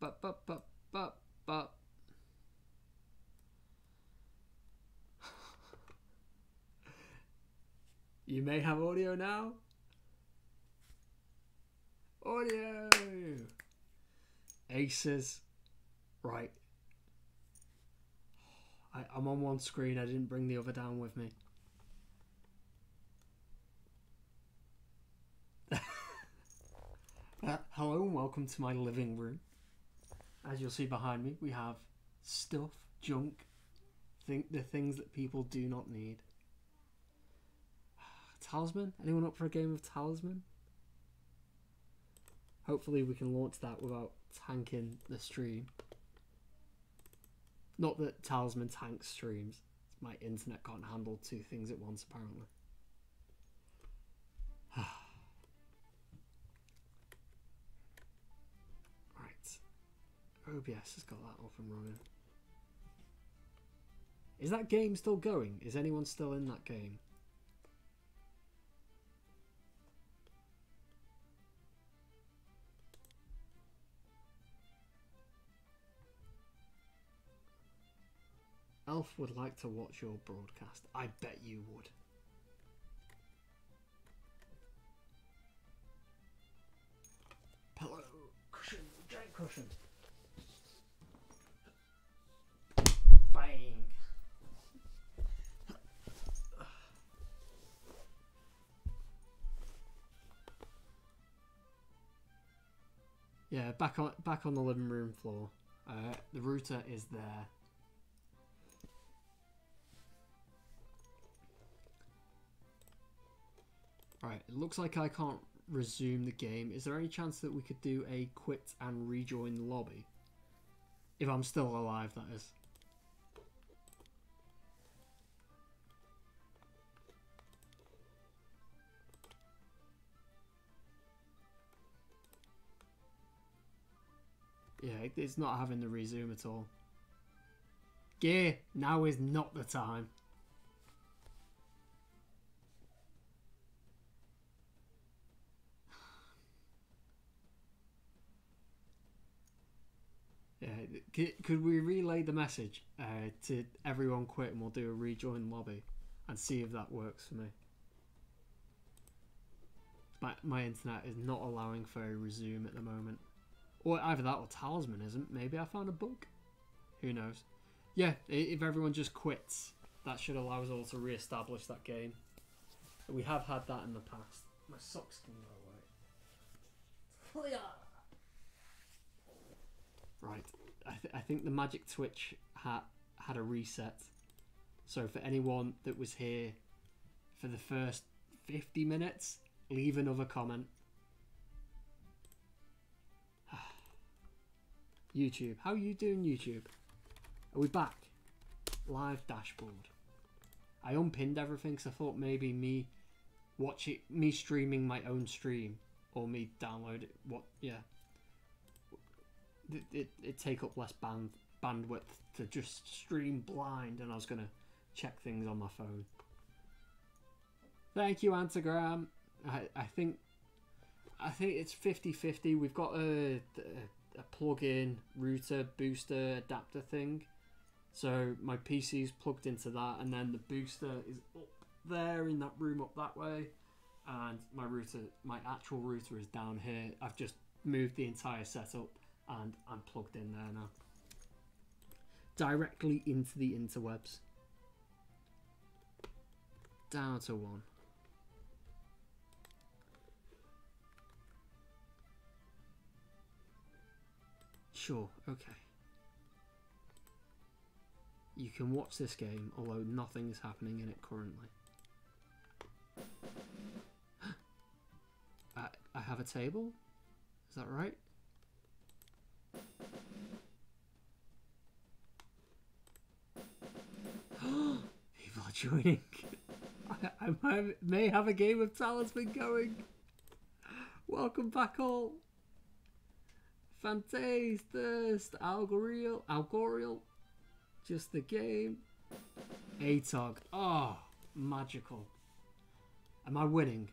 But, but. You may have audio now. Audio. Aces. Right. I'm on one screen. I didn't bring the other down with me. Hello and welcome to my living room. As you'll see behind me, we have stuff, junk, the things that people do not need. Talisman? Anyone up for a game of Talisman? Hopefully we can launch that without tanking the stream. Not that Talisman tanks streams. My internet can't handle two things at once, apparently. Right. OBS has got that up and running. Is that game still going? Is anyone still in that game? Elf would like to watch your broadcast. I bet you would. Pillow, cushion, giant cushion. Bang. Yeah, back on the living room floor. The router is there. Right, it looks like I can't resume the game. Is there any chance that we could do a quit and rejoin the lobby? If I'm still alive, that is. Yeah, it's not having the resume at all. Gear, now is not the time. Yeah, could we relay the message to everyone quit and we'll do a rejoin lobby and see if that works for me. My internet is not allowing for a resume at the moment. Or either that or Talisman isn't. Maybe I found a bug. Who knows? Yeah, if everyone just quits, that should allow us all to re-establish that game. We have had that in the past. My socks can go away. Right, I think the magic twitch hat had a reset. So for anyone that was here for the first 50 minutes, leave another comment. YouTube, how are you doing, YouTube? Are we back? Live dashboard. I unpinned everything because I thought maybe me streaming my own stream or me download it. It take up less bandwidth to just stream blind, and I was gonna check things on my phone. Thank you, Antagram. I think it's 50-50. We've got a plug-in router booster adapter thing, so my PC's plugged into that, and then the booster is up there in that room up that way, and my actual router is down here. I've just moved the entire setup and I'm plugged in there now, directly into the interwebs. Down to 1. Sure, okay. You can watch this game, although nothing is happening in it currently. I have a table? Is that right? People are joining. I may have a game of Talisman going. Welcome back all. Fantaste, Thirst, Algorial, just the game. ATOG. Oh, magical. Am I winning?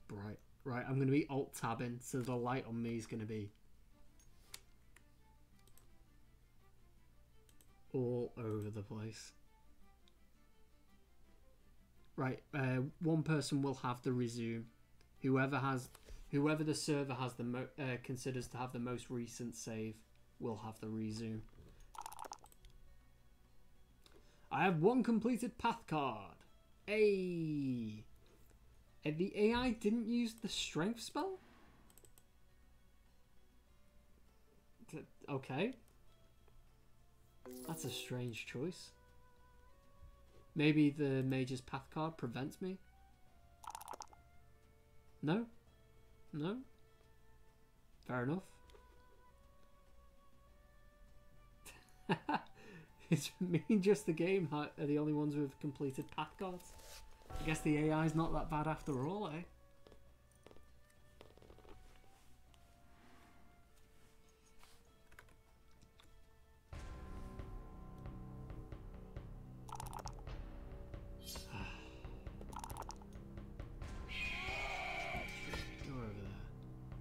bright. Right, I'm going to be alt-tabbing, so the light on me is going to be all over the place. Right, one person will have the resume. Whoever the server has the considers to have the most recent save will have the resume. I have one completed path card. Hey, the AI didn't use the strength spell. Okay, that's a strange choice. Maybe the mage's path card prevents me? No? No? Fair enough. It's me and just the game are the only ones with completed path cards. I guess the AI is not that bad after all, eh?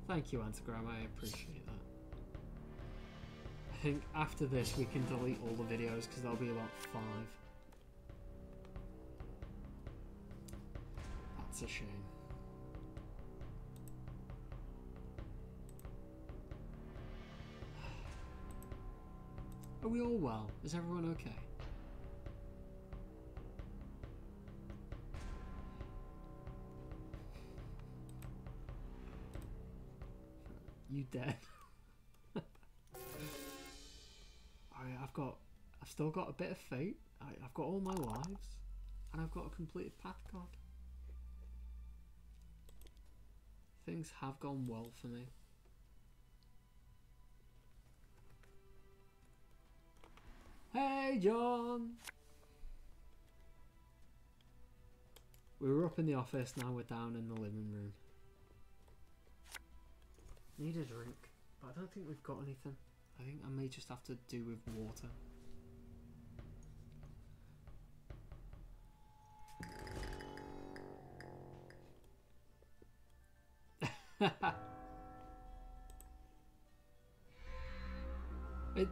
Thank you, Antagram, I appreciate that. I think after this we can delete all the videos because there'll be about 5. That's a shame. Are we all well? Is everyone okay? You dead? I've still got a bit of fate. I've got all my lives, and I've got a completed path card. Things have gone well for me. Hey, John. We were up in the office. Now we're down in the living room. Need a drink, but I don't think we've got anything. I think I may just have to do with water.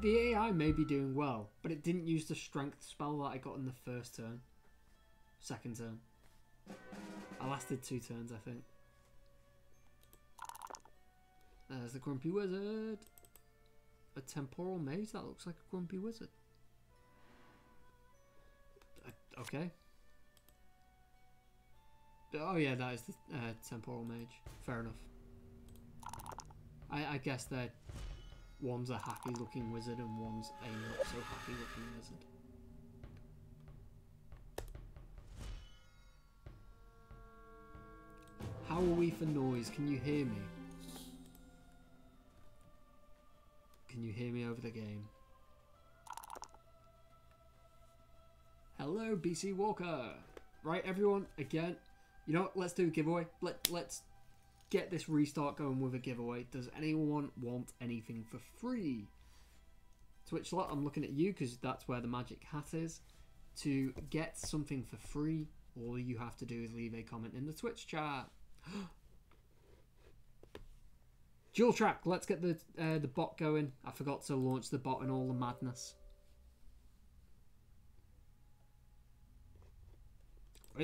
The AI may be doing well, but it didn't use the strength spell that I got in the first turn. Second turn. I lasted 2 turns, I think. There's the Grumpy Wizard. A temporal mage? That looks like a Grumpy Wizard. Okay. Oh yeah, that is the temporal mage. Fair enough. I guess that one's a happy looking wizard and one's a not so happy looking wizard. How are we for noise? Can you hear me? Can you hear me over the game? Hello, BC Walker. Right, everyone, again, you know what? Let's do a giveaway. Let's get this restart going with a giveaway. Does anyone want anything for free? Twitch lot, I'm looking at you because that's where the magic hat is. To get something for free, all you have to do is leave a comment in the Twitch chat. Dual track, let's get the bot going. I forgot to launch the bot and all the madness.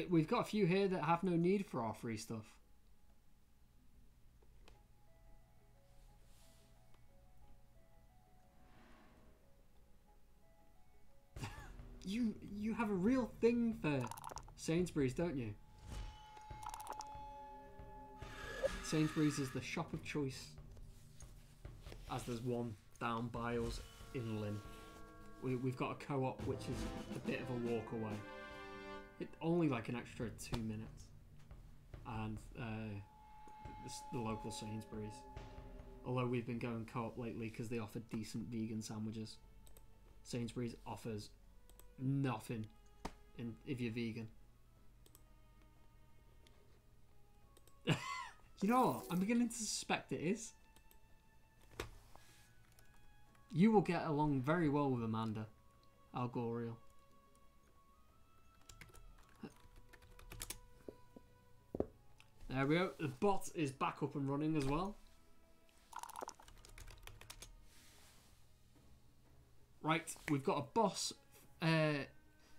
We've got a few here that have no need for our free stuff. You have a real thing for Sainsbury's, don't you? Sainsbury's is the shop of choice. As there's one down by us in Lynn. We've got a co-op which is a bit of a walk away. It only like an extra 2 minutes. And the local Sainsbury's. Although we've been going co-op lately because they offer decent vegan sandwiches. Sainsbury's offers nothing if you're vegan. You know what? I'm beginning to suspect it is. You will get along very well with Amanda Algorial. There we go. The bot is back up and running as well. Right, we've got a boss.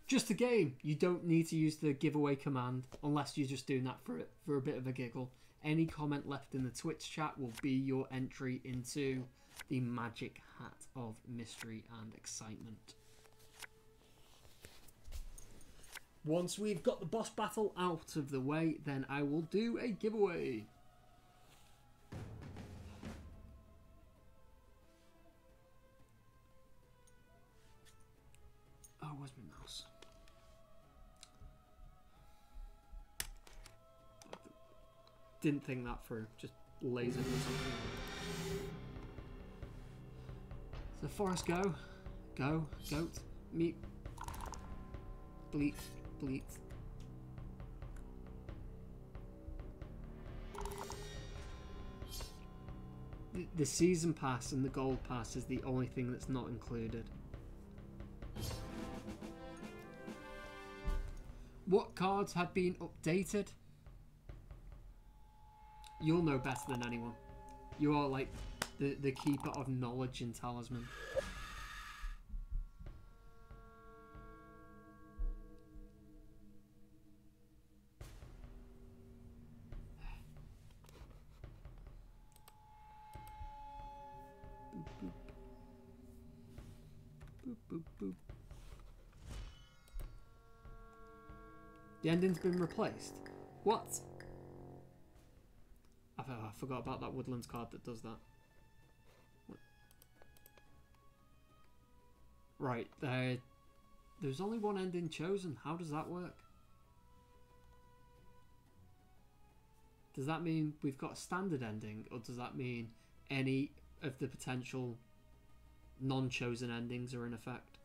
Just a game. You don't need to use the giveaway command unless you're just doing that for a bit of a giggle. Any comment left in the Twitch chat will be your entry into the magic hat of mystery and excitement. Once we've got the boss battle out of the way, then I will do a giveaway. Oh, where's my mouse? Didn't think that through. Just lasered or something. So Forest, go. Go. Goat. Meat. Bleat. Bleat. The season pass and the gold pass is the only thing that's not included. What cards have been updated? You'll know better than anyone. You are like the keeper of knowledge in Talisman. Boop, boop. Boop, boop, boop. The ending's been replaced. What? I forgot about that Woodlands card that does that. What? Right, there's only one ending chosen. How does that work? Does that mean we've got a standard ending, or does that mean any of the potential non-chosen endings are in effect?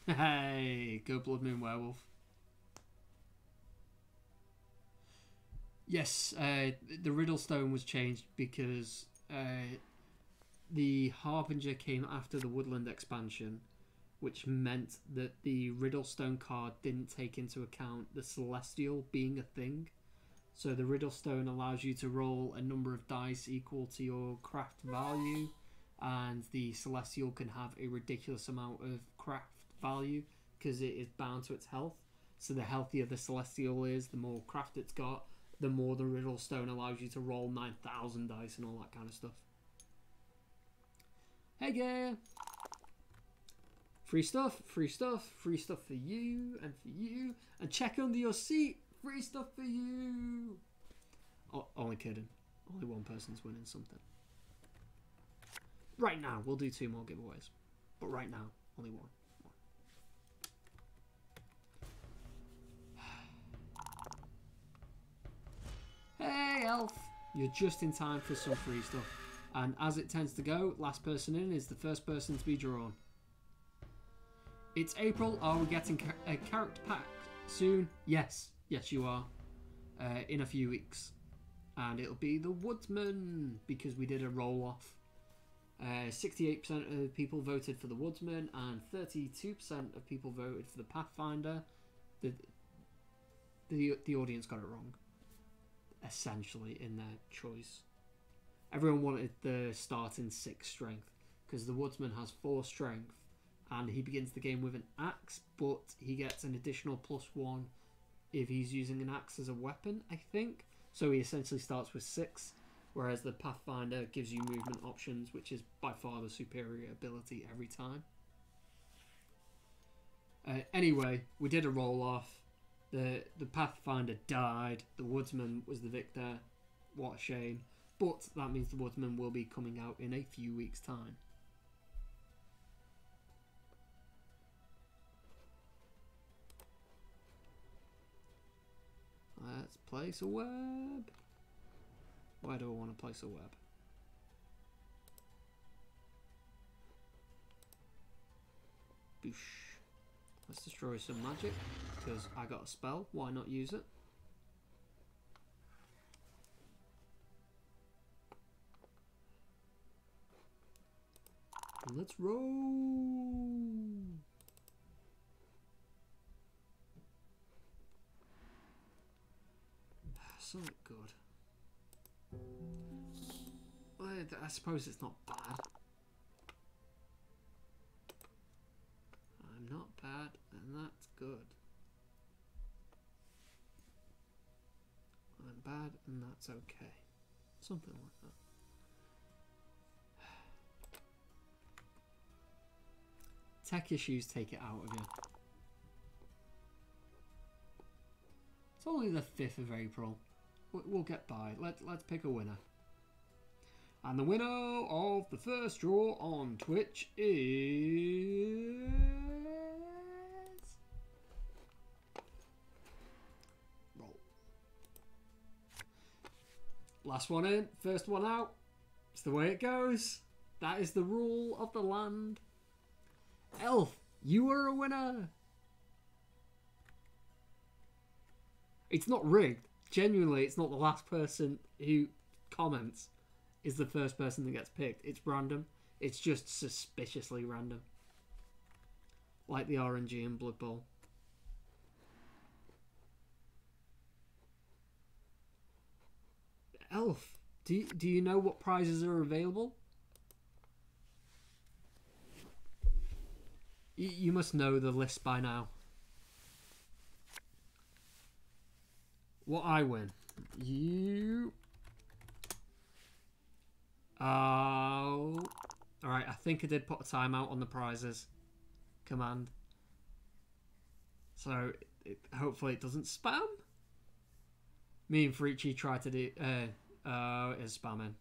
Hey, go Blood Moon Werewolf. Yes, the Riddlestone was changed because the Harbinger came after the Woodland expansion, which meant that the Riddlestone card didn't take into account the Celestial being a thing. So the Riddlestone allows you to roll a number of dice equal to your craft value, and the Celestial can have a ridiculous amount of craft value because it is bound to its health. So the healthier the Celestial is, the more craft it's got, the more the Riddlestone allows you to roll 9,000 dice and all that kind of stuff. Hey girl! Free stuff, free stuff, free stuff for you and for you. And check under your seat, free stuff for you. Oh, only kidding. Only one person's winning something. Right now, we'll do 2 more giveaways. But right now, only one. Hey, Elf! You're just in time for some free stuff. And as it tends to go, last person in is the first person to be drawn. It's April. Are we getting a character pack soon? Yes. Yes, you are. In a few weeks. And it'll be the Woodsman, because we did a roll-off. 68% of the people voted for the Woodsman, and 32% of people voted for the Pathfinder. The audience got it wrong, essentially, in their choice. Everyone wanted the starting 6 strength, because the Woodsman has 4 strength, and he begins the game with an axe, but he gets an additional +1 if he's using an axe as a weapon, I think. So he essentially starts with 6, whereas the Pathfinder gives you movement options, which is by far the superior ability every time. Anyway, we did a roll-off. The Pathfinder died. The Woodsman was the victor. What a shame. But that means the Woodsman will be coming out in a few weeks' time. Let's place a web. Where do I want to place a web? Boosh. Let's destroy some magic, because I got a spell. Why not use it? Let's roll. Something good. Well, I suppose it's not bad. I'm not bad, and that's good. I'm bad, and that's okay. Something like that. Tech issues take it out of you. It's only the 5th of April. We'll get by. Let's pick a winner. And the winner of the first draw on Twitch is... Roll. Last one in, first one out. It's the way it goes. That is the rule of the land. Elf, you are a winner. It's not rigged. Genuinely, it's not the last person who comments is the first person that gets picked. It's random. It's just suspiciously random. Like the RNG and Blood Bowl. Elf, do you know what prizes are available? You must know the list by now. What I win? You... Oh... Alright, I think I did put a timeout on the prizes. Command. So, hopefully it doesn't spam. Me and Frici tried to do... it is spamming.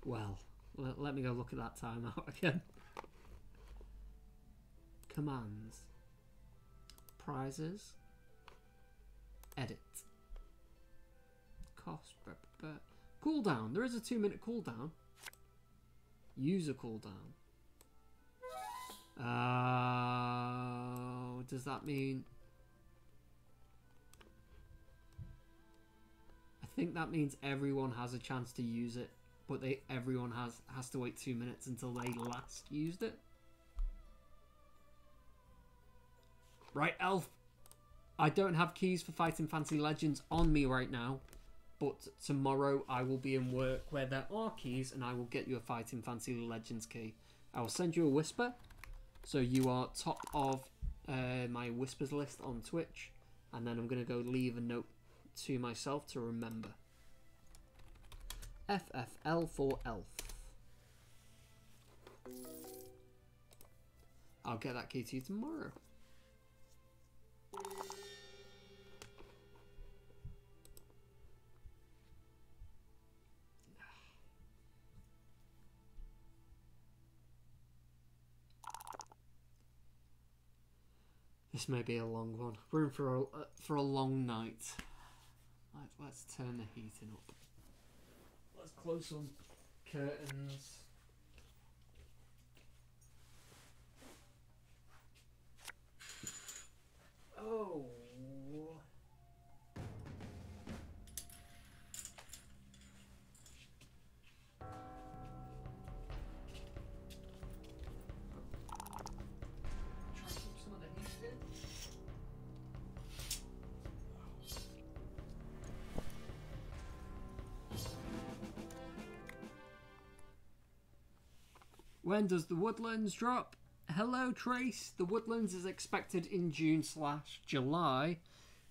Well, let me go look at that timeout again. Commands. Prizes. Edit. Cost. Cooldown. There is a 2-minute cooldown. User cooldown. Does that mean... I think that means everyone has a chance to use it, but everyone has to wait 2 minutes until they last used it. Right, Elf. I don't have keys for Fighting Fantasy Legends on me right now, but tomorrow I will be in work where there are keys, and I will get you a Fighting Fantasy Legends key. I will send you a whisper, so you are top of my whispers list on Twitch, and then I'm going to go leave a note to myself to remember. FFL for Elf. I'll get that key to you tomorrow. This may be a long one. We're in for a long night. Let's turn the heating up. Let's close some curtains. Oh. When does the Woodlands drop? Hello, Trace. The Woodlands is expected in June/July.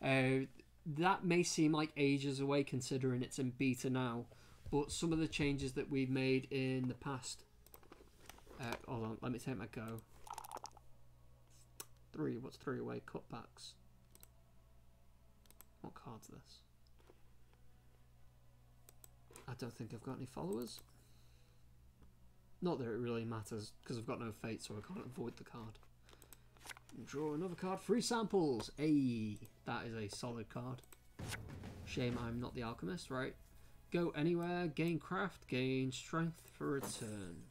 That may seem like ages away considering it's in beta now, but some of the changes that we've made in the past... hold on, let me take my go. What's 3 away? Cutbacks. What card's this? I don't think I've got any followers. Not that it really matters, because I've got no fate, so I can't avoid the card. Draw another card. 3 samples. Ayy, that is a solid card. Shame I'm not the alchemist, right? Go anywhere, gain craft, gain strength for return.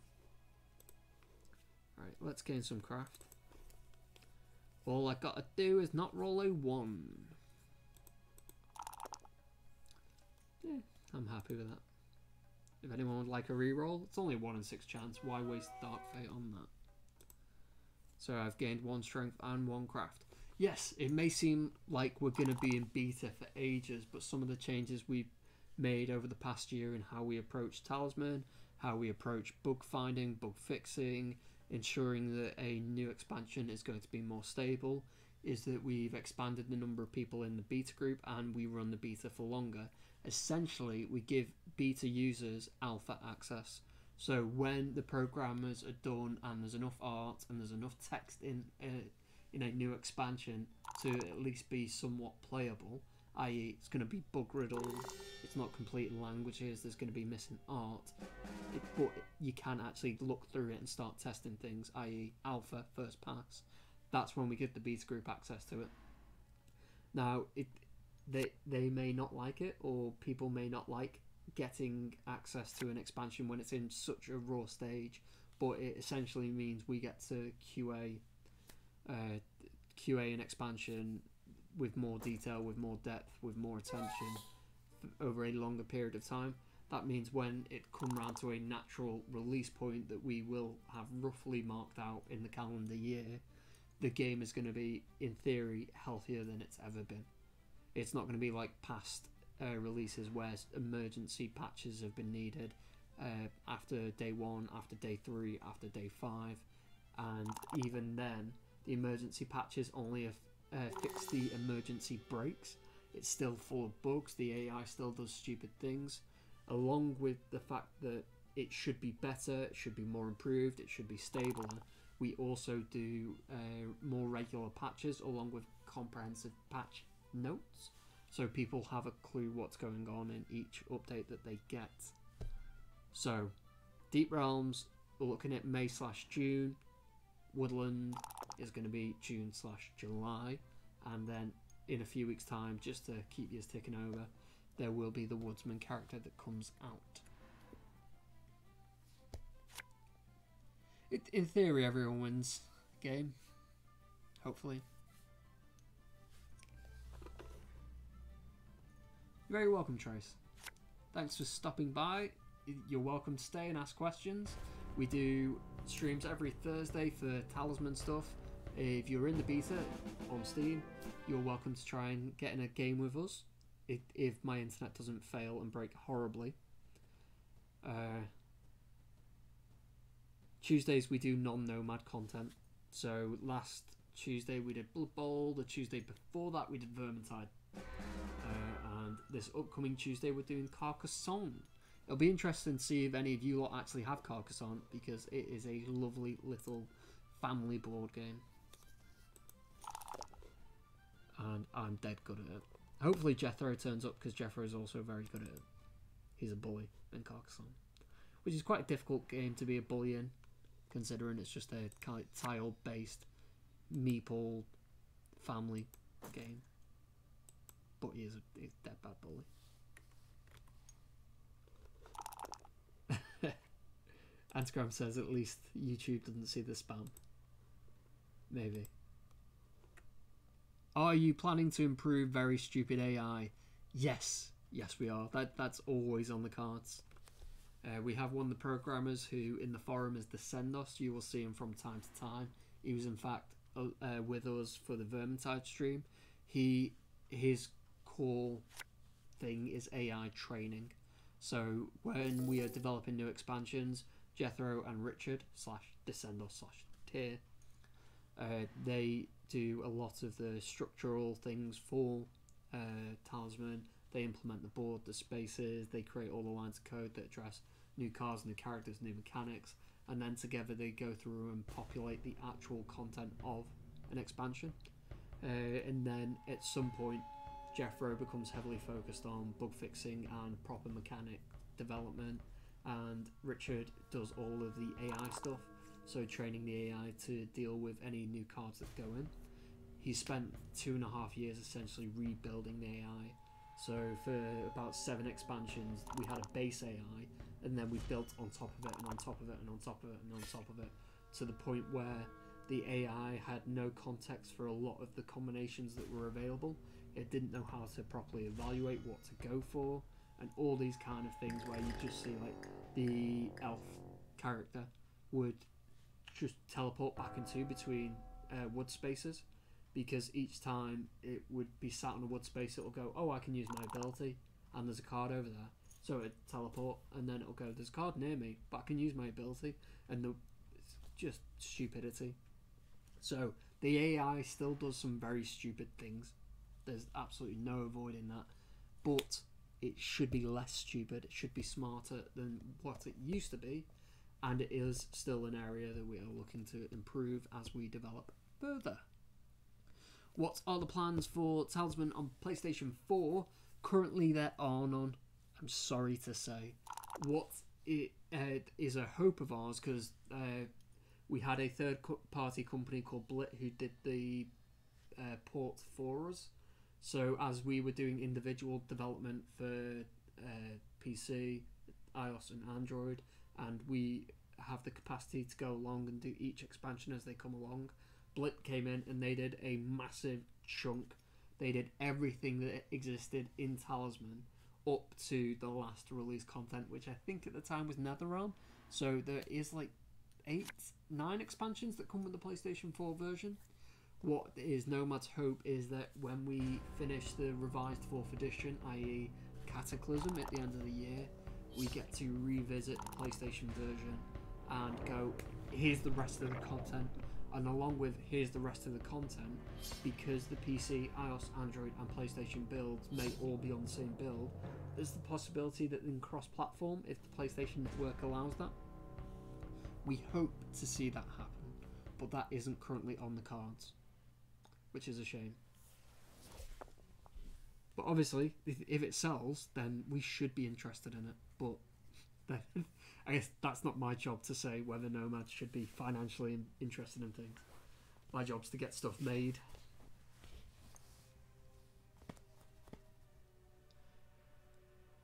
Right, let's gain some craft. All I gotta do is not roll a 1. Yeah, I'm happy with that. If anyone would like a reroll, it's only a 1 in 6 chance. Why waste Dark Fate on that? So I've gained 1 strength and 1 craft. Yes, it may seem like we're going to be in beta for ages, but some of the changes we've made over the past year in how we approach Talisman, how we approach bug finding, bug fixing, ensuring that a new expansion is going to be more stable, is that we've expanded the number of people in the beta group and we run the beta for longer. Essentially, we give beta users alpha access. So when the programmers are done and there's enough art and there's enough text in a new expansion to at least be somewhat playable, i.e. it's going to be bug riddled, it's not complete in languages, there's going to be missing art, but you can actually look through it and start testing things, i.e. alpha, first pass. That's when we give the beta group access to it. Now, they may not like it, or people may not like getting access to an expansion when it's in such a raw stage, but it essentially means we get to QA an expansion with more detail, with more depth, with more attention over a longer period of time. That means when it comes round to a natural release point that we will have roughly marked out in the calendar year, the game is going to be, in theory, healthier than it's ever been. It's not going to be like past releases where emergency patches have been needed after day 1, after day 3, after day 5, and even then the emergency patches only fix the emergency breaks. It's still full of bugs, the AI still does stupid things, along with the fact that it should be better, it should be more improved, it should be stabler. We also do more regular patches along with comprehensive patch notes, so people have a clue what's going on in each update that they get. So, Deep Realms, we're looking at May/June. Woodland is going to be June/July, and then in a few weeks' time, just to keep you ticking over, there will be the Woodsman character that comes out. In theory, everyone wins the game. Hopefully. You're very welcome, Trace. Thanks for stopping by. You're welcome to stay and ask questions. We do streams every Thursday for Talisman stuff. If you're in the beta on Steam, you're welcome to try and get in a game with us if my internet doesn't fail and break horribly. Tuesdays we do non-Nomad content. So last Tuesday we did Blood Bowl, the Tuesday before that we did Vermintide. And this upcoming Tuesday we're doing Carcassonne. It'll be interesting to see if any of you lot actually have Carcassonne, because it is a lovely little family board game. And I'm dead good at it. Hopefully Jethro turns up, because Jethro is also very good at it. He's a bully in Carcassonne, which is quite a difficult game to be a bully in, considering it's just a kind of tile-based meeple family game. But he's a dead bad bully. Antigram says at least YouTube doesn't see the spam. Maybe. Are you planning to improve very stupid AI? Yes. Yes, we are. That's always on the cards. We have one of the programmers who in the forum is Descendos. You will see him from time to time. He was in fact with us for the Vermintide stream. His core thing is AI training. So when we are developing new expansions, Jethro and Richard /Descendos/Tier, they do a lot of the structural things for Talisman. They implement the board, the spaces, they create all the lines of code that address new cards, new characters, new mechanics, and then together they go through and populate the actual content of an expansion. And then at some point Jethro becomes heavily focused on bug fixing and proper mechanic development, and Richard does all of the AI stuff, so training the AI to deal with any new cards that go in. He spent 2.5 years essentially rebuilding the AI. So for about 7 expansions we had a base AI, and then we built on top of it and on top of it and on top of it and on top of it, to the point where the AI had no context for a lot of the combinations that were available. It didn't know how to properly evaluate what to go for, and all these kind of things where you just see like the elf character would just teleport back into between wood spaces, because each time it would be sat on a wood space, it'll go, oh, I can use my ability, and there's a card over there, so it'd teleport, and then it'll go, there's a card near me, but I can use my ability, and it's just stupidity. So the AI still does some very stupid things. There's absolutely no avoiding that, but it should be less stupid. It should be smarter than what it used to be, and it is still an area that we are looking to improve as we develop further. What are the plans for Talisman on PlayStation 4? Currently there are none, I'm sorry to say. What it is a hope of ours, because we had a third party company called Blit who did the port for us. So as we were doing individual development for PC, iOS and Android, and we have the capacity to go along and do each expansion as they come along, Blit came in and they did a massive chunk. They did everything that existed in Talisman up to the last release content, which I think at the time was NetherRealm. So there is like 8-9 expansions that come with the PlayStation 4 version. What is Nomad's hope is that when we finish the revised 4th edition, i.e. Cataclysm, at the end of the year, we get to revisit the PlayStation version and go, here's the rest of the content. And along with here's the rest of the content, because the PC, iOS, Android and PlayStation builds may all be on the same build, there's the possibility that in cross-platform, if the PlayStation Network allows that. We hope to see that happen, but that isn't currently on the cards, which is a shame. But obviously, if it sells, then we should be interested in it. But I guess that's not my job to say whether Nomad should be financially interested in things. My job's to get stuff made.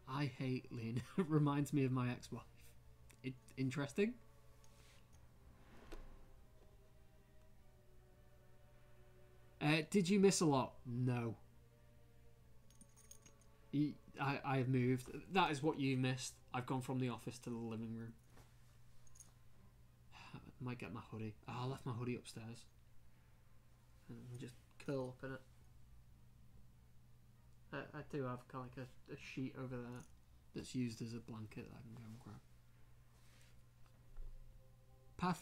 I hate Lean. It reminds me of my ex-wife. Interesting. Did you miss a lot? No. I have moved. That is what you missed. I've gone from the office to the living room. I might get my hoodie. Oh, I left my hoodie upstairs. And just curl up in it. I do have kind of like a sheet over there that's used as a blanket that I can go and grab.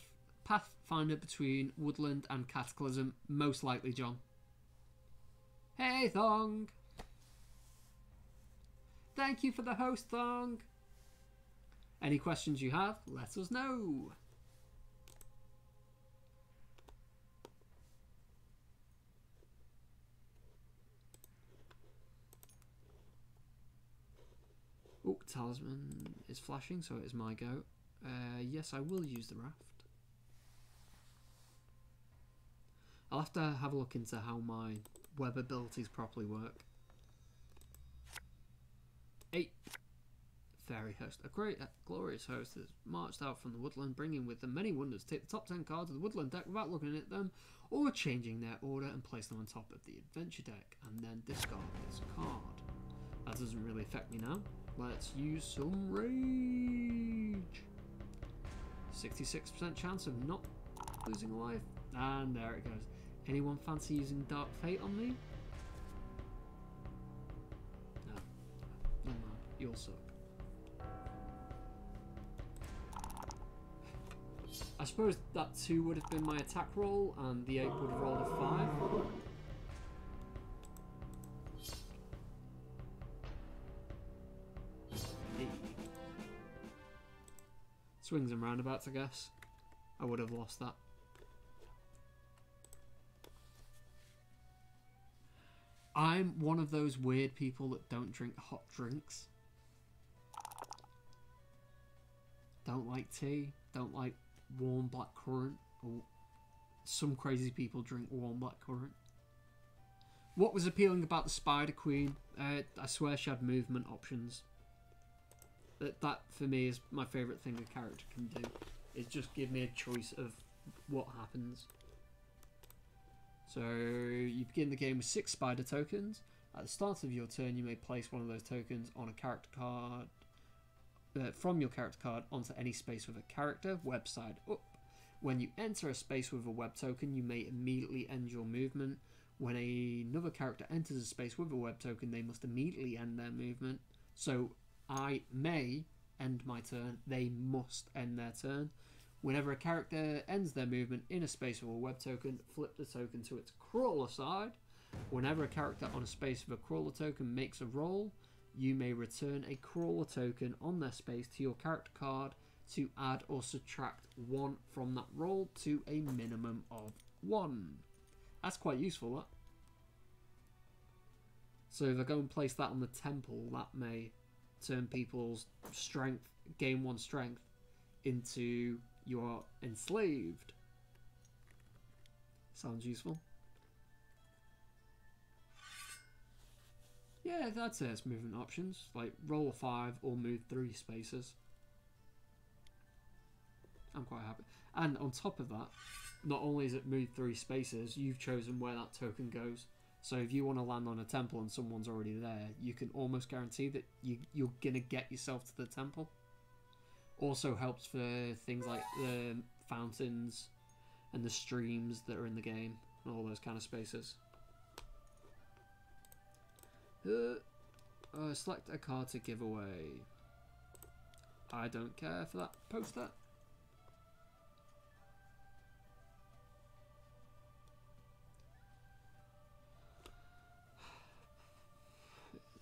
Pathfinder between Woodland and Cataclysm, most likely, John. Hey, Thong! Thank you for the host, Thong! Any questions you have, let us know. Oh, Talisman is flashing, so it is my go. Yes, I will use the raft. I'll have to have a look into how my web abilities properly work. 8. Fairy host. A great, glorious host has marched out from the woodland, bringing with them many wonders. Take the top 10 cards of the woodland deck without looking at them, or changing their order and place them on top of the adventure deck, and then discard this card. That doesn't really affect me now. Let's use some rage. 66% chance of not losing a life. And there it goes. Anyone fancy using Dark Fate on me? No. No, man. You'll suck. I suppose that 2 would have been my attack roll, and the 8 would have rolled a 5. Swings and roundabouts, I guess. I would have lost that. I'm one of those weird people that don't drink hot drinks. Don't like tea. Don't like warm blackcurrant. Or some crazy people drink warm blackcurrant. What was appealing about the Spider Queen? I swear she had movement options. That for me is my favourite thing a character can do. Is just give me a choice of what happens. So you begin the game with 6 spider tokens. At the start of your turn, you may place one of those tokens on a character card from your character card onto any space with a character, web side up. When you enter a space with a web token, you may immediately end your movement. When another character enters a space with a web token, they must immediately end their movement. So I may end my turn, they must end their turn. Whenever a character ends their movement in a space with a web token, flip the token to its crawler side. Whenever a character on a space with a crawler token makes a roll, you may return a crawler token on their space to your character card to add or subtract 1 from that roll to a minimum of 1. That's quite useful, that. So if I go and place that on the temple, that may turn people's strength, gain 1 strength, into you're enslaved. Sounds useful. Yeah, that's it. It's movement options. Like roll a 5 or move 3 spaces. I'm quite happy. And on top of that, not only is it move 3 spaces, you've chosen where that token goes. So if you want to land on a temple and someone's already there, you can almost guarantee that you're going to get yourself to the temple. Also helps for things like the fountains and the streams that are in the game and all those kind of spaces. Select a card to give away. I don't care for that poster.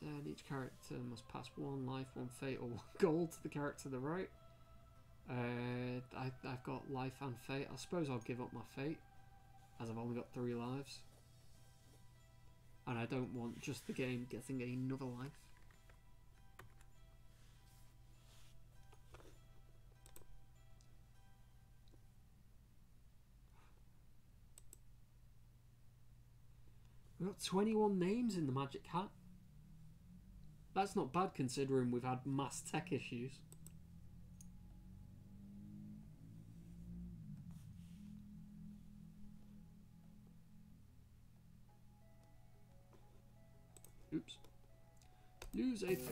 And each character must pass 1 life, 1 fate, or 1 gold to the character to the right. I've got life and fate. I suppose I'll give up my fate, as I've only got 3 lives. And I don't want just the game getting another life. We've got 21 names in the Magic Hat. That's not bad considering we've had mass tech issues. Oops. Use a fate.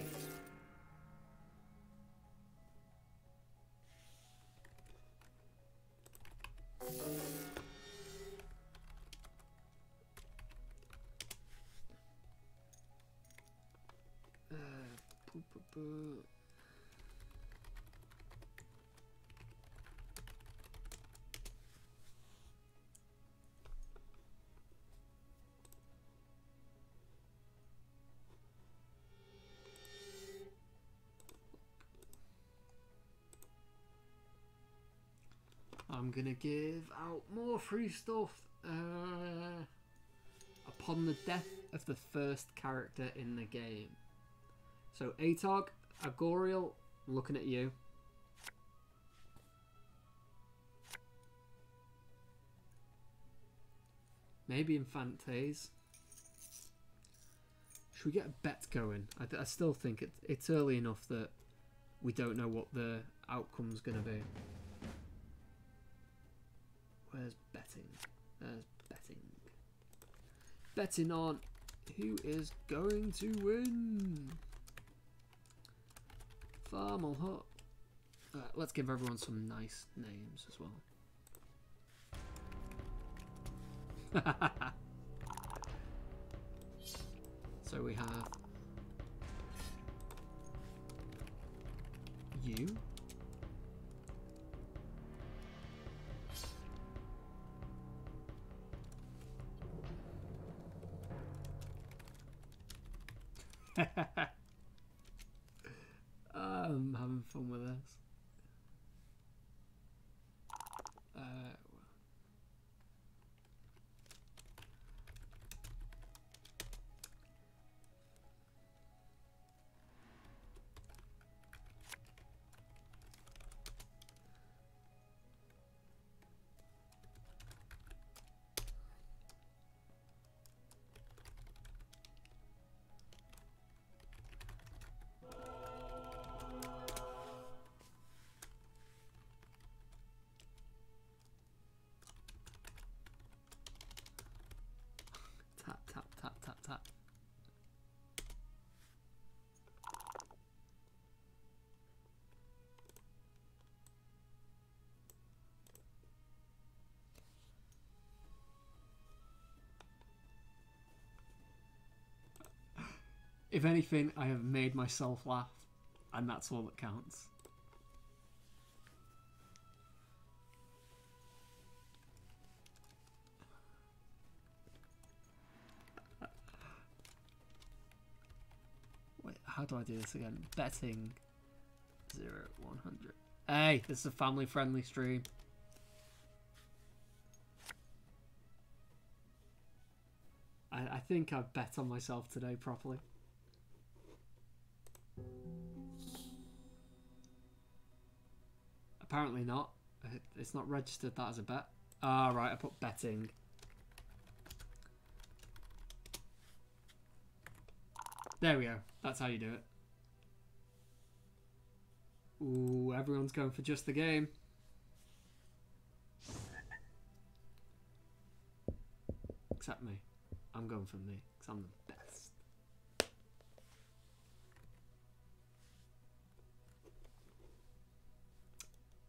I'm gonna give out more free stuff upon the death of the first character in the game. So Atog, Agoriel, looking at you. Maybe Infantes. Should we get a bet going? I still think it's early enough that we don't know what the outcome's going to be. Where's betting? There's betting. Betting on who is going to win. Farmal Hut. Let's give everyone some nice names as well. So we have you. I'm having fun with this. If anything, I have made myself laugh, and that's all that counts. Wait, how do I do this again? Betting 0, 100. Hey, this is a family-friendly stream. I think I've bet on myself today properly. Apparently not. It's not registered that as a bet. Ah, right, I put betting. There we go. That's how you do it. Ooh, everyone's going for just the game. Except me. I'm going for me, because I'm the best.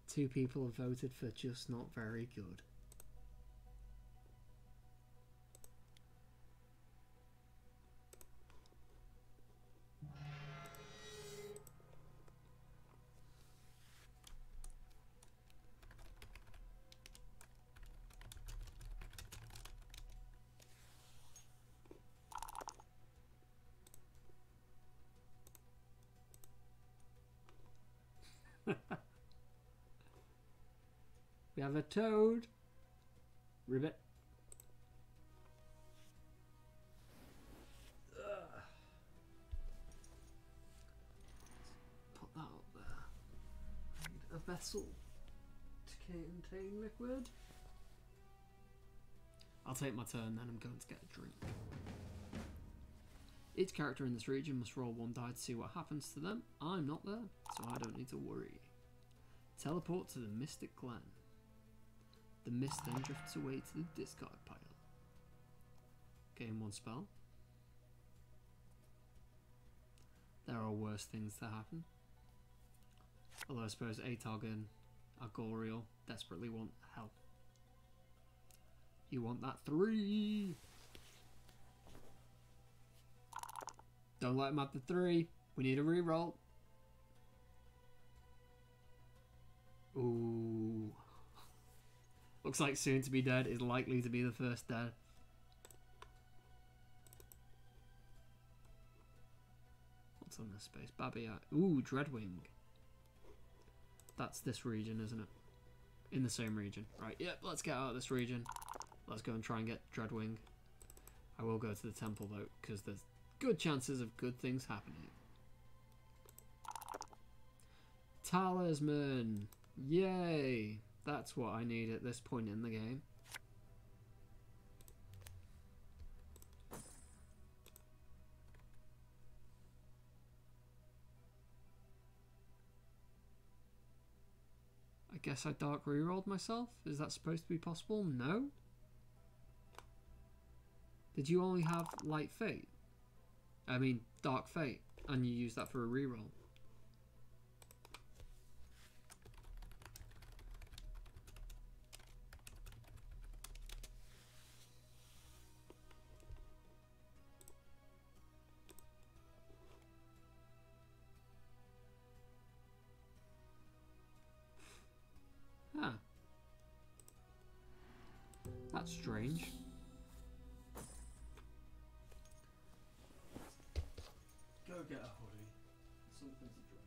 Two people have voted for just not very good. We have a toad. Ribbit. Put that up there. I need a vessel to contain liquid. I'll take my turn, then I'm going to get a drink. Each character in this region must roll one die to see what happens to them. I'm not there, so I don't need to worry. Teleport to the Mystic Glen. The mist then drifts away to the discard pile. Gain one spell. There are worse things to happen. Although I suppose Atog and Argorial desperately want help. You want that 3! Don't let him have the 3. We need a reroll. Ooh. Looks like soon to be dead is likely to be the first dead. What's on this space? Babby. Ooh, Dreadwing. That's this region, isn't it? In the same region. Right, yep, let's get out of this region. Let's go and try and get Dreadwing. I will go to the temple though, because there's good chances of good things happening. Talisman! Yay! That's what I need at this point in the game. I guess I dark rerolled myself? Is that supposed to be possible? No? Did you only have Light Fate? I mean, Dark Fate, and you use that for a reroll? Huh. That's strange. Go get a hoodie. Something to drink.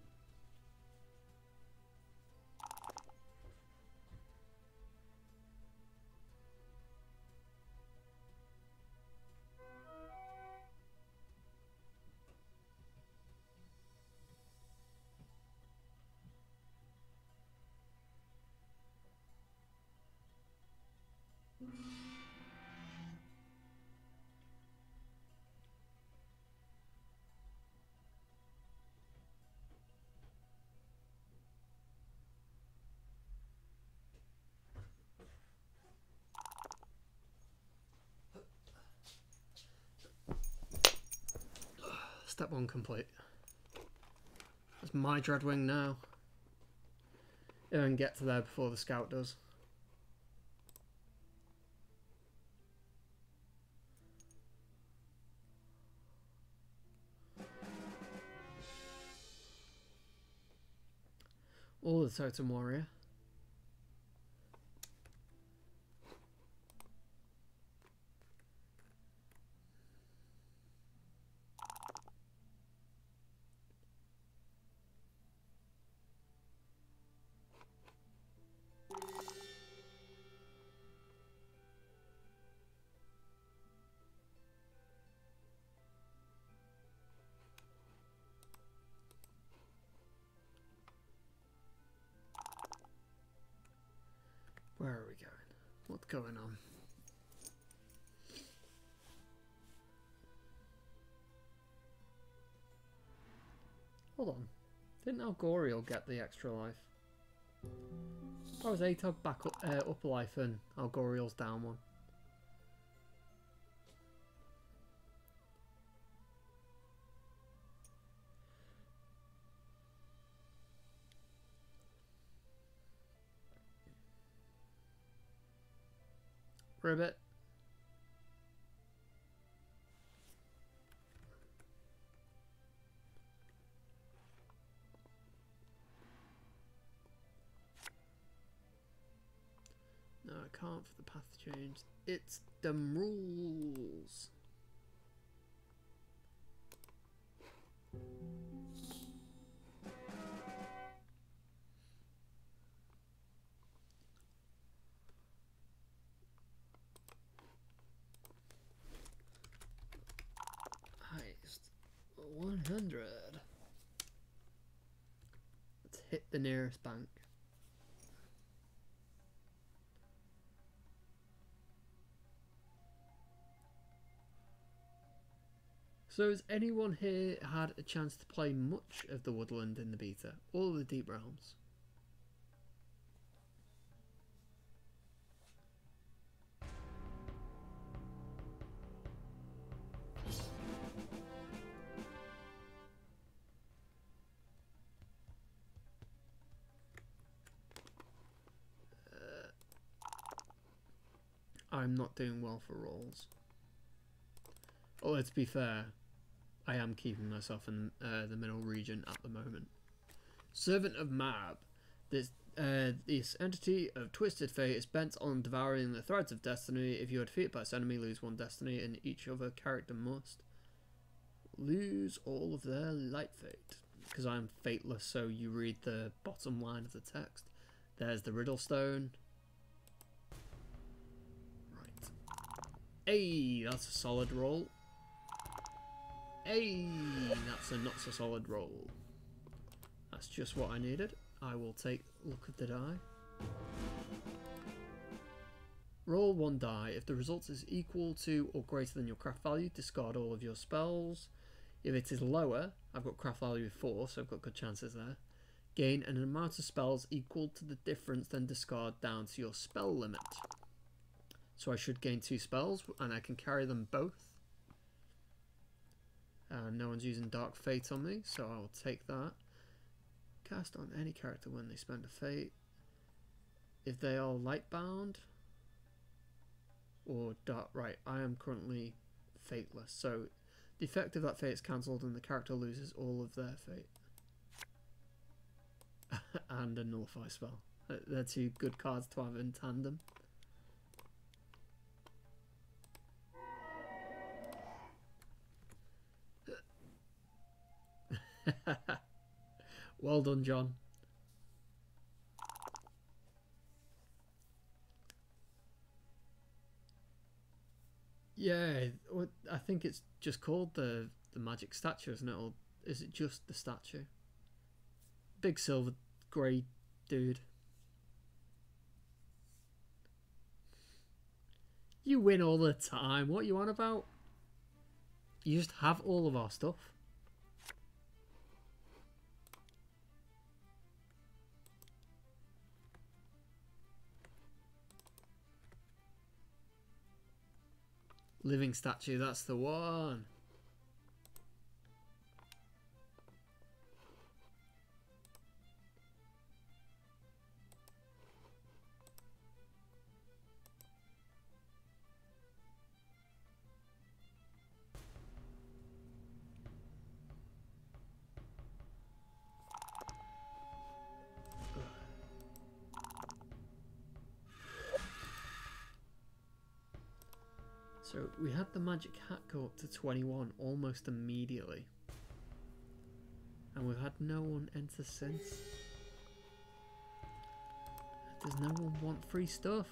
Step 1 complete. That's my Dreadwing now. If I can get to there before the scout does. the totem warrior. Where are we going? What's going on? Hold on. Didn't Algoriel get the extra life? Or was Atog back up a life and Algoriel's down one? Ribbit. No, I can't for the path change. It's the rules. Highest 100. Let's hit the nearest bank. So has anyone here had a chance to play much of the Woodland in the beta? All of the Deep Realms? I'm not doing well for rolls. Oh, let's be fair. I am keeping myself in the middle region at the moment. Servant of Mab. This entity of twisted fate is bent on devouring the threads of destiny. If you are defeated by this enemy, lose one destiny, and each other character must lose all of their light fate. Because I'm fateless, so you read the bottom line of the text. There's the riddle stone. Right. Hey, that's a solid roll. Hey, that's a not so solid roll. That's just what I needed. I will take a look at the die. Roll one die. If the result is equal to or greater than your craft value, discard all of your spells. If it is lower, I've got craft value of 4, so I've got good chances there. Gain an amount of spells equal to the difference, then discard down to your spell limit. So I should gain 2 spells, and I can carry them both. No one's using Dark Fate on me, so I will take that. Cast on any character when they spend a fate. If they are lightbound or dark, right, I am currently fateless, so the effect of that fate is cancelled and the character loses all of their fate. And a nullify spell. They're 2 good cards to have in tandem. Well done, John. Yeah, I think it's just called the magic statue, isn't it? Or is it just the statue? Big silver grey dude. You win all the time. What are you on about? You just have all of our stuff. Living statue, that's the one. So we had the magic hat go up to 21 almost immediately. And we've had no one enter since. Does no one want free stuff?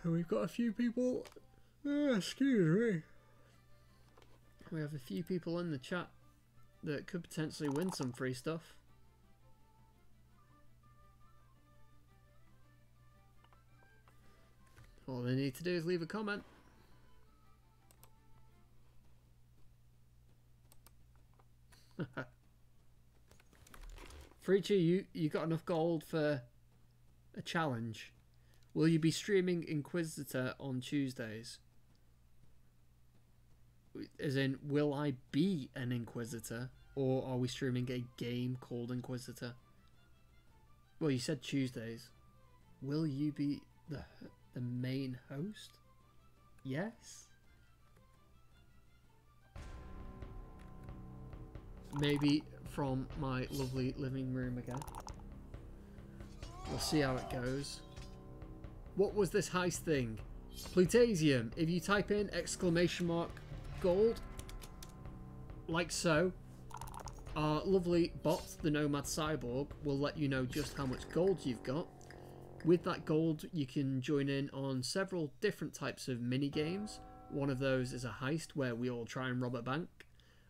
We've got a few people. Excuse me. We have a few people in the chat that could potentially win some free stuff. All they need to do is leave a comment. Freechy, you got enough gold for a challenge? Will you be streaming Inquisitor on Tuesdays? As in, will I be an Inquisitor? Or are we streaming a game called Inquisitor? Well, you said Tuesdays. Will you be the main host? Yes? Maybe from my lovely living room again. We'll see how it goes. What was this heist thing? Plutasium. If you type in !gold, like so, our lovely bot, the Nomad Cyborg, will let you know just how much gold you've got. With that gold, you can join in on several different types of mini games. One of those is a heist where we all try and rob a bank.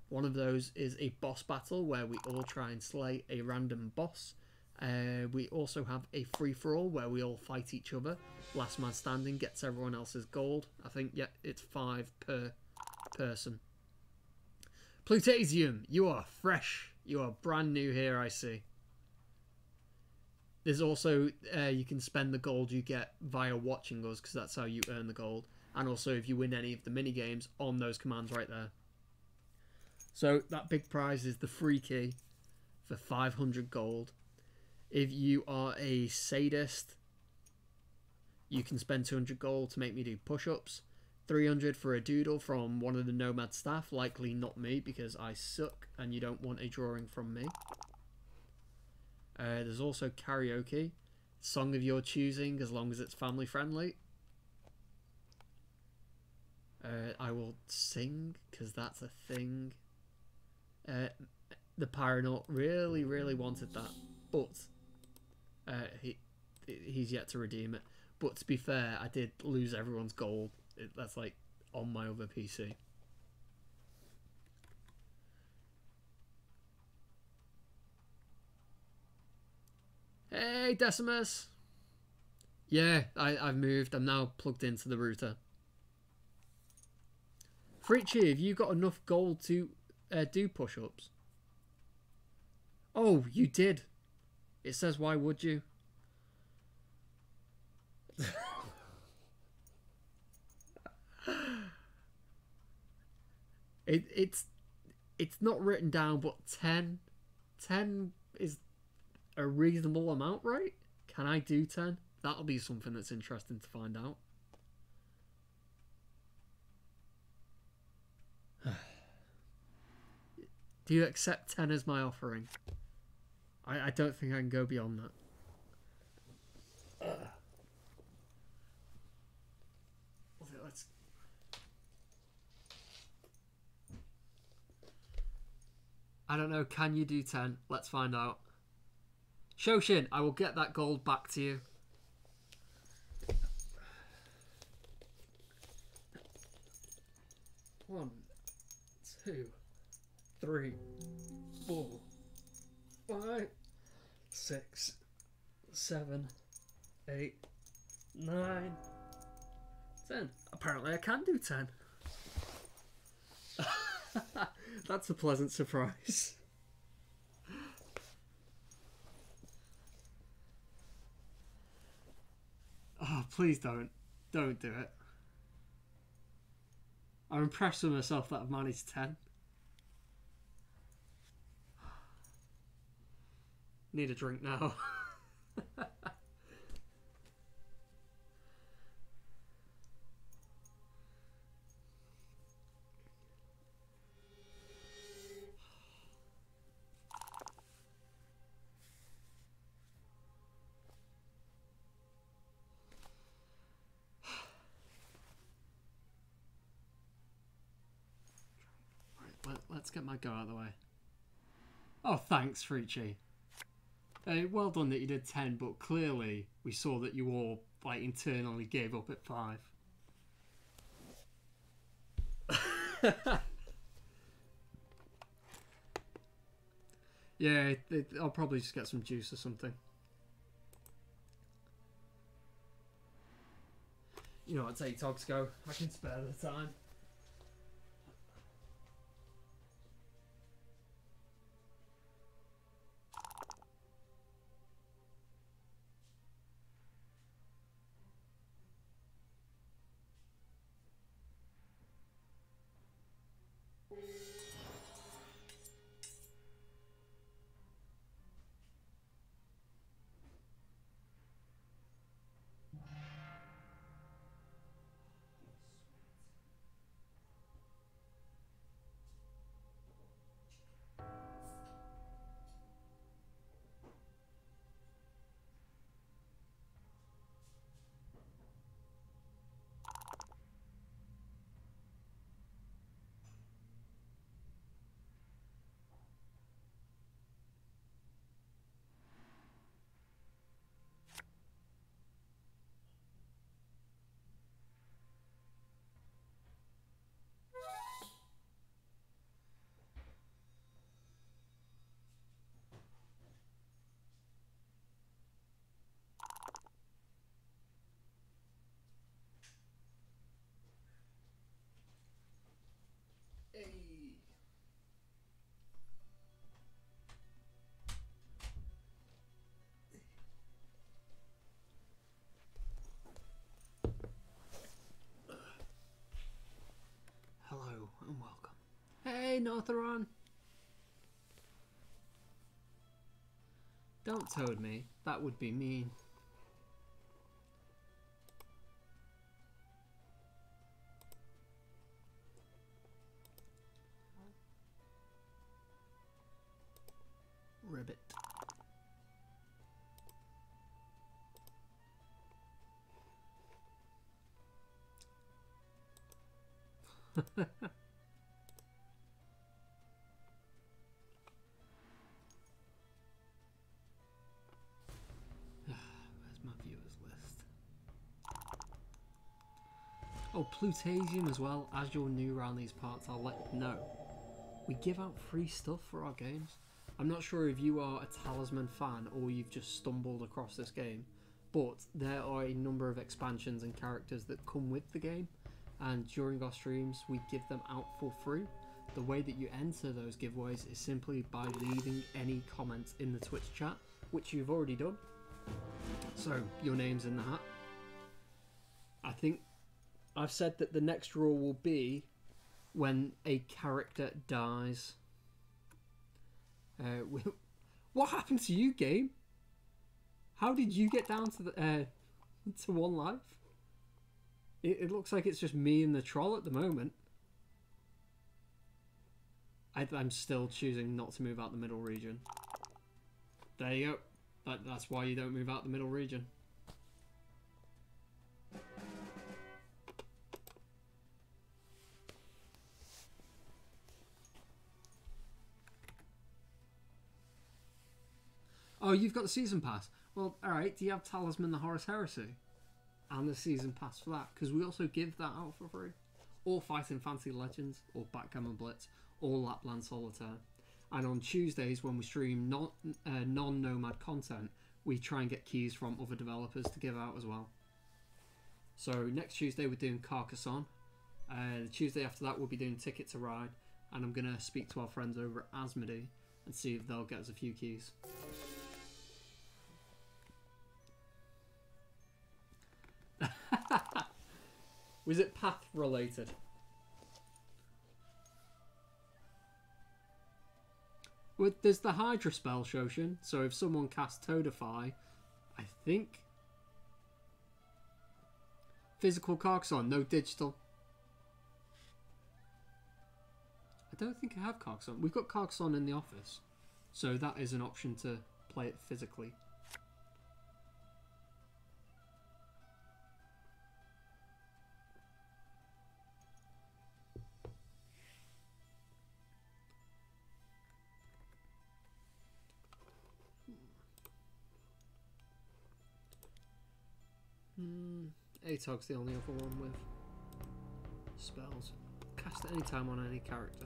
One of those is a boss battle where we all try and slay a random boss. We also have a free-for-all where we all fight each other. Last man standing gets everyone else's gold. I think, yeah, it's 5 per person. Plutasium, you are fresh. You are brand new here, I see. There's also, you can spend the gold you get via watching us, because that's how you earn the gold. And also if you win any of the mini-games on those commands right there. So that big prize is the free key for 500 gold. If you are a sadist, you can spend 200 gold to make me do push-ups. 300 for a doodle from one of the Nomad staff, likely not me because I suck and you don't want a drawing from me. There's also karaoke, song of your choosing as long as it's family friendly. I will sing because that's a thing. The Pyronaut really wanted that, but he's yet to redeem it. But to be fair, I did lose everyone's gold. That's like on my other PC. Hey Decimus! Yeah, I've moved. I'm now plugged into the router. Fritchie, have you got enough gold to do push-ups? Oh, you did. It says, why would you? It's not written down, but 10 is a reasonable amount, right? Can I do 10? That'll be something that's interesting to find out. Do you accept 10 as my offering? I don't think I can go beyond that. Let's... I don't know, can you do 10? Let's find out. Shoshin, I will get that gold back to you. One, 2, 3, 4, 5, 6, 7, 8, 9, 10. Apparently I can do 10. That's a pleasant surprise. Oh, please don't. Don't do it. I'm impressed with myself that I've managed 10. Need a drink now. let's get my go out of the way. Oh, thanks, Frucci. Well done that you did 10, but clearly we saw that you all like internally gave up at 5. Yeah, I'll probably just get some juice or something. You know what, take Togs go. I can spare the time. Hello and welcome. Hey, Northeron. Don't toad me. That would be mean. Ribbit. Where's my viewers list? Oh, Plutasium as well. As you're new around these parts, I'll let you know. We give out free stuff for our games. I'm not sure if you are a Talisman fan or you've just stumbled across this game, but there are a number of expansions and characters that come with the game, and during our streams we give them out for free. The way that you enter those giveaways is simply by leaving any comments in the Twitch chat, which you've already done. So your name's in the hat. I think I've said that the next draw will be when a character dies. What happened to you, game? How did you get down to the to 1 life? It looks like it's just me and the troll at the moment. I'm still choosing not to move out the middle region. There you go. That's why you don't move out the middle region. Oh, you've got the season pass. Well, alright, do you have Talisman the Horus Heresy? And the season pass for that? Because we also give that out for free. Or Fighting Fantasy Legends, or Backgammon Blitz, or Lapland Solitaire. And on Tuesdays, when we stream non-Nomad content, we try and get keys from other developers to give out as well. So next Tuesday we're doing Carcassonne. The Tuesday after that we'll be doing Ticket to Ride. And I'm going to speak to our friends over at Asmodee and see if they'll get us a few keys. Was it path related? Well, there's the Hydra spell, Shoshin. So if someone casts Toadify, I think physical Carcassonne, no digital. I don't think I have Carcassonne. We've got Carcassonne in the office, so that is an option to play it physically. Atog's the only other one with spells. Cast at any time on any character.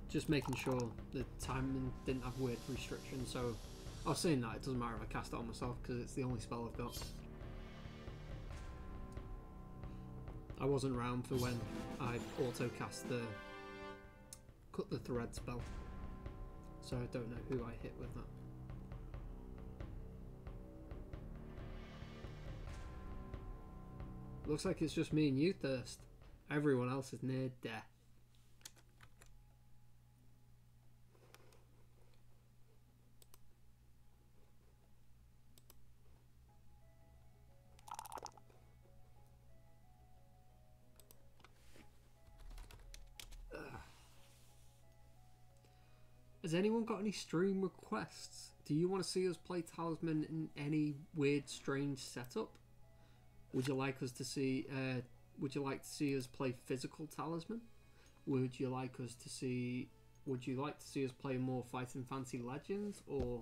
Just making sure the timing didn't have weird restrictions, so I was saying that it doesn't matter if I cast it on myself because it's the only spell I've got. I wasn't around for when I auto cast the cut the thread spell, so I don't know who I hit with that. Looks like it's just me and you, Thirst. Everyone else is near death. Has anyone got any stream requests? Do you want to see us play Talisman in any weird, strange setup? Would you like us to see? Would you like to see us play physical Talisman? Would you like us to see? Would you like to see us play more Fighting Fancy Legends or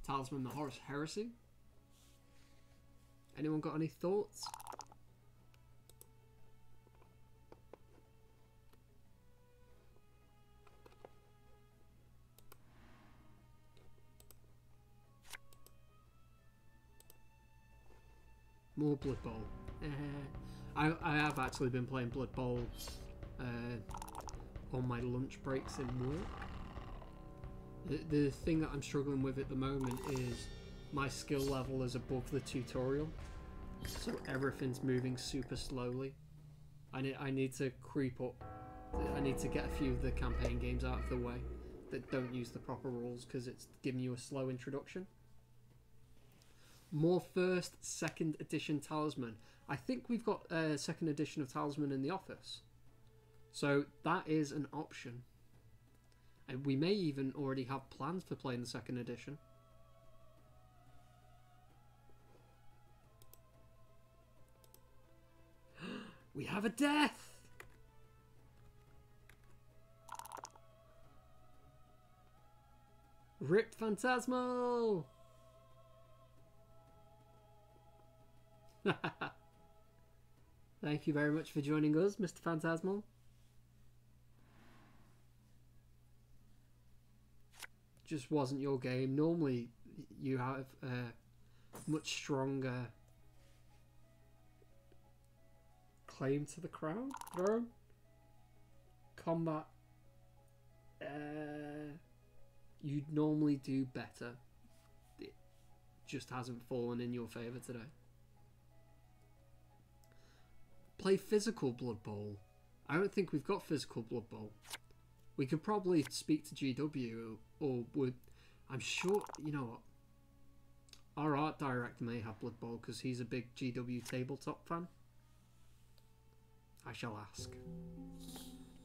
Talisman: The Horus Heresy? Anyone got any thoughts? More Blood Bowl. I have actually been playing Blood Bowl on my lunch breaks in work. The thing that I'm struggling with at the moment is my skill level is above the tutorial, so everything's moving super slowly. I need to creep up. I need to get a few of the campaign games out of the way that don't use the proper rules because it's giving you a slow introduction. More first, second edition Talisman. I think we've got a second edition of Talisman in the office. So that is an option. And we may even already have plans for playing the second edition. We have a death! Ripped Phantasmal! Thank you very much for joining us, Mr. Phantasmal. Just wasn't your game. Normally you have a much stronger claim to the crown, throne. Combat, you'd normally do better. It just hasn't fallen in your favour today. Play physical Blood Bowl. I don't think we've got physical Blood Bowl. We could probably speak to GW, or would... I'm sure, you know what? Our art director may have Blood Bowl because he's a big GW tabletop fan. I shall ask.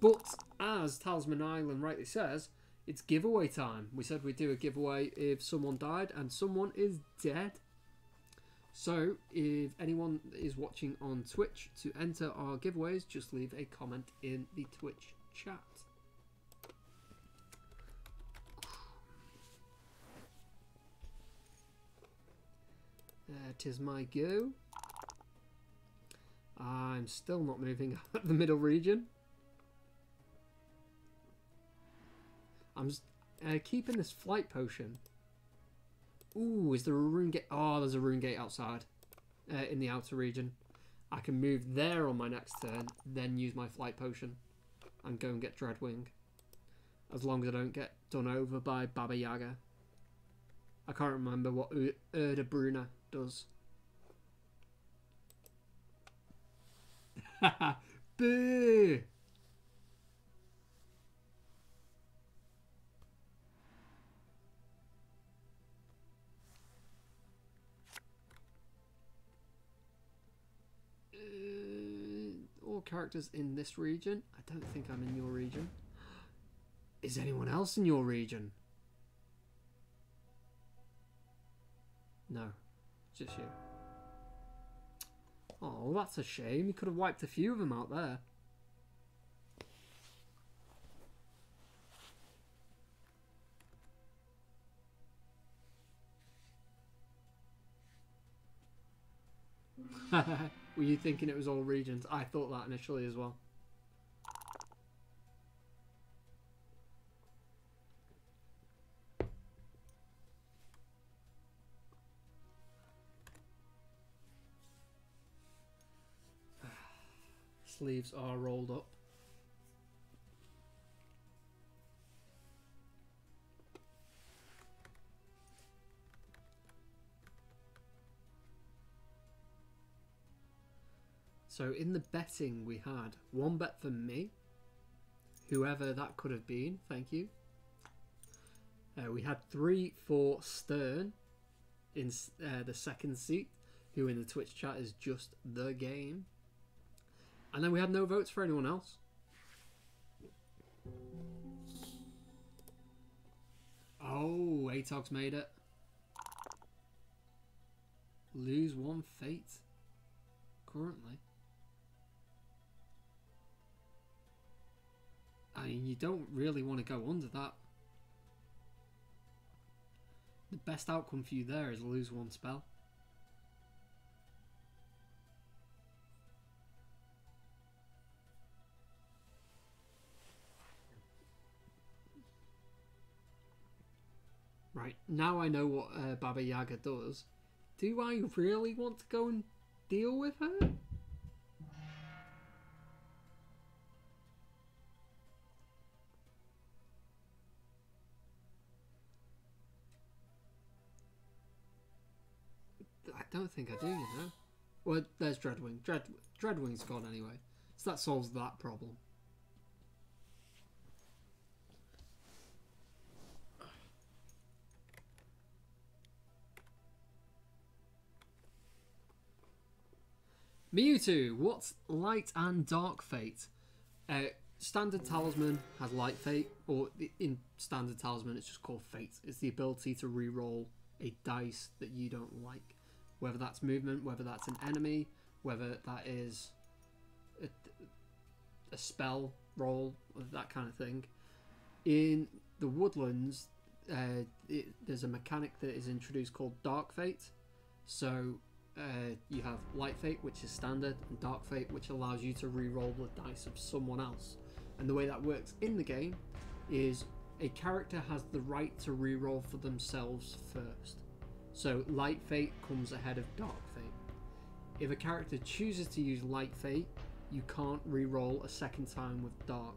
But, as Talisman Island rightly says, it's giveaway time. We said we'd do a giveaway if someone died, and someone is dead. So, if anyone is watching on Twitch, to enter our giveaways, just leave a comment in the Twitch chat. Tis my go. I'm still not moving up the middle region. I'm just, keeping this flight potion. Ooh, is there a rune gate? Oh, there's a rune gate outside in the outer region. I can move there on my next turn, then use my flight potion and go and get Dreadwing. As long as I don't get done over by Baba Yaga. I can't remember what Urda Bruna does. Boo! All characters in this region. I don't think I'm in your region. Is anyone else in your region? No, just you. Oh, that's a shame. You could have wiped a few of them out there. Were you thinking it was all regions? I thought that initially as well. Sleeves are rolled up. So in the betting we had one bet for me, whoever that could have been, thank you. We had 3 for Stern in the second seat, who in the Twitch chat is just the game. And then we had no votes for anyone else. Oh, Atog's made it. Lose 1 fate. Currently. I mean, you don't really want to go under that. The best outcome for you there is lose 1 spell. Right, now I know what Baba Yaga does. Do I really want to go and deal with her? I don't think I do, you know. Well, there's Dreadwing. Dreadwing's gone anyway. So that solves that problem. Mewtwo, what's Light and Dark Fate? Standard Talisman has Light Fate, or in Standard Talisman it's just called Fate. It's the ability to re-roll a dice that you don't like. Whether that's movement, whether that's an enemy, whether that is a spell roll, that kind of thing. In the Woodlands, there's a mechanic that is introduced called Dark Fate. So you have Light Fate, which is standard, and Dark Fate, which allows you to re-roll the dice of someone else. And the way that works in the game is a character has the right to re-roll for themselves first. So Light Fate comes ahead of Dark Fate. If a character chooses to use Light Fate, you can't re-roll a second time with Dark.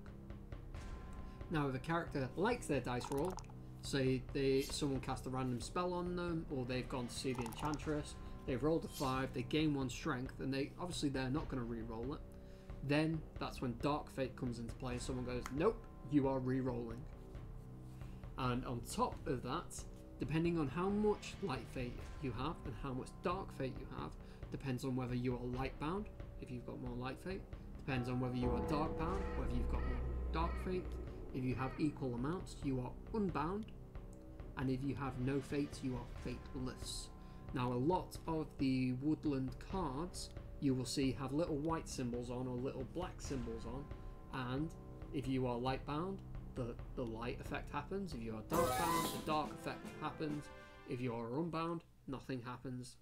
Now if a character likes their dice roll, say someone cast a random spell on them, or they've gone to see the Enchantress, they've rolled a 5, they gain 1 strength, and they're not going to re-roll it, then that's when Dark Fate comes into play and someone goes, nope, you are re-rolling. And on top of that, depending on how much Light Fate you have and how much Dark Fate you have, depends on whether you are Light Bound, if you've got more Light Fate, depends on whether you are Dark Bound, whether you've got more Dark Fate. If you have equal amounts, you are Unbound, and if you have no Fate, you are Fateless. Now a lot of the Woodland cards you will see have little white symbols on or little black symbols on, and if you are Light Bound, the light effect happens. If you are Dark Bound, the dark effect happens. If you are Unbound, nothing happens.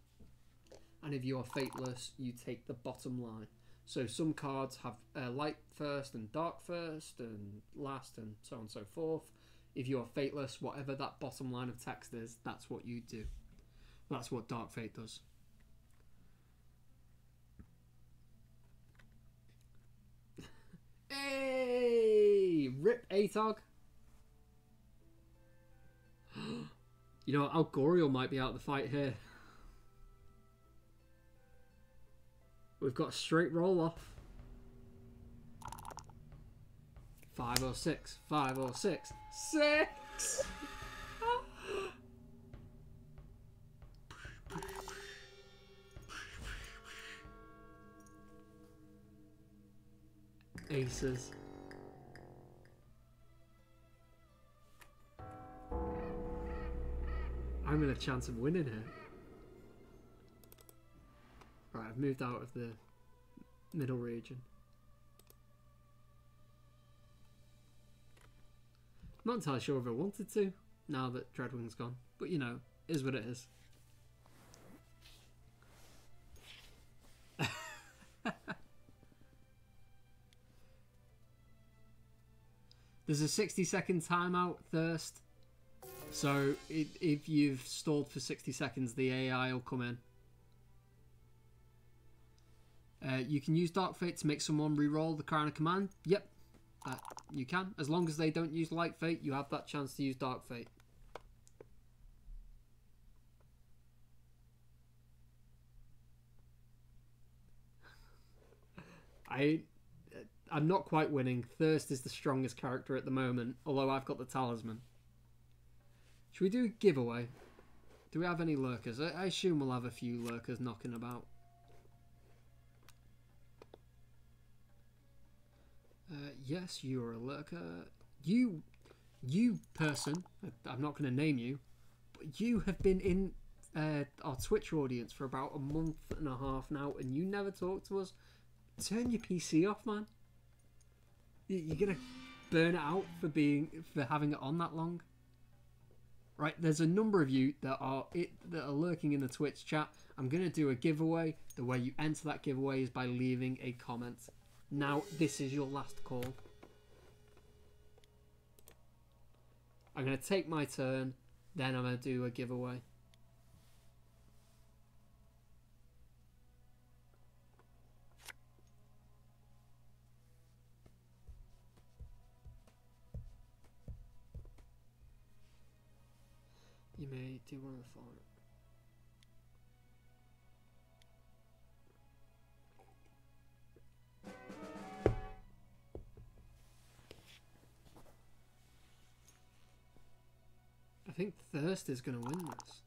And if you are Fateless, you take the bottom line. So some cards have light first and dark first and last and so on and so forth. If you are Fateless, whatever that bottom line of text is, that's what you do. That's what Dark Fate does. Hey! Rip Atog. You know, Algoriel might be out of the fight here. We've got a straight roll off. 5 or 6. 5 or 6. 6! Aces. I'm in a chance of winning here. Right, I've moved out of the middle region. I'm not entirely sure if I wanted to, now that Dreadwing's gone. But you know, is what it is. There's a 60-second timeout, Thirst. So if you've stalled for 60 seconds, the AI will come in. You can use Dark Fate to make someone re-roll the Crown of Command. Yep, you can. As long as they don't use Light Fate, you have that chance to use Dark Fate. I'm not quite winning. Thirst is the strongest character at the moment, although I've got the Talisman. Should we do a giveaway? Do we have any lurkers? I assume we'll have a few lurkers knocking about. Yes, you're a lurker. You person, I'm not going to name you, but you have been in our Twitch audience for about a month and a half now, and you never talk to us. Turn your PC off, man. You're going to burn it out for having it on that long. Right, there's a number of you that are lurking in the Twitch chat. I'm going to do a giveaway. The way you enter that giveaway is by leaving a comment. Now, this is your last call. I'm going to take my turn, then I'm going to do a giveaway. You may do one of the following. I think Thirst is going to win this.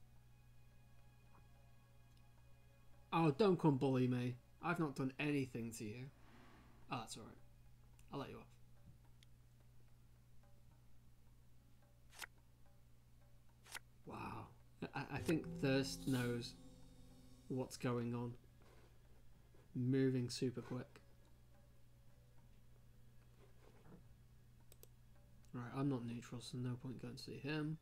Oh, don't come bully me. I've not done anything to you. Oh, that's alright. I'll let you off. Wow. I think Thirst knows what's going on. Moving super quick. Right, I'm not neutral, so no point going to see him.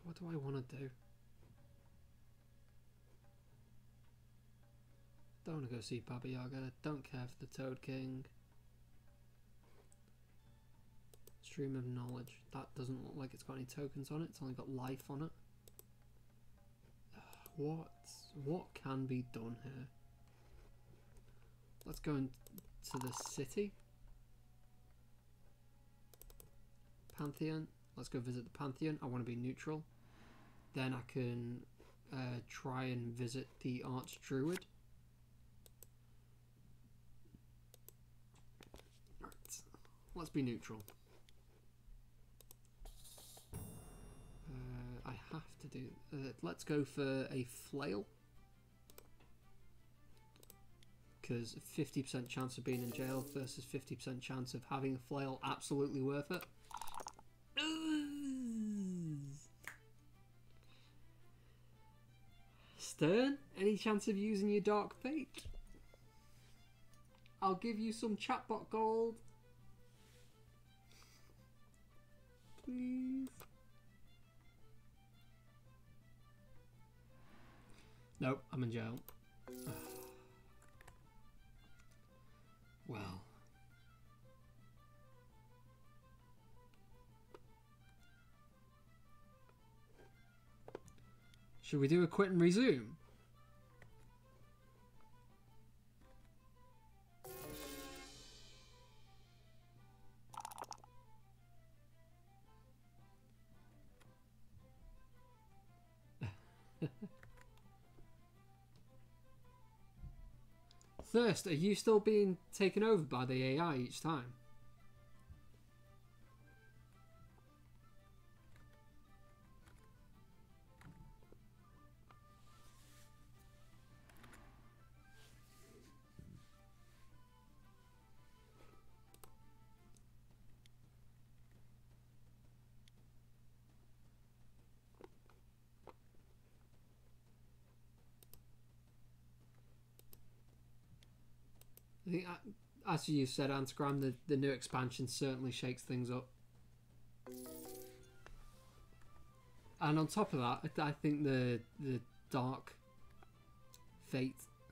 What do I want to do? Don't want to go see Baba Yaga. Don't care for the Toad King. Stream of Knowledge. That doesn't look like it's got any tokens on it. It's only got life on it. What can be done here? Let's go into the city. Pantheon. Let's go visit the Pantheon. I want to be neutral. Then I can try and visit the Archdruid. Right. Let's be neutral. I have to do... let's go for a flail. Because 50% chance of being in jail versus 50% chance of having a flail. Absolutely worth it. Stern, any chance of using your Dark Fate? I'll give you some chatbot gold. Please. Nope, I'm in jail. Well. Should we do a quit and resume? Thirst, are you still being taken over by the AI each time? I think, as you said, Antagram, the new expansion certainly shakes things up. And on top of that, I think the Dark Fate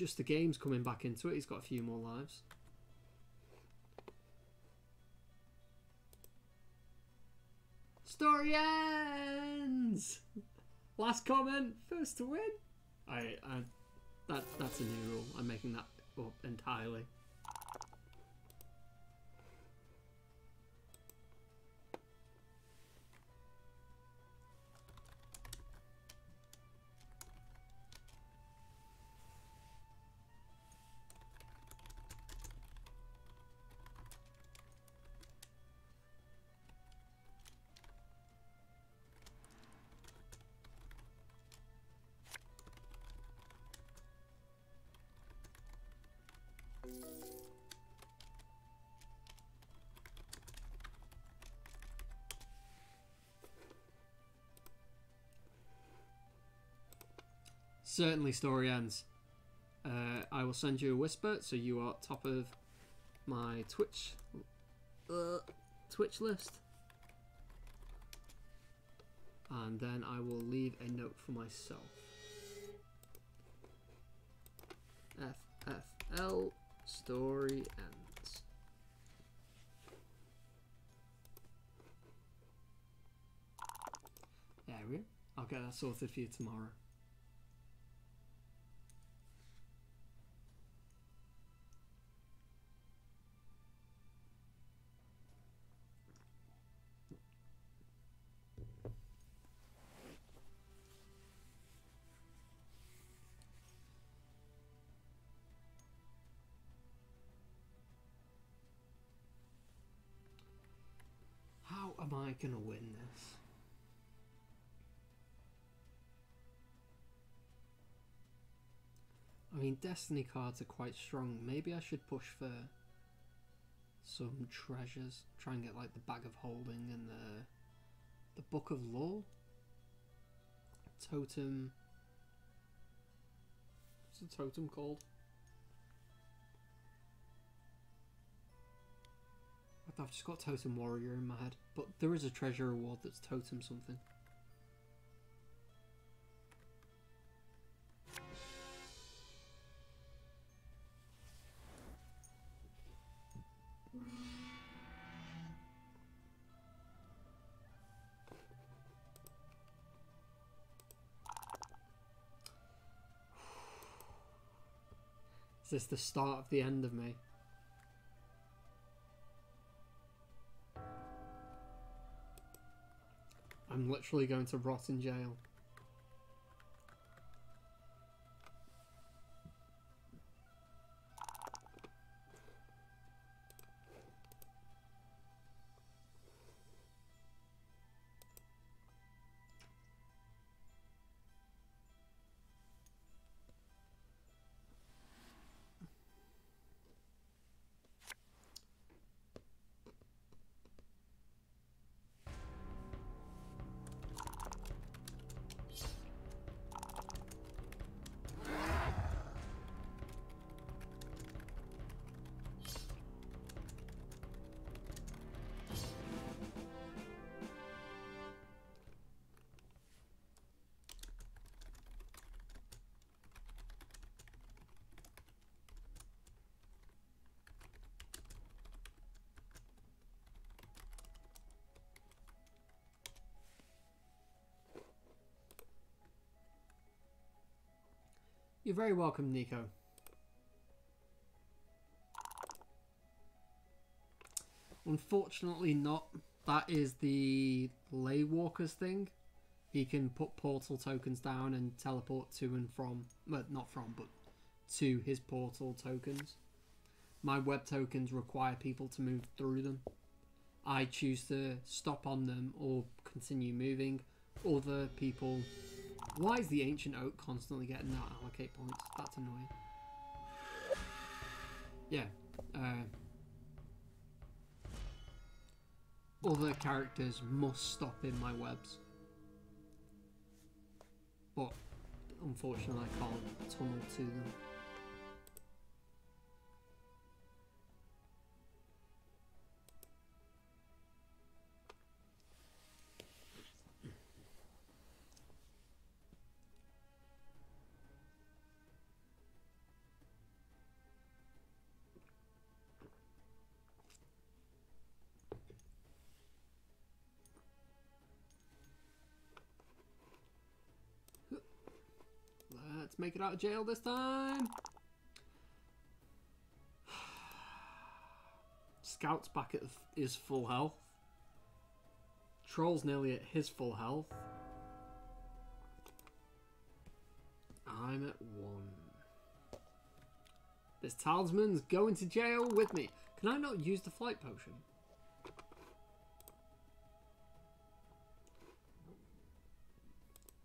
just the game's coming back into it. He's got a few more lives. Story ends! Last comment, first to win. That's a new rule. I'm making that up entirely. Certainly, story ends. I will send you a whisper, so you are top of my Twitch list, and then I will leave a note for myself. FFL story ends. There we go. I'll get that sorted for you tomorrow. How am I gonna win this? I mean, Destiny cards are quite strong. Maybe I should push for some treasures. Try and get like the Bag of Holding and the Book of Lore. Totem. What's the totem called? I've just got Totem Warrior in my head, but there is a treasure reward that's Totem something. Is this the start of the end of me? I'm literally going to rot in jail. You're very welcome, Nico. Unfortunately not. That is the Laywalker's thing. He can put portal tokens down and teleport to and from, well, not from, but to his portal tokens. My web tokens require people to move through them. I choose to stop on them or continue moving. Other people... Why is the Ancient Oak constantly getting that allocate points? That's annoying. Yeah. Other characters must stop in my webs. But, unfortunately, I can't tunnel to them. make it out of jail this time. Scout's back at his full health. Troll's nearly at his full health. I'm at 1. This talisman's going to jail with me. Can I not use the flight potion?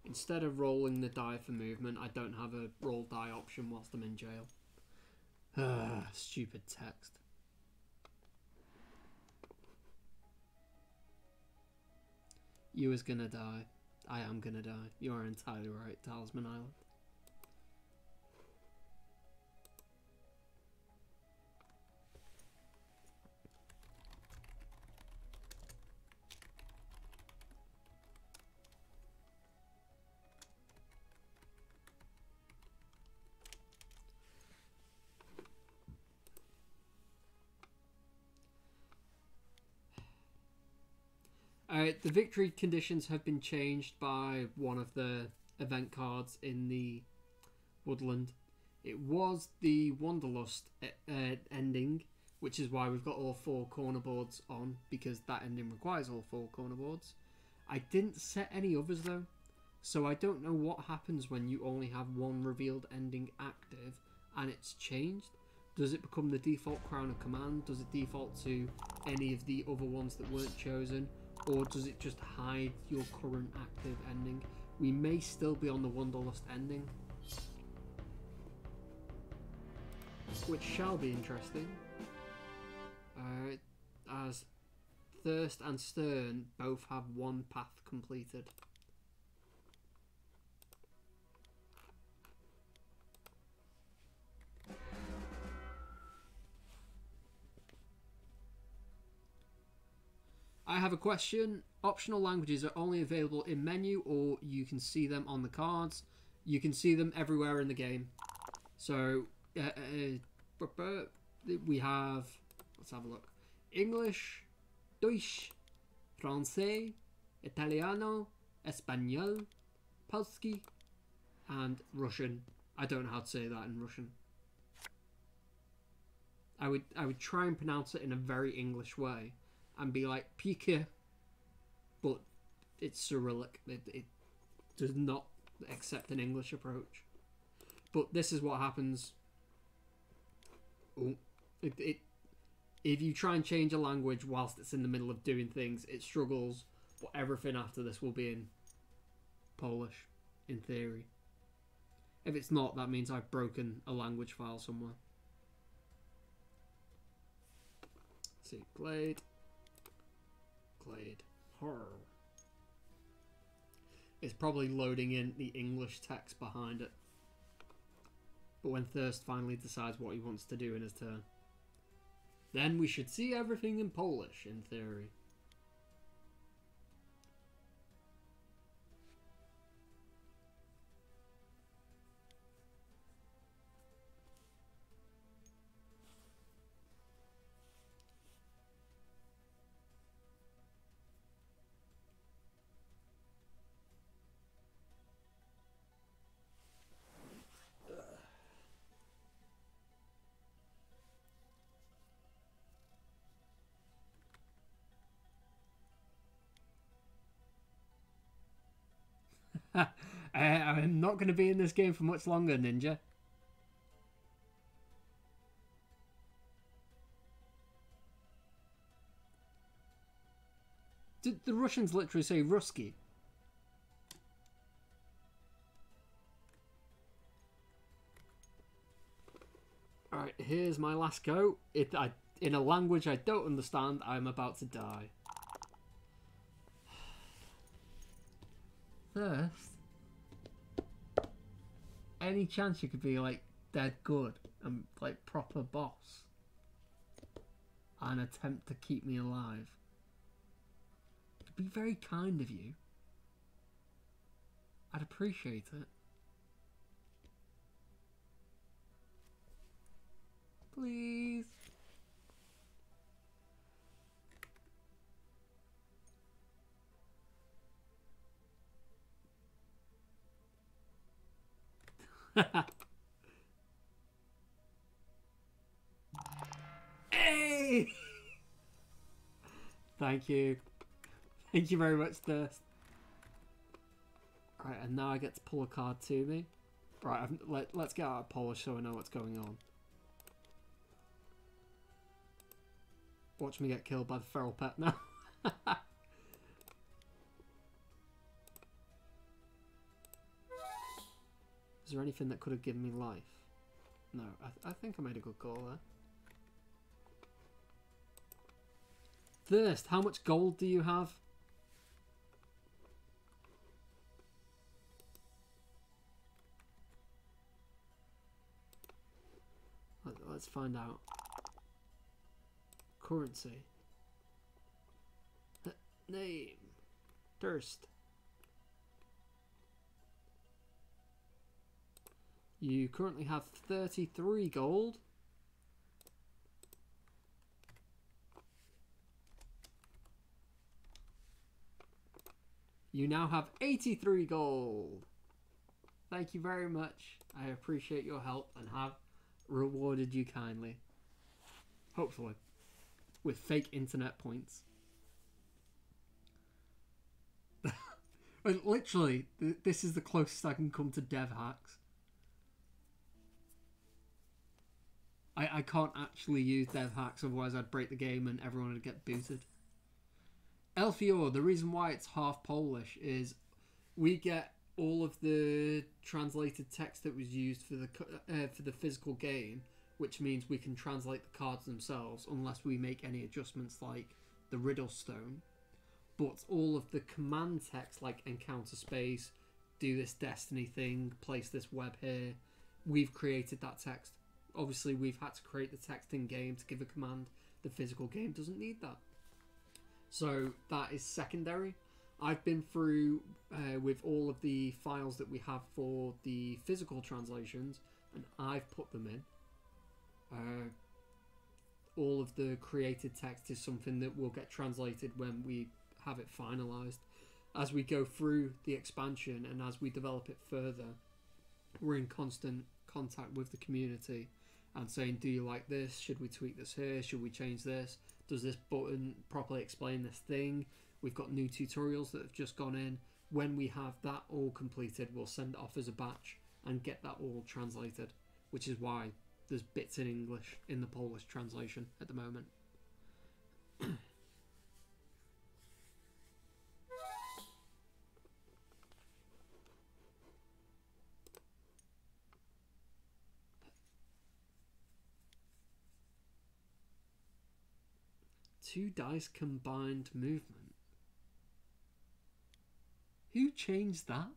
Instead of rolling the die for movement, I don't have a roll die option whilst I'm in jail. Stupid text. You is gonna die. I am gonna die. You are entirely right, Talisman Island. The victory conditions have been changed by one of the event cards in the Woodland. It was the Wanderlust ending, which is why we've got all 4 corner boards on, because that ending requires all 4 corner boards. I didn't set any others though, so I don't know what happens when you only have one revealed ending active and it's changed. Does it become the default Crown of Command? Does it default to any of the other ones that weren't chosen? Or does it just hide your current active ending? We may still be on the Wanderlust ending, which shall be interesting. As Thirst and Stern both have 1 path completed. I have a question. Optional languages are only available in menu, or you can see them on the cards. You can see them everywhere in the game. So we have, let's have a look. English, Deutsch, Francais, Italiano, Espanol, Polski, and Russian. I don't know how to say that in Russian. I would try and pronounce it in a very English way and be like Pika, but it's Cyrillic. It does not accept an English approach. But this is what happens. If you try and change a language whilst it's in the middle of doing things, it struggles. But everything after this will be in Polish, in theory. If it's not, that means I've broken a language file somewhere. Let's see, Glade. Horror. It's probably loading in the English text behind it. But when Thirst finally decides what he wants to do in his turn, then we should see everything in Polish, in theory. I'm not going to be in this game for much longer, Ninja. Did the Russians literally say Ruski? Alright, here's my last go. In a language I don't understand, I'm about to die. Thirst? Any chance you could be like dead good and like proper boss and attempt to keep me alive? It'd be very kind of you. I'd appreciate it. Please. Hey! Thank you. Thank you very much, Thirst. Right, and now I get to pull a card to me. Right, let's get out of polish so I know what's going on. Watch me get killed by the feral pet now. Is there anything that could have given me life? No, I think I made a good call there. Thirst, how much gold do you have? Let's find out. Currency. Name. Thirst. You currently have 33 gold. You now have 83 gold. Thank you very much. I appreciate your help and have rewarded you kindly. Hopefully. With fake internet points. Literally, this is the closest I can come to dev hacks. I can't actually use dev hacks, otherwise I'd break the game and everyone would get booted. Elfior, the reason why it's half Polish is we get all of the translated text that was used for the physical game, which means we can translate the cards themselves unless we make any adjustments like the riddle stone. But all of the command text, like encounter space, do this destiny thing, place this web here, we've created that text. Obviously, we've had to create the text in game to give a command. The physical game doesn't need that. So that is secondary. I've been through with all of the files that we have for the physical translations, and I've put them in. All of the created text is something that will get translated when we have it finalized. As we go through the expansion and as we develop it further, we're in constant contact with the community and saying, do you like this? Should we tweak this here? Should we change this? Does this button properly explain this thing? We've got new tutorials that have just gone in. When we have that all completed, we'll send it off as a batch and get that all translated, which is why there's bits in English in the Polish translation at the moment. Two dice combined movement. Who changed that?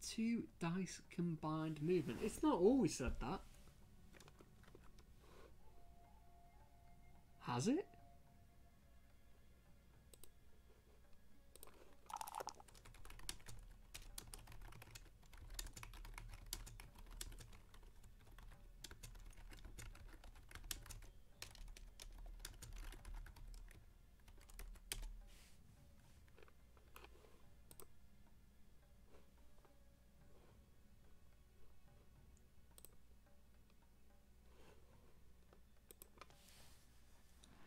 Two dice combined movement. It's not always said that. Has it?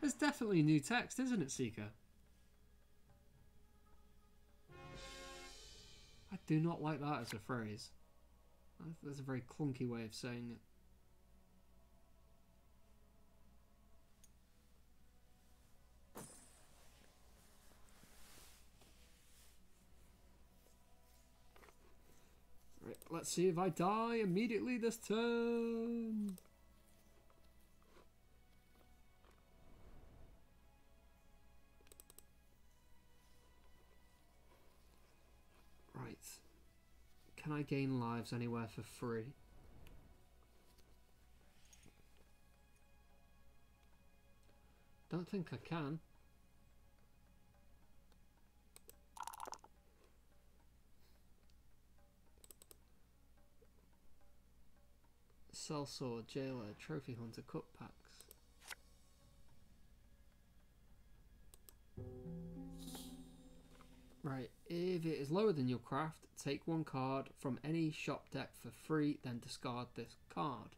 There's definitely new text, isn't it, Seeker? I do not like that as a phrase. That's a very clunky way of saying it. Right, let's see if I die immediately this turn. Right. Can I gain lives anywhere for free? Don't think I can. Sellsword, Jailer, Trophy Hunter, Cut Packs. Right, if it is lower than your craft, take one card from any shop deck for free, then discard this card.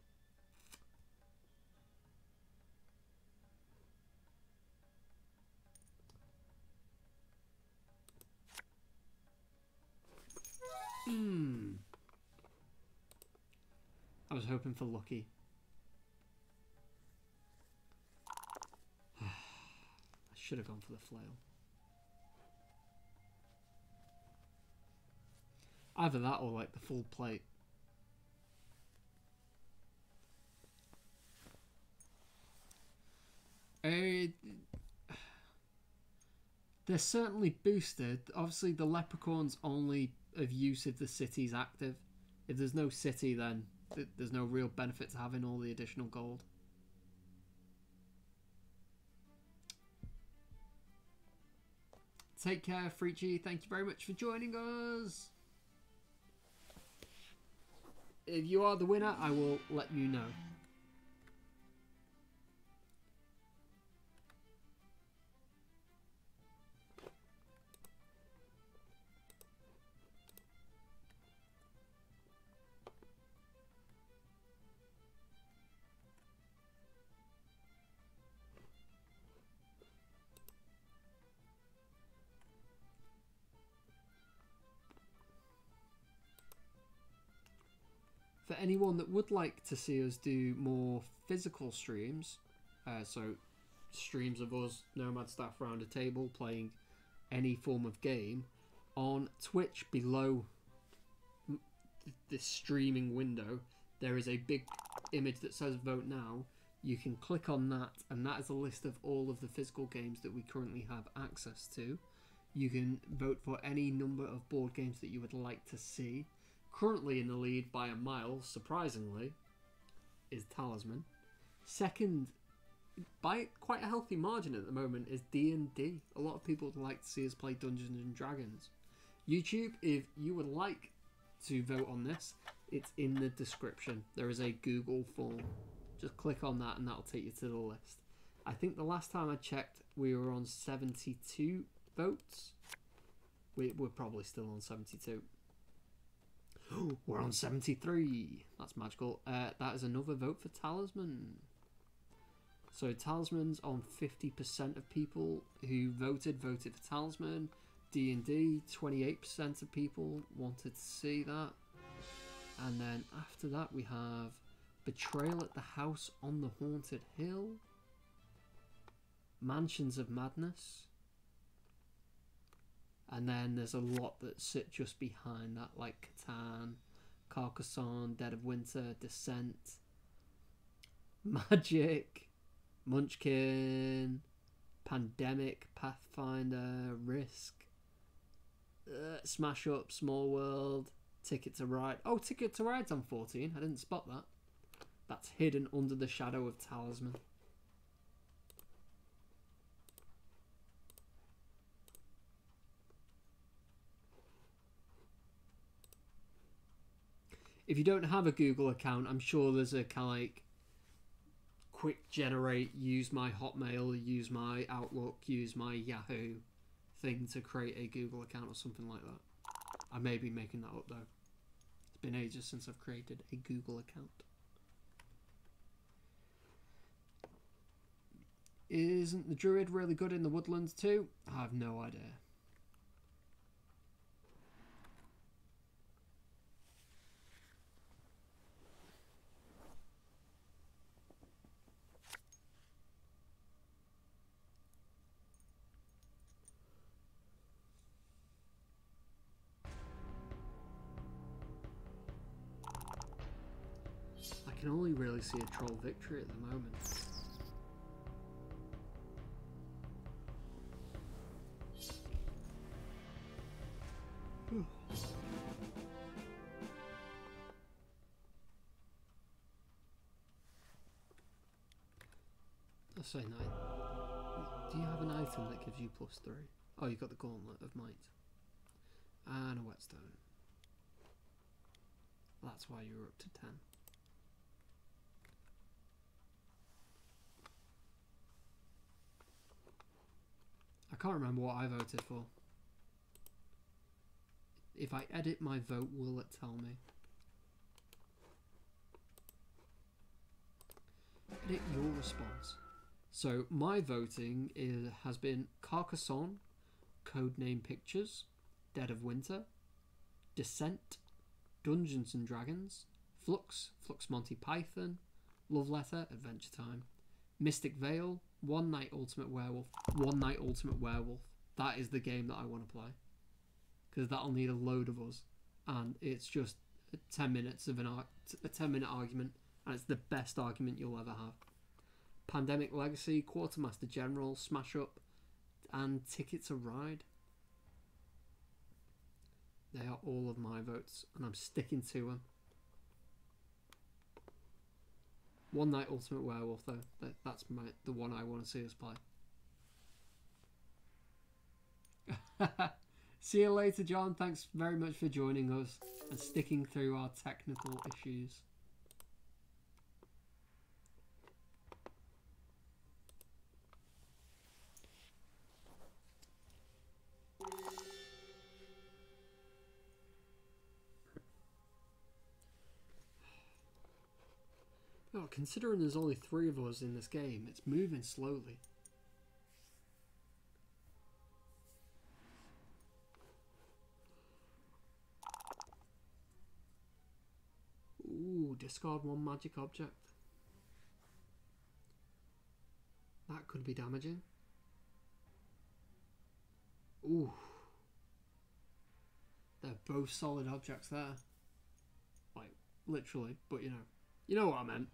I was hoping for lucky. I should have gone for the flail. Either that or like the full plate. They're certainly boosted. Obviously the leprechauns only of use if the city's active. If there's no city, then there's no real benefit to having all the additional gold. Take care, Freachy. Thank you very much for joining us. If you are the winner, I will let you know. For anyone that would like to see us do more physical streams, so streams of us, Nomad staff around a table, playing any form of game, on Twitch below this streaming window, there is a big image that says vote now. You can click on that, and that is a list of all of the physical games that we currently have access to. You can vote for any number of board games that you would like to see. Currently in the lead by a mile, surprisingly, is Talisman. Second, by quite a healthy margin at the moment, is D&D. A lot of people would like to see us play Dungeons and Dragons. YouTube, if you would like to vote on this, it's in the description. There is a Google form. Just click on that and that'll take you to the list. I think the last time I checked, we were on 72 votes. We're probably still on 72. We're on 73. That's magical. That is another vote for Talisman. So Talisman's on 50% of people who voted for Talisman. D&D, 28% of people wanted to see that. And then after that we have Betrayal at the House on the Haunted Hill. Mansions of Madness. And then there's a lot that sit just behind that, like Catan, Carcassonne, Dead of Winter, Descent, Magic, Munchkin, Pandemic, Pathfinder, Risk, Smash Up, Small World, Ticket to Ride. Oh, Ticket to Ride's on 14. I didn't spot that. That's hidden under the shadow of Talisman. If you don't have a Google account, I'm sure there's a kind of like quick generate, use my Hotmail, use my Outlook, use my Yahoo thing to create a Google account or something like that. I may be making that up though. It's been ages since I've created a Google account. Isn't the Druid really good in the Woodlands too? I have no idea. I can only really see a troll victory at the moment. Let's say 9. Do you have an item that gives you +3? Oh, you've got the Gauntlet of Might. And a Whetstone. That's why you're up to 10. I can't remember what I voted for. If I edit my vote, will it tell me? Edit your response. So my voting has been Carcassonne, Codename Pictures, Dead of Winter, Descent, Dungeons and Dragons, Flux, Flux Monty Python, Love Letter, Adventure Time, Mystic Vale, One Night Ultimate Werewolf, One Night Ultimate Werewolf. That is the game that I want to play. Because that'll need a load of us. And it's just 10 minutes of a 10-minute argument. And it's the best argument you'll ever have. Pandemic Legacy, Quartermaster General, Smash Up, and Ticket to Ride. They are all of my votes, and I'm sticking to them. One Night Ultimate Werewolf, though. That's the one I want to see us play. See you later, John. Thanks very much for joining us and sticking through our technical issues. Oh, considering there's only 3 of us in this game, it's moving slowly. Ooh, discard 1 magic object. That could be damaging. Ooh. They're both solid objects there. Like, literally, but you know what I meant.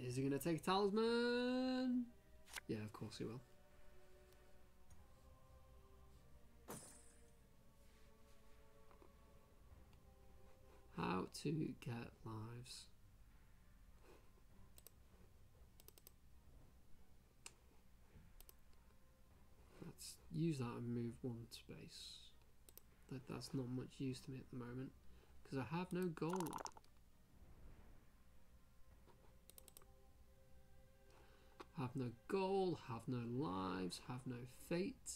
Is he going to take a talisman? Yeah, of course he will. How to get lives. Let's use that and move 1 space. That's not much use to me at the moment because I have no gold. Have no gold, have no lives, have no fate.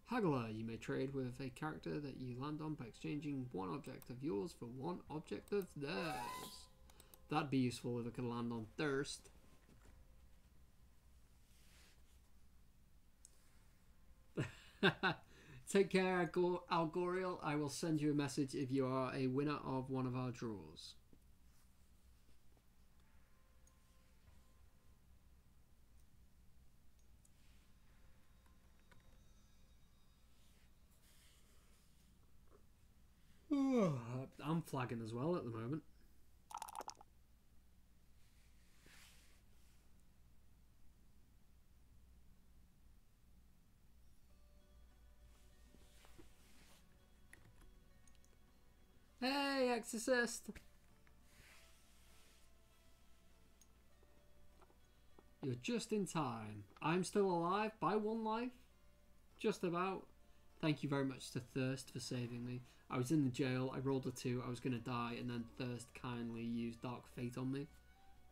Haggler, you may trade with a character that you land on by exchanging 1 object of yours for 1 object of theirs. That'd be useful if I could land on Thirst. Take care, Algoriel. I will send you a message if you are a winner of one of our draws. I'm flagging as well at the moment. Hey, Exorcist! You're just in time. I'm still alive by 1 life. Just about. Thank you very much to Thirst for saving me. I was in the jail, I rolled a 2, I was going to die, and then Thirst kindly used Dark Fate on me.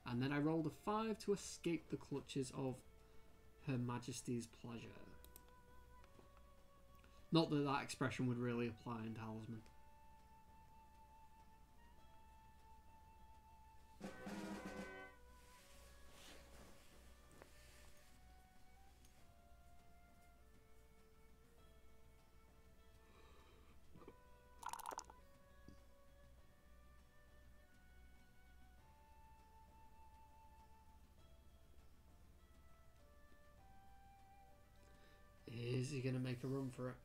And then I rolled a 5 to escape the clutches of Her Majesty's pleasure. Not that that expression would really apply in Talisman. Is he going to make a run for it?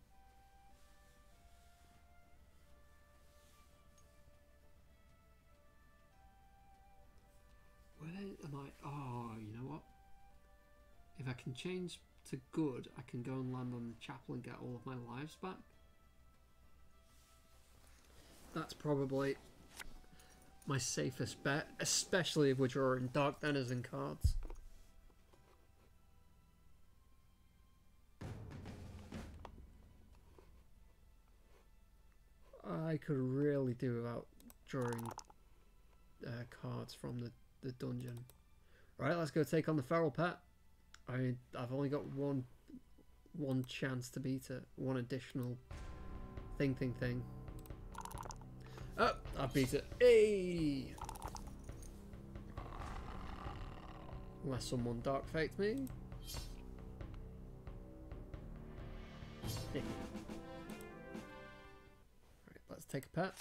Where am I? Oh, you know what? If I can change to good, I can go and land on the chapel and get all of my lives back. That's probably my safest bet, especially if we're drawing Dark Denizen cards. I could really do without drawing cards from the dungeon. Right, let's go take on the feral pet. I've only got one chance to beat it. One additional thing. Oh, I beat it. Hey! Unless someone dark faked me. Hey. Right, let's take a pet.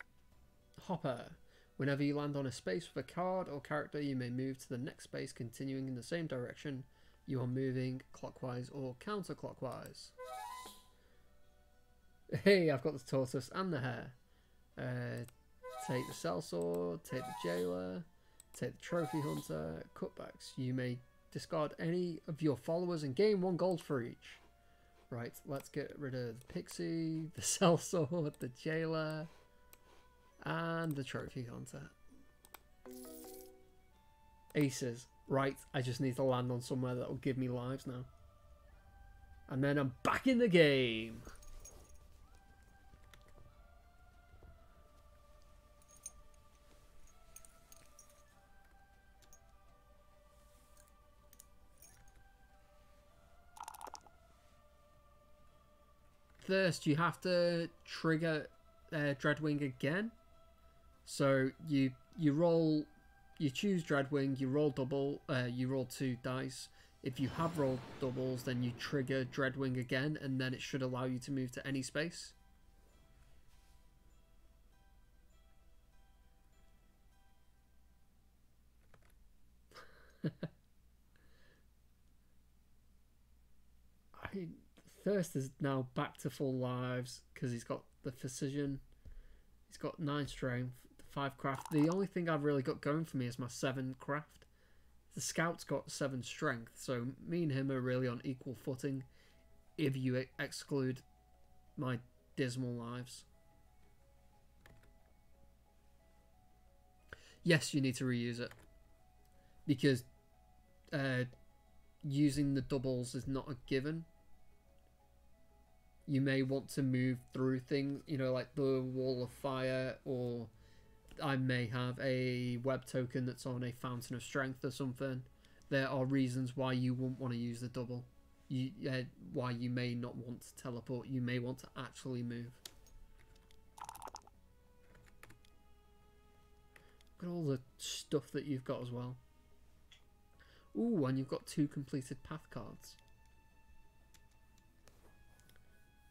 Hopper. Whenever you land on a space with a card or character, you may move to the next space, continuing in the same direction you are moving, clockwise or counterclockwise. Hey, I've got the tortoise and the hare. Take the sellsword, take the jailer, take the trophy hunter, cutbacks. You may discard any of your followers and gain 1 gold for each. Right, let's get rid of the pixie, the sellsword, the jailer, and the trophy hunter. Aces. Right, I just need to land on somewhere that will give me lives now. And then I'm back in the game. First, you have to trigger Dreadwing again. So you roll, you choose Dreadwing, you roll double, you roll 2 dice. If you have rolled doubles, then you trigger Dreadwing again, and then it should allow you to move to any space. Thirst is now back to full lives because he's got the precision. He's got 9 strength, 5 craft. The only thing I've really got going for me is my 7 craft. The scout's got 7 strength, so me and him are really on equal footing if you exclude my dismal lives. Yes, you need to reuse it because using the doubles is not a given. You may want to move through things, you know, like the wall of fire, or I may have a web token that's on a fountain of strength or something. There are reasons why you wouldn't want to use the double. Why you may not want to teleport. You may want to actually move. Look at all the stuff that you've got as well. Ooh, and you've got 2 completed path cards.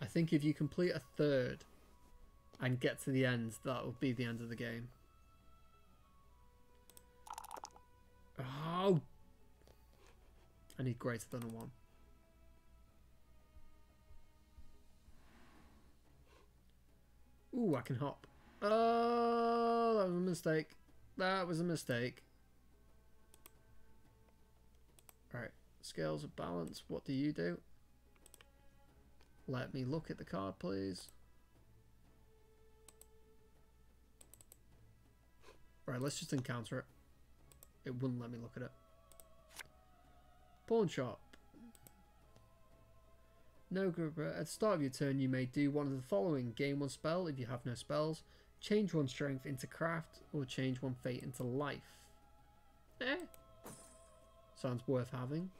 I think if you complete a 3rd and get to the end, that will be the end of the game. Oh! I need greater than a 1. Ooh, I can hop. Oh, that was a mistake. That was a mistake. Alright, scales of balance. What do you do? Let me look at the card, please. Right, let's just encounter it. It wouldn't let me look at it. Pawn shop. No group. At the start of your turn, you may do one of the following. Gain 1 spell if you have no spells. Change 1 strength into craft. Or change 1 fate into life. Sounds worth having.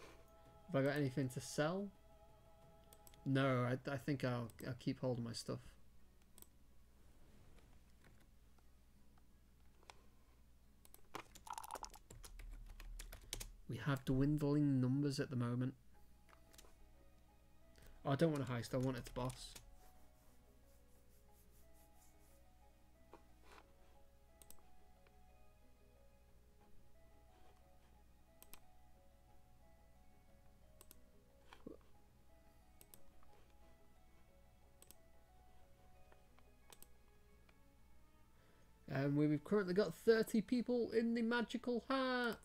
Have I got anything to sell? No, I think I'll keep hold of my stuff. We have dwindling numbers at the moment. Oh, I don't want a heist, I want it to boss. And we've currently got 30 people in the magical hat.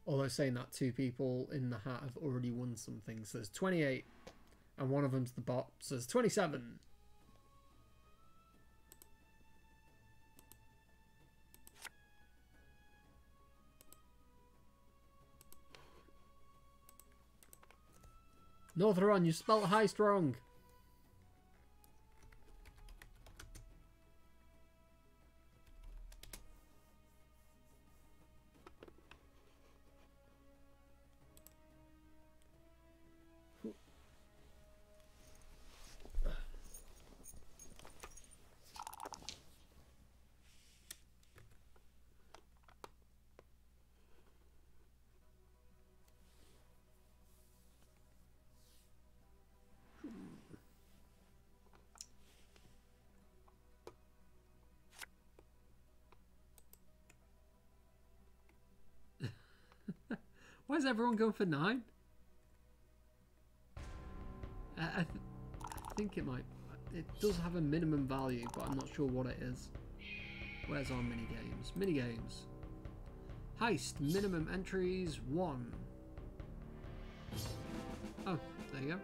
Although saying that, 2 people in the hat have already won something. So there's 28. And one of them's the bot. So there's 27. Northron, you spelled heist wrong. Why is everyone going for 9? I think it might. It does have a minimum value, but I'm not sure what it is. Where's our mini games? Mini games. Heist minimum entries 1. Oh, there you go.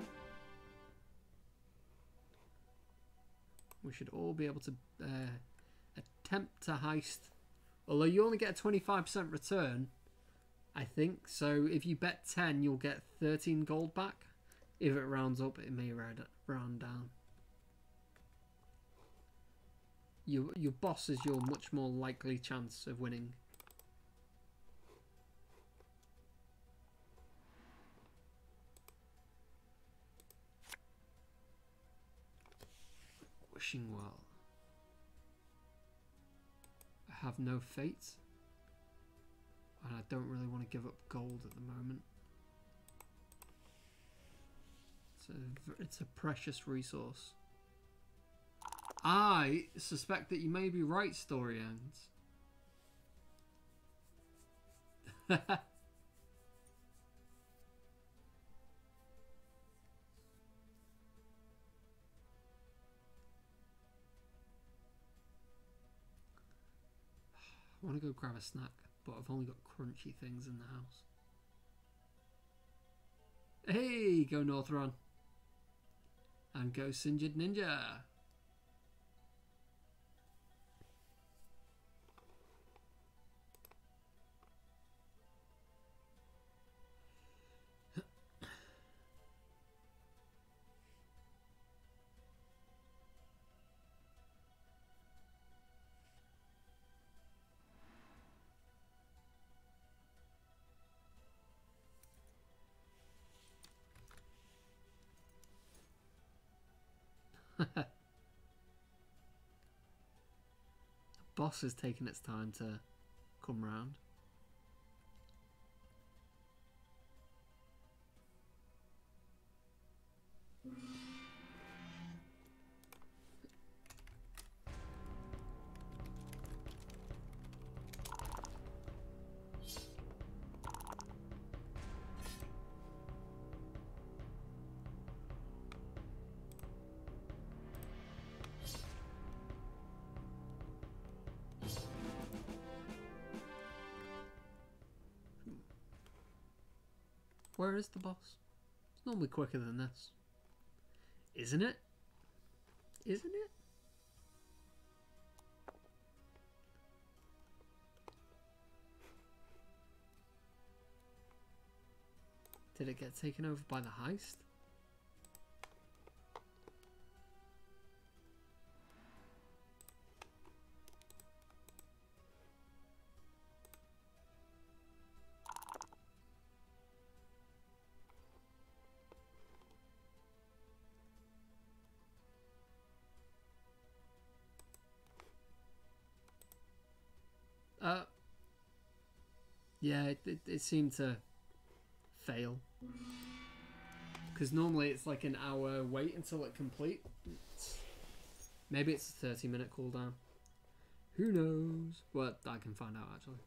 We should all be able to attempt to heist. Although you only get a 25% return, I think. So if you bet 10, you'll get 13 gold back. If it rounds up, it may round down. Your boss is your much more likely chance of winning. Wishing well. I have no fate. And I don't really want to give up gold at the moment. It's a precious resource. I suspect that you may be right, Story Ends. I want to go grab a snack, but I've only got crunchy things in the house. Hey, go Northron. And go Sinjid Ninja. The boss is taking its time to come round. Where is the boss? It's normally quicker than this. Isn't it? Isn't it? Did it get taken over by the heist? Yeah, it seemed to fail. Because normally it's like an hour wait until it completes. Maybe it's a 30-minute cooldown. Who knows? Well, I can find out actually.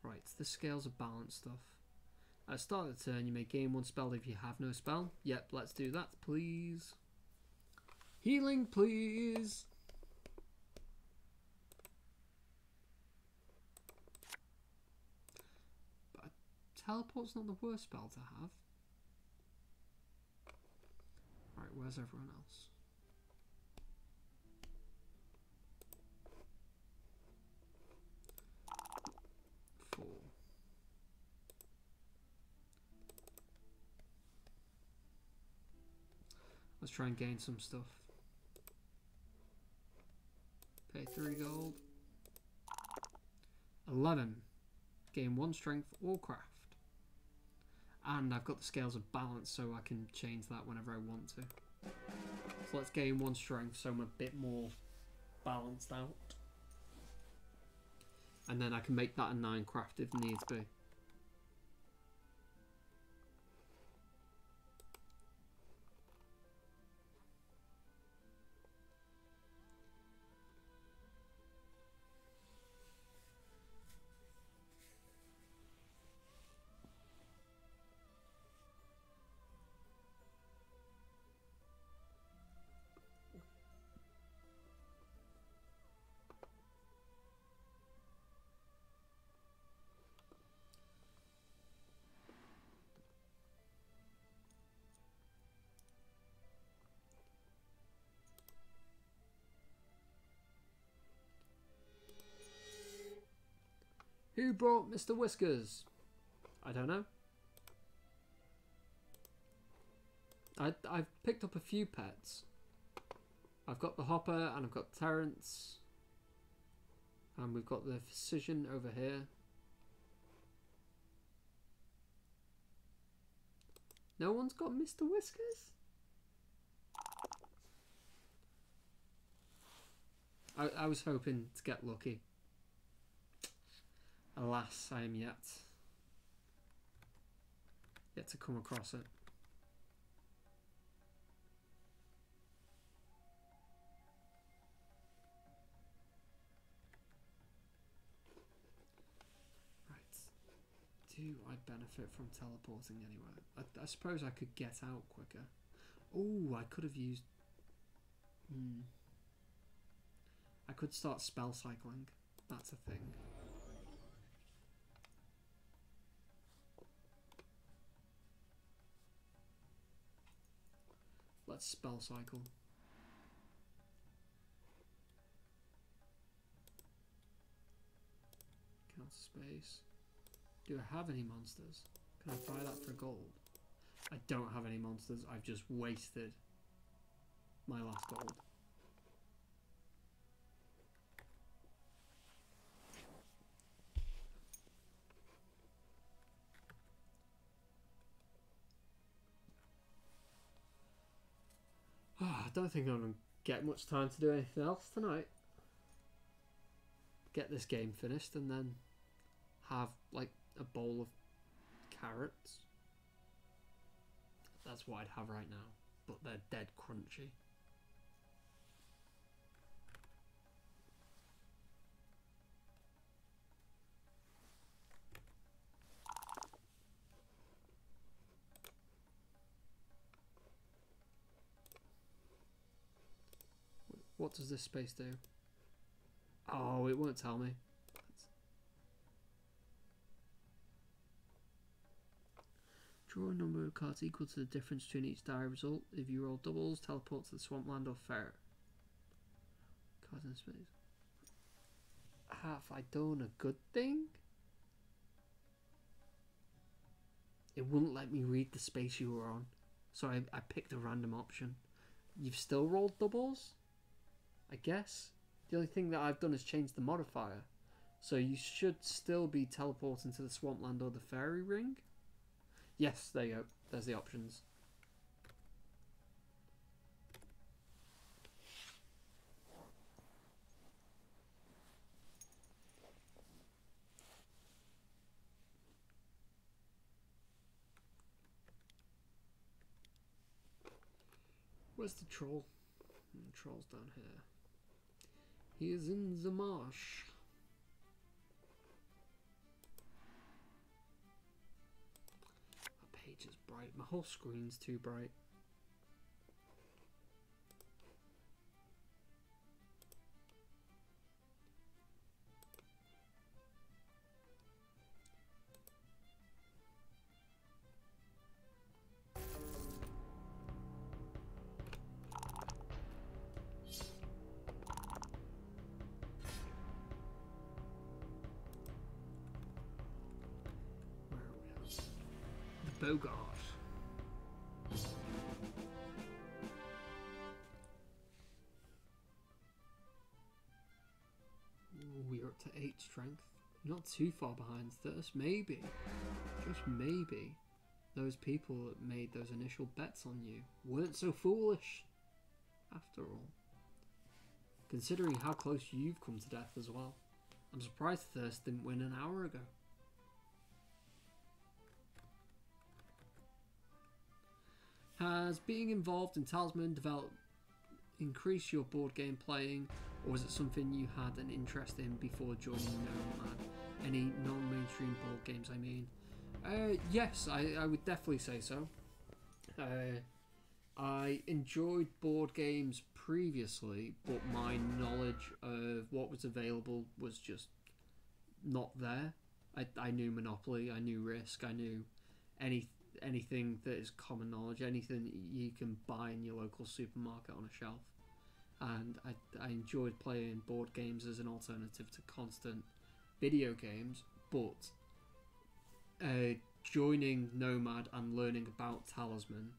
Right, the scales of balance stuff. At the start of the turn, you may gain 1 spell if you have no spell. Yep, let's do that, please. Healing, please. Teleport's not the worst spell to have. Right, where's everyone else? Four. Let's try and gain some stuff. Pay 3 gold. 11. Gain 1 strength or craft. And I've got the scales of balance, so I can change that whenever I want to. So let's gain 1 strength, so I'm a bit more balanced out. And then I can make that a 9 craft if needs be. Who brought Mr. Whiskers? I don't know. I've picked up a few pets. I've got the Hopper and I've got Terrence. And we've got the Physician over here. No one's got Mr. Whiskers? I was hoping to get lucky. Alas, I am yet to come across it. Right. Do I benefit from teleporting anywhere? I suppose I could get out quicker. Oh, I could have used... I could start spell cycling. That's a thing. Let's spell cycle. Counter space. Do I have any monsters? Can I buy that for gold? I don't have any monsters. I've just wasted my last gold. I don't think I'm going to get much time to do anything else tonight. Get this game finished and then have like a bowl of carrots. That's what I'd have right now, but they're dead crunchy. What does this space do? Oh, it won't tell me. Draw a number of cards equal to the difference between each die result. If you roll doubles, teleport to the swampland or fair. Cards in space. Have I done a good thing? It wouldn't let me read the space you were on, so I picked a random option. You've still rolled doubles? I guess. The only thing that I've done is change the modifier. So you should still be teleporting to the swampland or the fairy ring. Yes, there you go. There's the options. Where's the troll? The troll's down here. He is in the marsh. My page is bright. My whole screen's too bright. Bogart. We're up to 8 strength. Not too far behind Thirst. Maybe, just maybe, those people that made those initial bets on you weren't so foolish after all. Considering how close you've come to death as well. I'm surprised Thirst didn't win an hour ago. Has being involved in Talisman increased your board game playing, or was it something you had an interest in before joining Nomad? Any non-mainstream board games, I mean. Yes, I would definitely say so. I enjoyed board games previously, but my knowledge of what was available was just not there. I knew Monopoly, I knew Risk, I knew anything that is common knowledge, anything you can buy in your local supermarket on a shelf. And I enjoyed playing board games as an alternative to constant video games, but joining Nomad and learning about Talisman,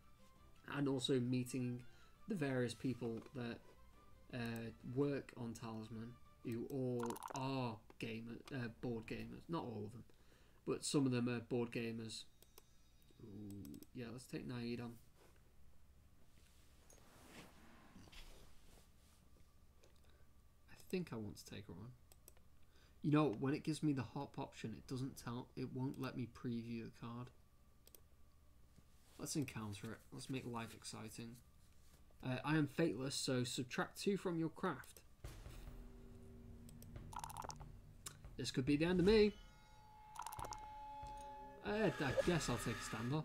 and also meeting the various people that work on Talisman, who all are board gamers. Not all of them, but some of them are board gamers. Ooh, yeah, let's take Naeed on. I think I want to take her on. You know, when it gives me the hop option, it won't let me preview the card. Let's encounter it. Let's make life exciting. I am fateless, so subtract 2 from your craft. This could be the end of me. I guess I'll take a standoff.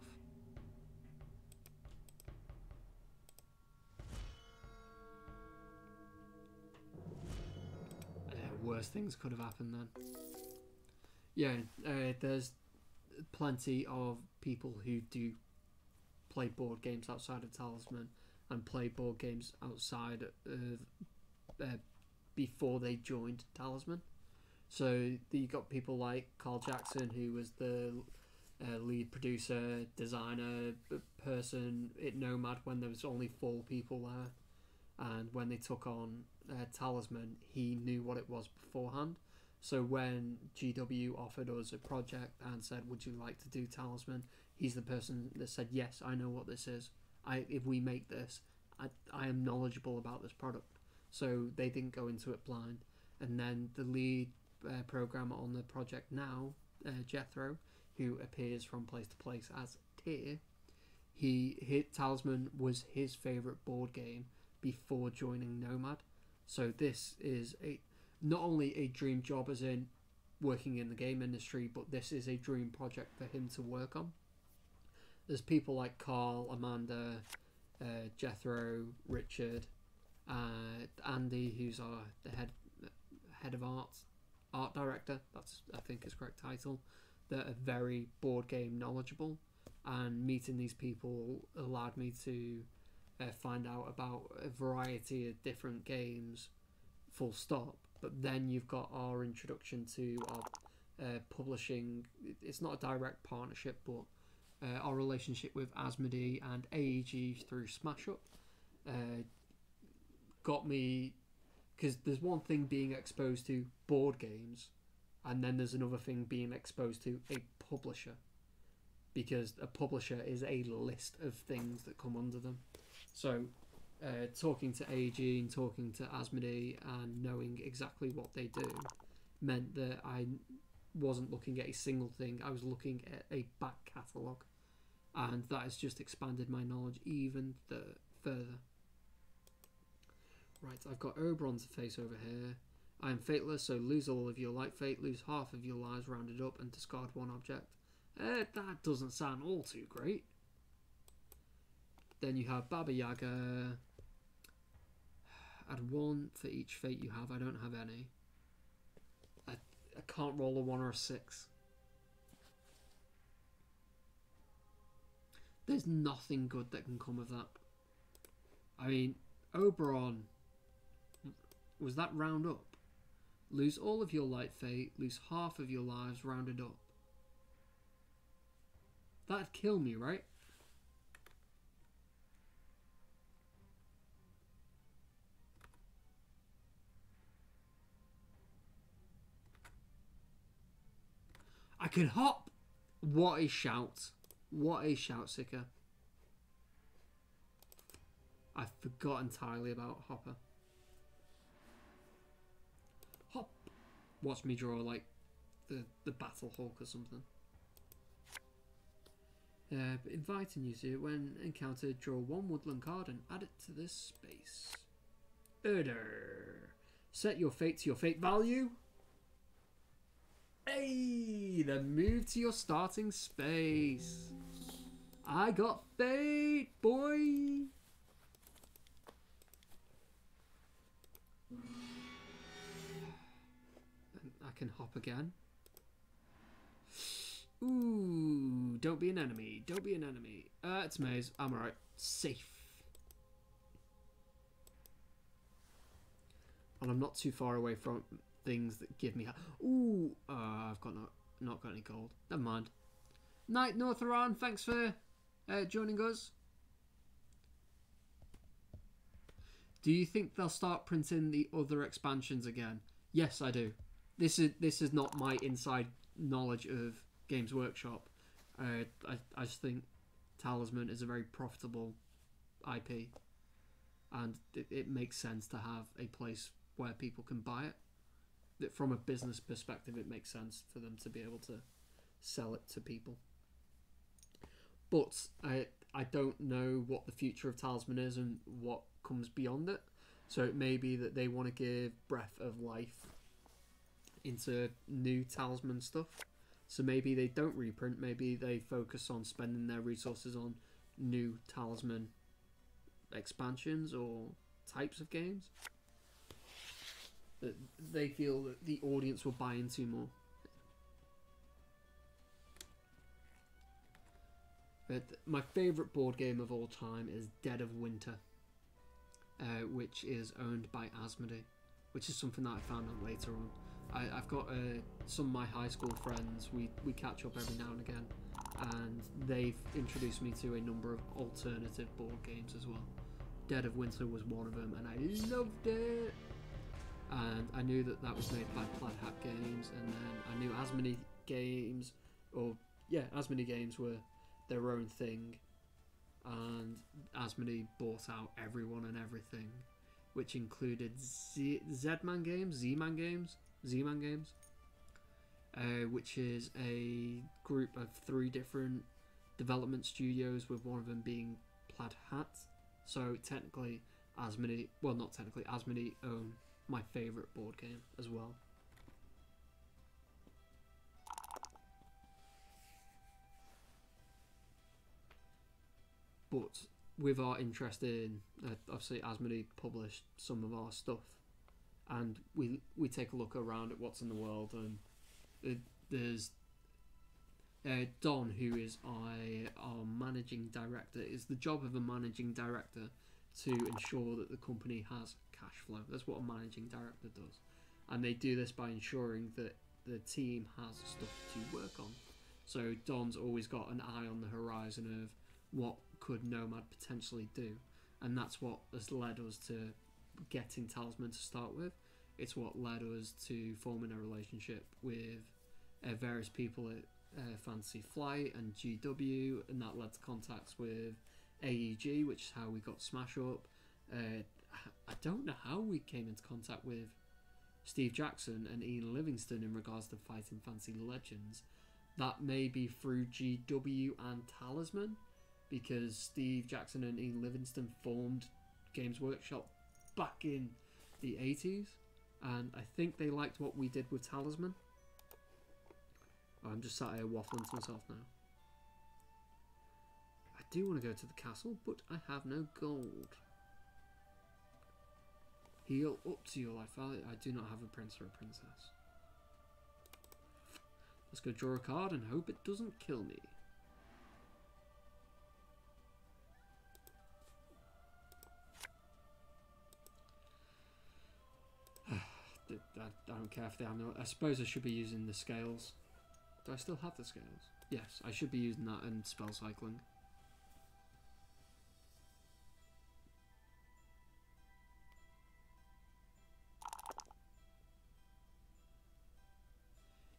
Worse things could have happened then. Yeah, there's plenty of people who do play board games outside of Talisman and play board games outside of before they joined Talisman. So you got people like Carl Jackson, who was the lead producer, designer, person at Nomad when there was only 4 people there, and when they took on Talisman, he knew what it was beforehand. So when GW offered us a project and said, would you like to do Talisman, he's the person that said, yes, I know what this is. If we make this, I am knowledgeable about this product. So they didn't go into it blind. And then the lead programmer on the project now, Jethro, who appears from place to place as Tyr, Talisman was his favourite board game before joining Nomad. So this is not only a dream job as in working in the game industry, but this is a dream project for him to work on. There's people like Carl, Amanda, Jethro, Richard, Andy, who's the head of art director. That's, I think, his correct title. That are very board game knowledgeable, and meeting these people allowed me to find out about a variety of different games, full stop. But then you've got our introduction to our publishing. It's not a direct partnership, but our relationship with Asmodee and AEG through Smash Up got me, because there's one thing being exposed to board games, and then there's another thing being exposed to a publisher, because a publisher is a list of things that come under them. So talking to AEG and talking to Asmodee and knowing exactly what they do meant that I wasn't looking at a single thing, I was looking at a back catalogue, and that has just expanded my knowledge even further. Right, I've got Oberon to face over here. I am fateless, so lose all of your light fate, lose half of your lives rounded up, and discard 1 object. That doesn't sound all too great. Then you have Baba Yaga. Add 1 for each fate you have. I don't have any. I can't roll a 1 or a 6. There's nothing good that can come of that. I mean, Oberon, was that round up? Lose all of your light fate, lose half of your lives rounded up. That'd kill me, right? can hop. What a shout. What a shout, Sicker. I forgot entirely about Hopper. Hop. Watch me draw like the Battle Hulk or something. Inviting you to, when encountered, draw one woodland card and add it to this space. Order. Set your fate to your fate value. Hey, then move to your starting space. I got fate, boy. I can hop again. Ooh, don't be an enemy. Don't be an enemy. It's maze. I'm alright. Safe. And I'm not too far away from things that give me... Ooh, I've got not got any gold. Never mind. Night Northaran, thanks for joining us. Do you think they'll start printing the other expansions again? Yes, I do. This is not my inside knowledge of Games Workshop. I just think Talisman is a very profitable IP, and it makes sense to have a place where people can buy it. That from a business perspective, it makes sense for them to be able to sell it to people. But I don't know what the future of Talisman is and what comes beyond it. So it may be that they want to give breath of life into new Talisman stuff. So maybe they don't reprint, maybe they focus on spending their resources on new Talisman expansions or types of games that they feel that the audience will buy into more. But my favourite board game of all time is Dead of Winter, which is owned by Asmodee, which is something that I found out later on. I've got some of my high school friends, we catch up every now and again, and they've introduced me to a number of alternative board games as well. Dead of Winter was one of them, and I loved it. And I knew that that was made by Plaid Hat Games, and then I knew Asmodee Games, Asmodee Games were their own thing, and Asmodee bought out everyone and everything, which included Z-Man Games, which is a group of 3 different development studios, with one of them being Plaid Hat. So technically, Asmodee own my favourite board game as well. But with our interest in, obviously Asmodee published some of our stuff, and we take a look around at what's in the world, and there's Don, who is our managing director. It's the job of a managing director to ensure that the company has cash flow. That's what a managing director does, and they do this by ensuring that the team has stuff to work on. So Don's always got an eye on the horizon of what could Nomad potentially do, and that's what has led us to getting Talisman to start with. It's what led us to forming a relationship with various people at Fantasy Flight and GW, and that led to contacts with AEG, which is how we got Smash Up. I don't know how we came into contact with Steve Jackson and Ian Livingston in regards to Fighting Fantasy Legends. That may be through GW and Talisman, because Steve Jackson and Ian Livingston formed Games Workshop back in the 80s, and I think they liked what we did with Talisman. I'm just sat here waffling to myself now. I do want to go to the castle, but I have no gold. Heal up to your life. I do not have a prince or a princess. Let's go draw a card and hope it doesn't kill me. I don't care if they have no... I suppose I should be using the scales. Do I still have the scales? Yes, I should be using that and spell cycling.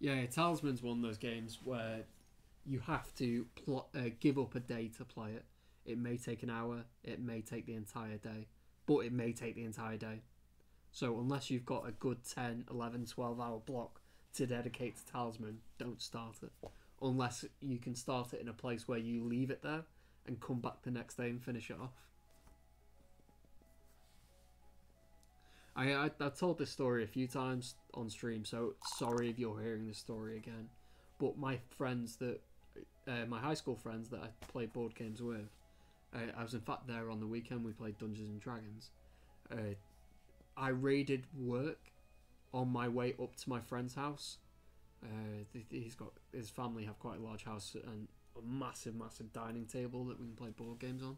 Yeah, Talisman's one of those games where you have to give up a day to play it. It may take an hour, it may take the entire day, but it may take the entire day. So unless you've got a good 10, 11, 12 hour block to dedicate to Talisman, don't start it. Unless you can start it in a place where you leave it there and come back the next day and finish it off. I've told this story a few times on stream, so sorry if you're hearing this story again. But my friends my high school friends that I played board games with, I was in fact there on the weekend. We played Dungeons and Dragons. I raided work on my way up to my friend's house. His family have quite a large house and a massive dining table that we can play board games on.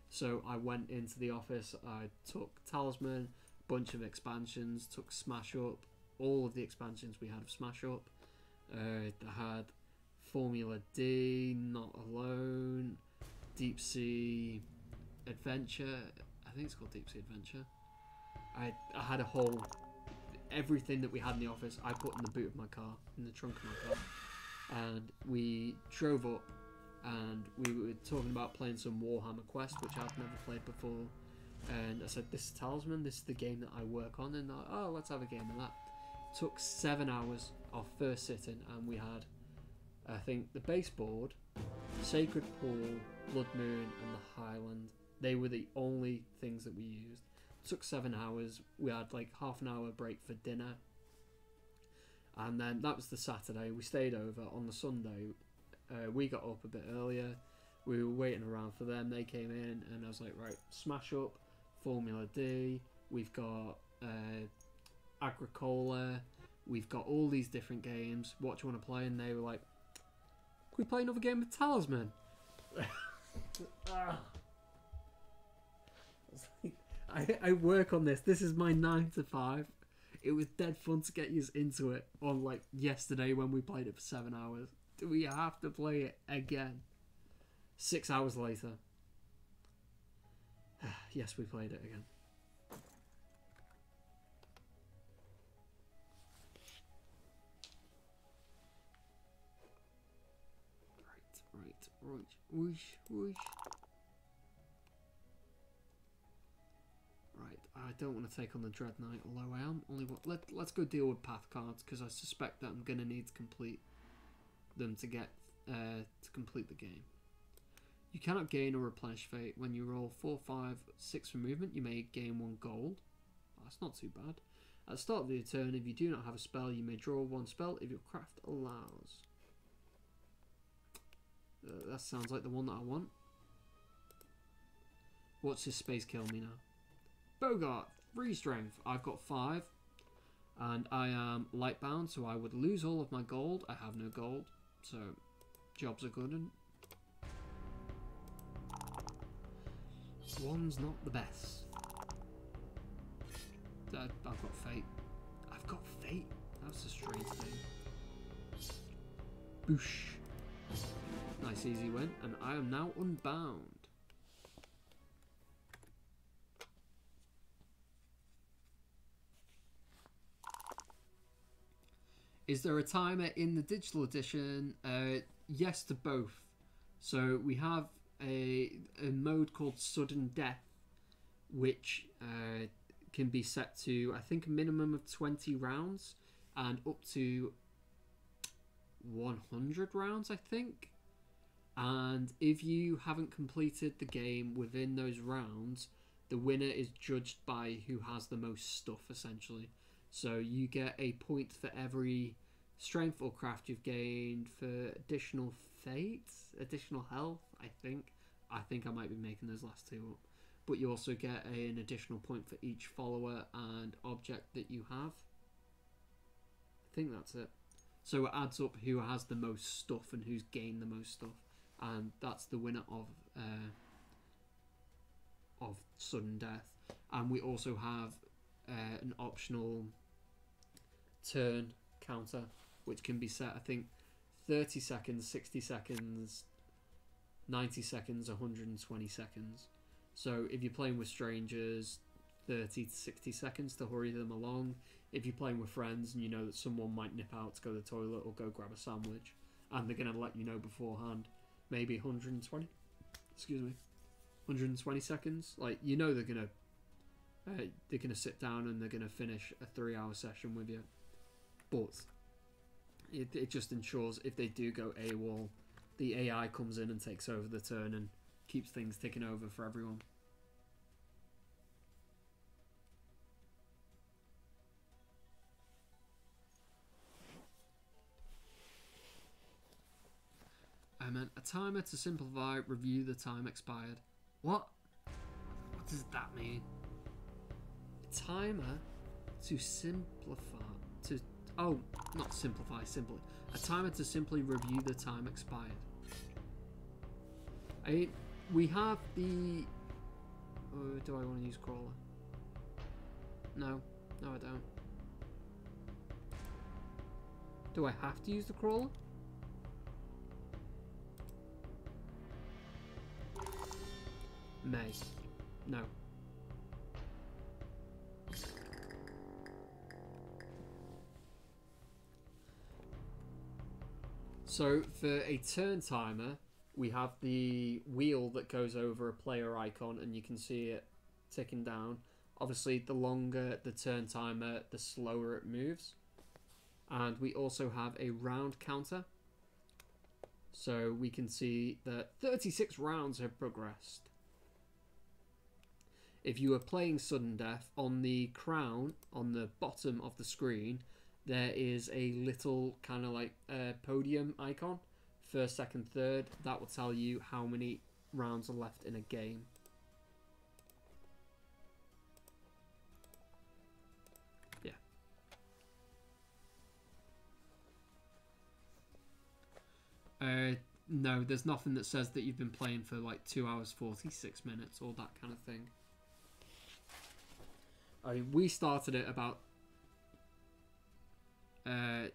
So I went into the office. I took Talisman, bunch of expansions, took Smash Up, all of the expansions we had of Smash Up. I had Formula D, Not Alone, Deep Sea Adventure. I think it's called Deep Sea Adventure. I had everything that we had in the office I put in the boot of my car, in the trunk of my car, and we drove up and we were talking about playing some Warhammer Quest, which I've never played before. And I said, this is Talisman, this is the game that I work on, and they're like, oh, let's have a game of that. Took 7 hours of first sitting, and we had, I think, the baseboard, Sacred Pool, Blood Moon, and the Highland. They were the only things that we used. Took 7 hours. We had like half an hour break for dinner, and then that was the Saturday. We stayed over. On the Sunday, we got up a bit earlier. We were waiting around for them. They came in, and I was like, right, Smash Up, Formula D, we've got Agricola, we've got all these different games. What do you want to play? And they were like, can we play another game of Talisman? I work on this. This is my 9 to 5. It was dead fun to get you into it on like yesterday when we played it for 7 hours. Do we have to play it again? 6 hours later. Yes, we played it again. Right. Whoosh. Right, I don't want to take on the Dread Knight, although I am only... Let's go deal with path cards, because I suspect that I'm going to need to complete them to get to complete the game. You cannot gain or replenish fate. When you roll 4, 5, 6 for movement, you may gain 1 gold. Oh, that's not too bad. At the start of the turn, if you do not have a spell, you may draw 1 spell if your craft allows. That sounds like the one that I want. What's his space kill me now? Bogart, 3 strength. I've got 5. And I am lightbound, so I would lose all of my gold. I have no gold, so jobs are good. And one's not the best. I've got fate. I've got fate? That's a strange thing. Boosh. Nice easy win, and I am now unbound. Is there a timer in the digital edition? Yes to both. So we have a mode called Sudden Death, which can be set to, I think, a minimum of 20 rounds and up to 100 rounds, I think. And if you haven't completed the game within those rounds, the winner is judged by who has the most stuff, essentially. So you get a point for every strength or craft you've gained, for additional fate, additional health, I think. I think I might be making those last two up. But you also get an additional point for each follower and object that you have. I think that's it. So it adds up who has the most stuff and who's gained the most stuff. And that's the winner of Sudden Death. And we also have an optional turn counter, which can be set, I think, 30 seconds, 60 seconds, 90 seconds, 120 seconds. So if you're playing with strangers, 30 to 60 seconds to hurry them along. If you're playing with friends and you know that someone might nip out to go to the toilet or go grab a sandwich, and they're going to let you know beforehand, maybe 120, excuse me, 120 seconds. Like, you know they're going to sit down and they're going to finish a 3-hour session with you. But it just ensures if they do go AWOL, the AI comes in and takes over the turn and keeps things ticking over for everyone. I meant a timer to simplify, review the time expired. What? What does that mean? A timer to simplify, oh, not simplify, simply. A timer to simply review the time expired. We have the... do I want to use crawler? No. No, I don't. Do I have to use the crawler? May. No. So for a turn timer, we have the wheel that goes over a player icon and you can see it ticking down. Obviously, the longer the turn timer, the slower it moves. And we also have a round counter. So we can see that 36 rounds have progressed. If you are playing sudden death, on the crown, on the bottom of the screen, there is a little kind of like podium icon. First, second, third. That will tell you how many rounds are left in a game. Yeah. No, there's nothing that says that you've been playing for like 2 hours, 46 minutes or that kind of thing. I mean, we started it about 10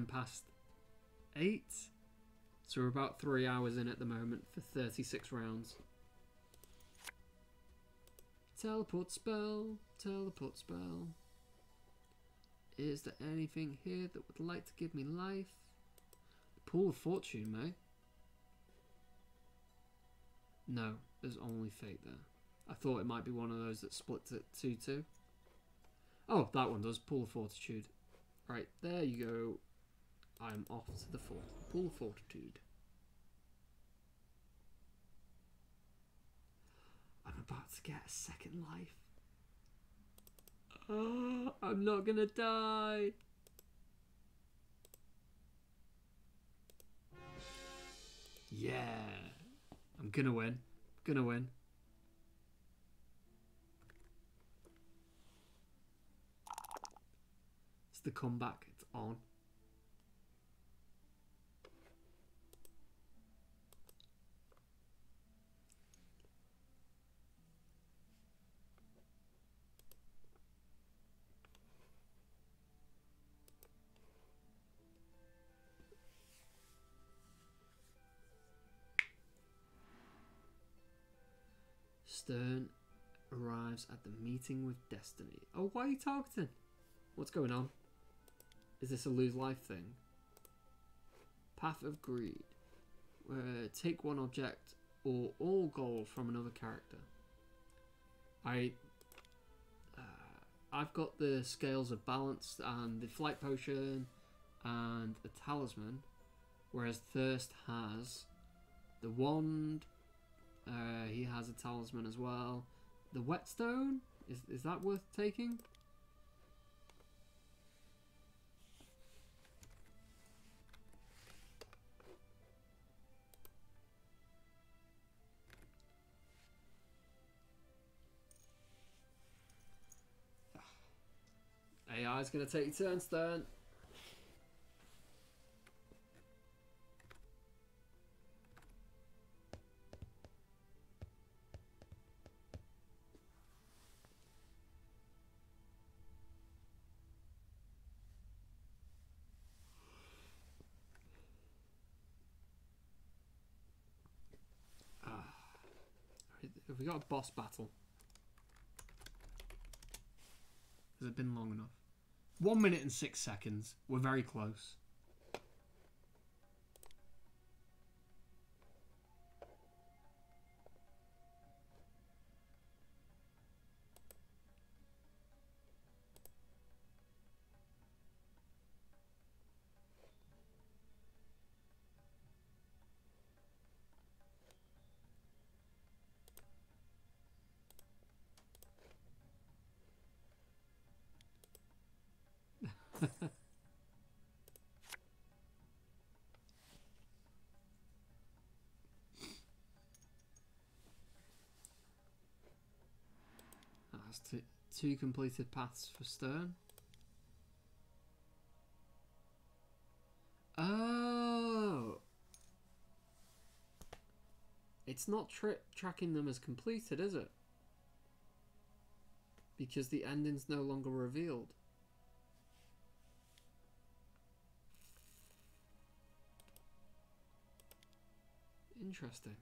past 8. So we're about 3 hours in at the moment for 36 rounds. Teleport spell, teleport spell. Is there anything here that would like to give me life? Pool of Fortune, mate. No, there's only fate there. I thought it might be one of those that splits at 2-2. Oh, that one does. Pool of Fortitude. Right, there you go. I'm off to the Pool of Fortitude. I'm about to get a second life. Oh, I'm not gonna die. Yeah. I'm gonna win. Gonna win. It's the comeback. It's on. Stern arrives at the meeting with Destiny. Oh, why are you targeting? What's going on? Is this a lose life thing? Path of Greed. Take one object or all gold from another character. I've got the Scales of Balance and the Flight Potion and the Talisman, whereas Thirst has the Wand. He has a Talisman as well. The Whetstone? Is that worth taking? AI is going to take your turn, Stern. Have we got a boss battle? Has it been long enough? 1 minute and 6 seconds. We're very close. That's two completed paths for Stern. Oh, it's not tracking them as completed, is it? Because the ending's no longer revealed. Interesting.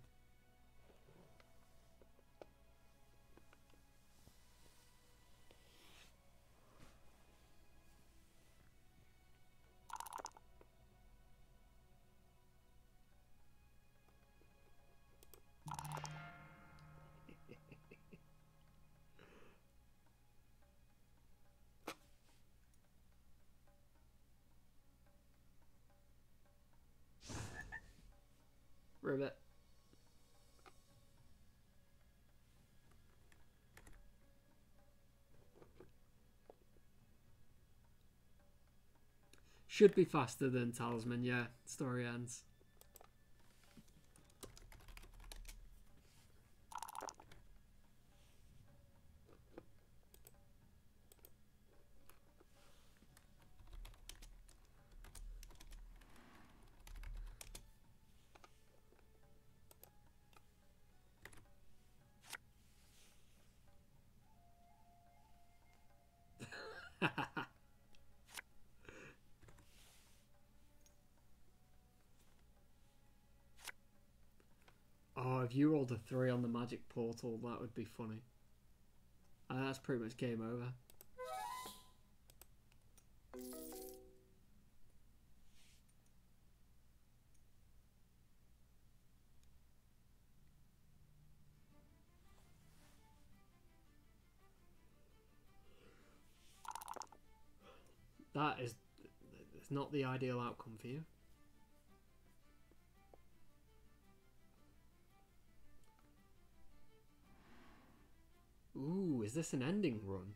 Ribbit. Should be faster than Talisman, yeah. Story ends. Oh, if you rolled a 3 on the magic portal, that would be funny. That's pretty much game over. That is not the ideal outcome for you. Ooh, is this an ending run?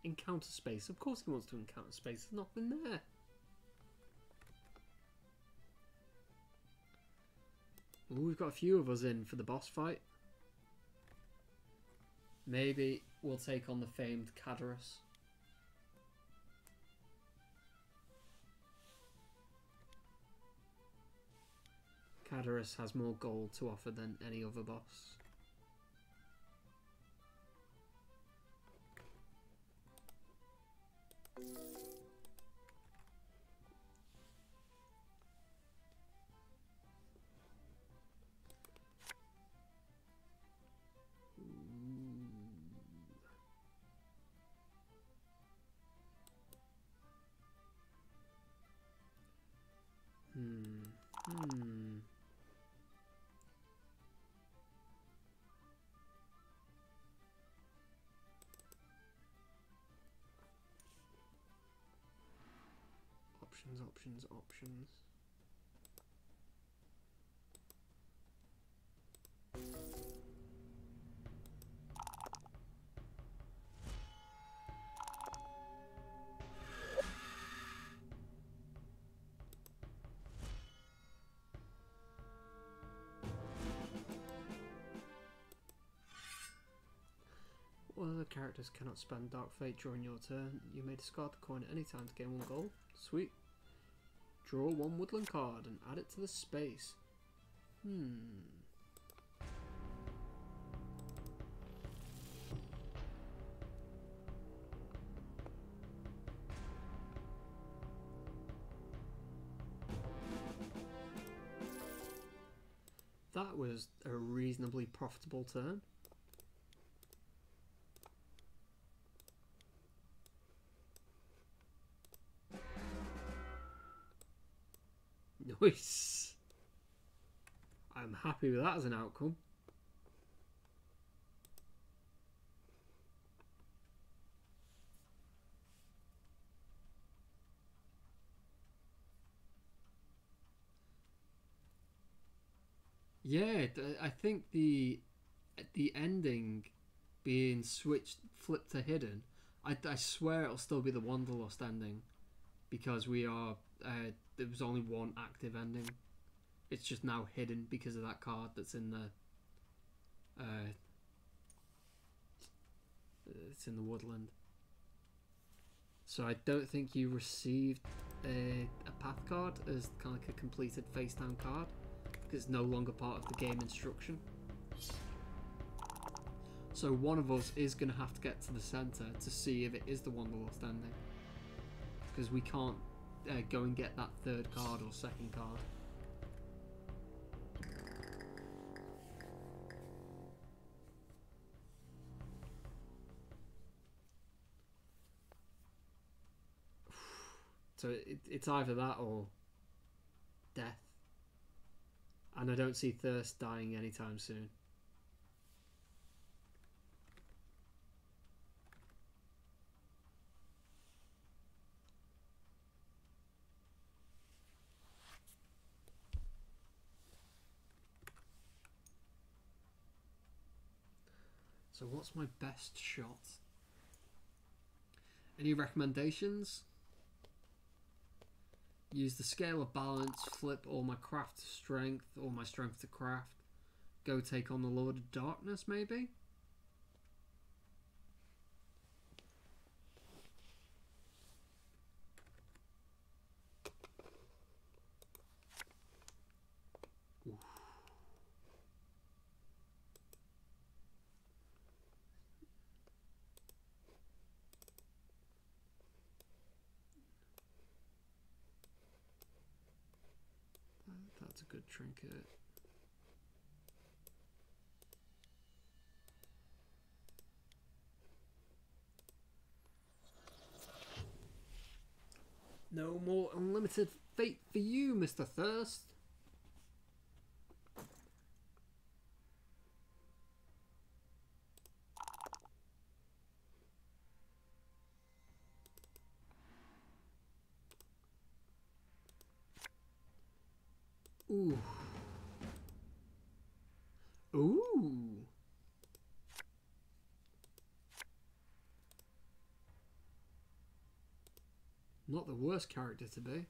Encounter space. Of course he wants to encounter space. There's nothing there. Ooh, we've got a few of us in for the boss fight. Maybe we'll take on the famed Cadorus. Cadorus has more gold to offer than any other boss. Options. While other characters cannot spend Dark Fate during your turn, you may discard the coin at any time to gain 1 gold. Sweet. Draw 1 Woodland card and add it to the space. That was a reasonably profitable turn. Nice. I'm happy with that as an outcome. Yeah, I think the ending being flipped to hidden, I swear it'll still be the Wanderlust ending, because there was only one active ending. It's just now hidden because of that card that's in the it's in the Woodland. So I don't think you received a path card as kind of like a completed face down card, because it's no longer part of the game instruction. So one of us is going to have to get to the centre to see if it is the Wanderlust ending, because we can't go and get that third card or second card. So it's either that or death. And I don't see Thirst dying anytime soon. So what's my best shot? Any recommendations? Use the scale of balance, flip all my craft to strength, all my strength to craft. Go take on the Lord of Darkness, maybe? Oof. That's a good trinket. No more unlimited fate for you, Mr. Thirst. Ooh. Ooh. Not the worst character to be.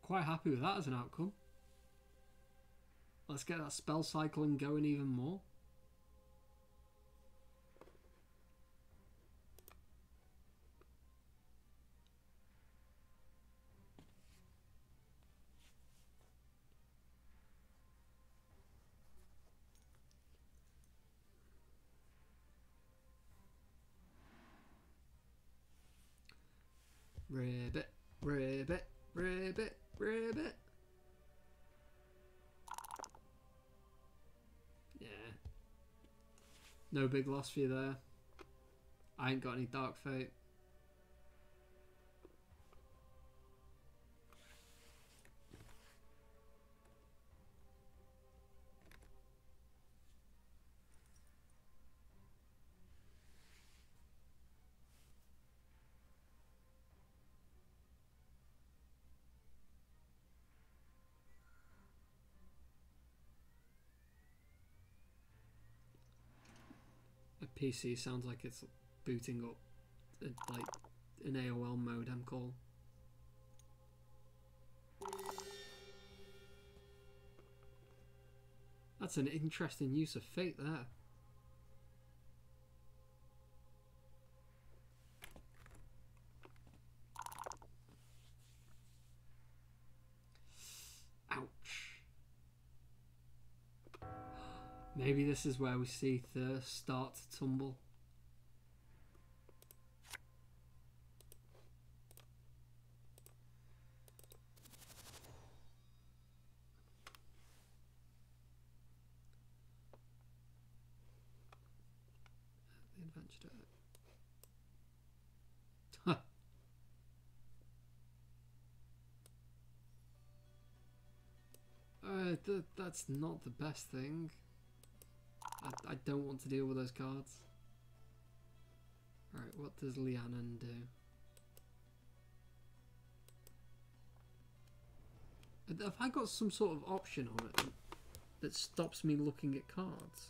Quite happy with that as an outcome. Let's get that spell cycling going even more. Ribbit, ribbit, ribbit, ribbit. Yeah. No big loss for you there. I ain't got any Dark Fate. A PC sounds like it's booting up like an AOL modem call. That's an interesting use of fate there. Ouch. Maybe this is where we see Thirst start to tumble. ventured out. That's not the best thing. I don't want to deal with those cards. Alright, what does Lianan do? Have I got some sort of option on it that stops me looking at cards?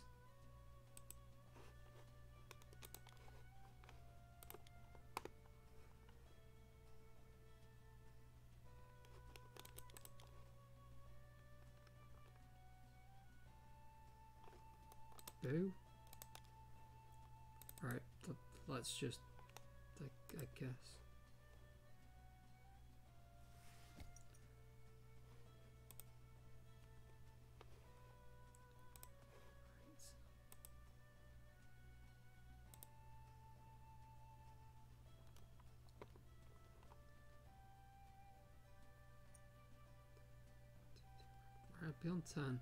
Boo. Alright, let's just, I guess. Right, be on 10.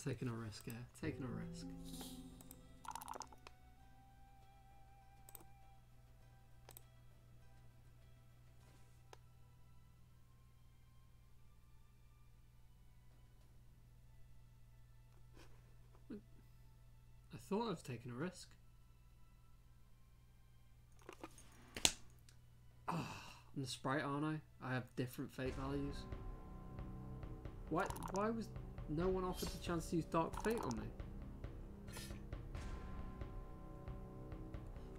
Taking a risk, yeah. Taking a risk. I thought I was taking a risk. Ah, I'm the sprite, aren't I? I have different fate values. Why was no one offered the chance to use Dark Fate on me?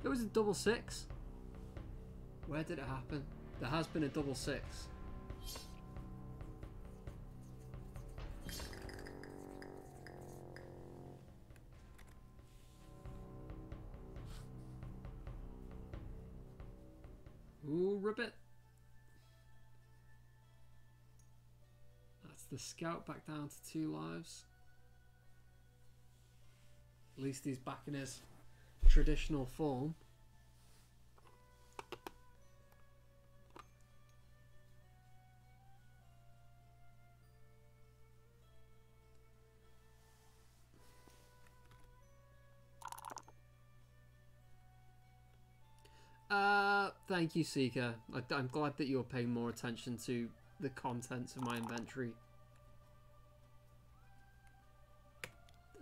There was a double 6. Where did it happen? There has been a double 6. Ooh, ribbit. That's the scout back down to 2 lives. At least he's back in his traditional form. Thank you, Seeker. I'm glad that you're paying more attention to the contents of my inventory.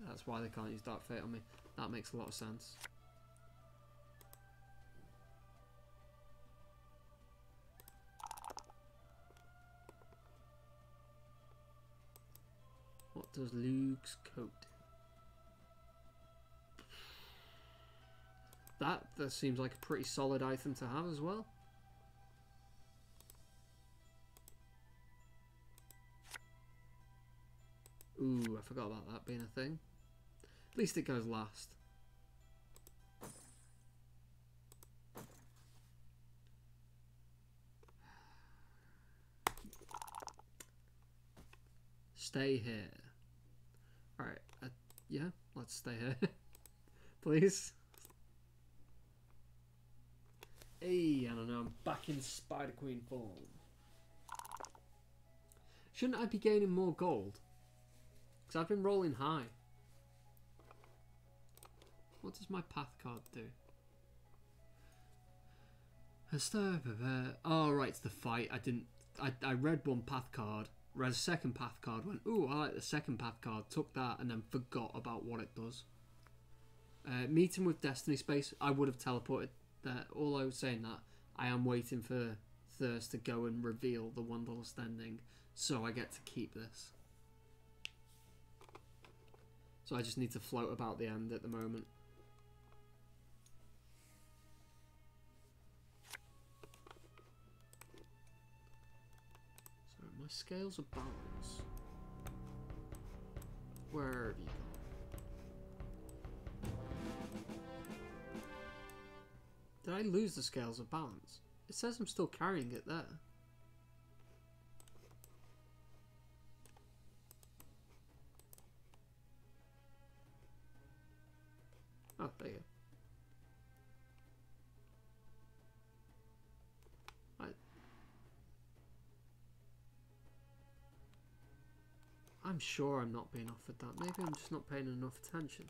That's why they can't use Dark Fate on me. That makes a lot of sense. What does Luke's coat do? That seems like a pretty solid item to have as well. Ooh, I forgot about that being a thing. At least it goes last. Stay here. Alright, yeah, let's stay here. Please. Hey, I don't know, I'm back in Spider Queen form. Shouldn't I be gaining more gold? Because I've been rolling high. What does my path card do? Oh, right, it's the fight. I read one path card, read a second path card, went, ooh, I like the second path card, took that, and then forgot about what it does. Meeting with Destiny Space, I would have teleported there. All I was saying that, I am waiting for Thirst to go and reveal the Wanderlust ending, so I get to keep this. So I just need to float about the end at the moment. So my scales of balance. Where have you gone? Did I lose the scales of balance? It says I'm still carrying it there. Oh, there you go. I'm sure I'm not being offered that. Maybe I'm just not paying enough attention.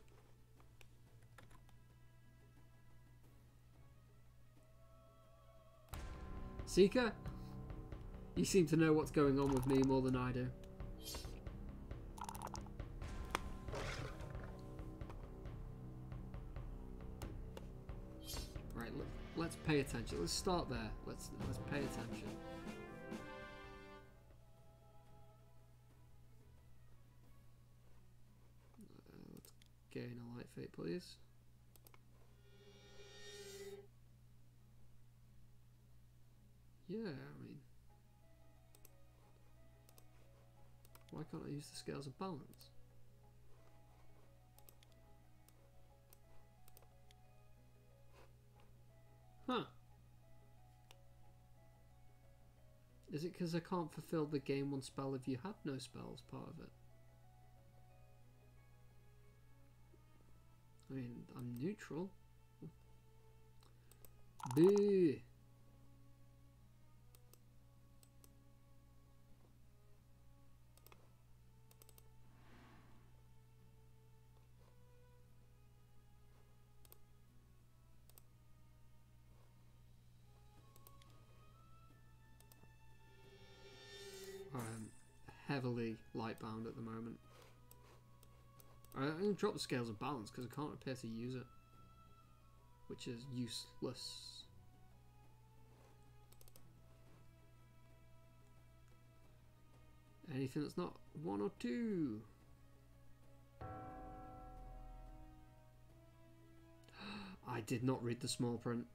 Seeker? You seem to know what's going on with me more than I do. Right, let's pay attention. Let's start there. Let's pay attention. Let's gain a light fate, please. Yeah, I mean, why can't I use the scales of balance? Huh. Is it because I can't fulfill the gain one spell if you have no spells part of it? I mean, I'm neutral. Boo! I'm heavily light bound at the moment. I'm going to drop the scales of balance because I can't appear to use it, which is useless. Anything that's not 1 or 2. I did not read the small print.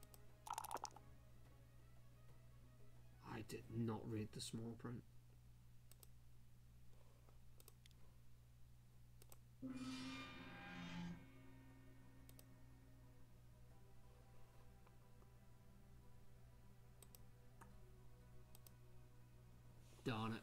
I did not read the small print. Darn it.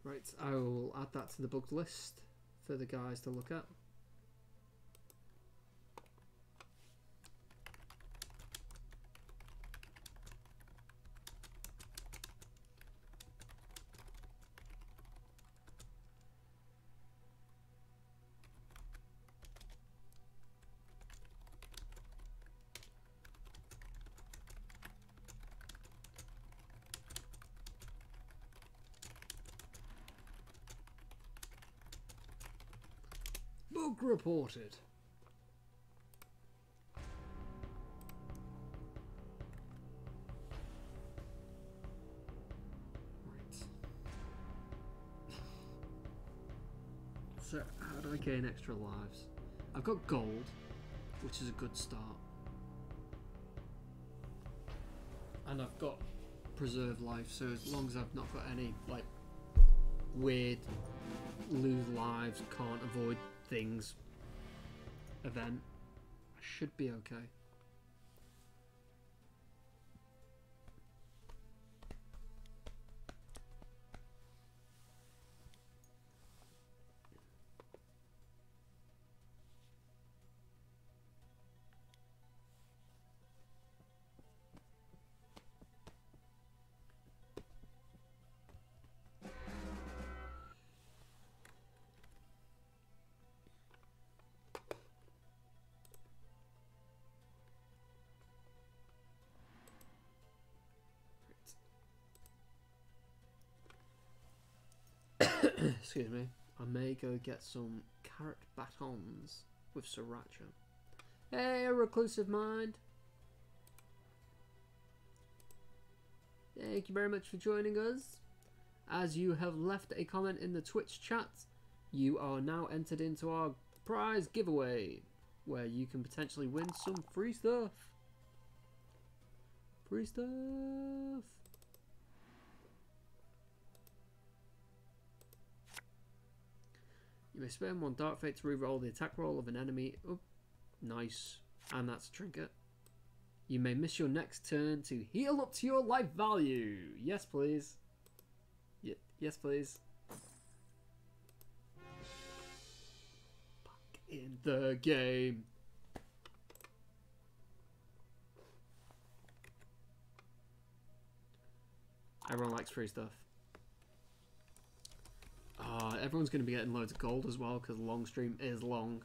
Right, I will add that to the booked list for the guys to look at. Book reported. Right. So, how do I gain extra lives? I've got gold, which is a good start. And I've got preserve life, so as long as I've not got any, like, weird lose lives, can't avoid things event, I should be okay. Excuse me. I may go get some carrot batons with sriracha. Hey, a reclusive mind. Thank you very much for joining us. As you have left a comment in the Twitch chat, you are now entered into our prize giveaway, where you can potentially win some free stuff. Free stuff. You may spend 1 dark fate to reroll the attack roll of an enemy. Oh, nice. And that's a trinket. You may miss your next turn to heal up to your life value. Yes, please. Yes, please. Back in. in the game. Everyone likes free stuff. Everyone's going to be getting loads of gold as well because long stream is long.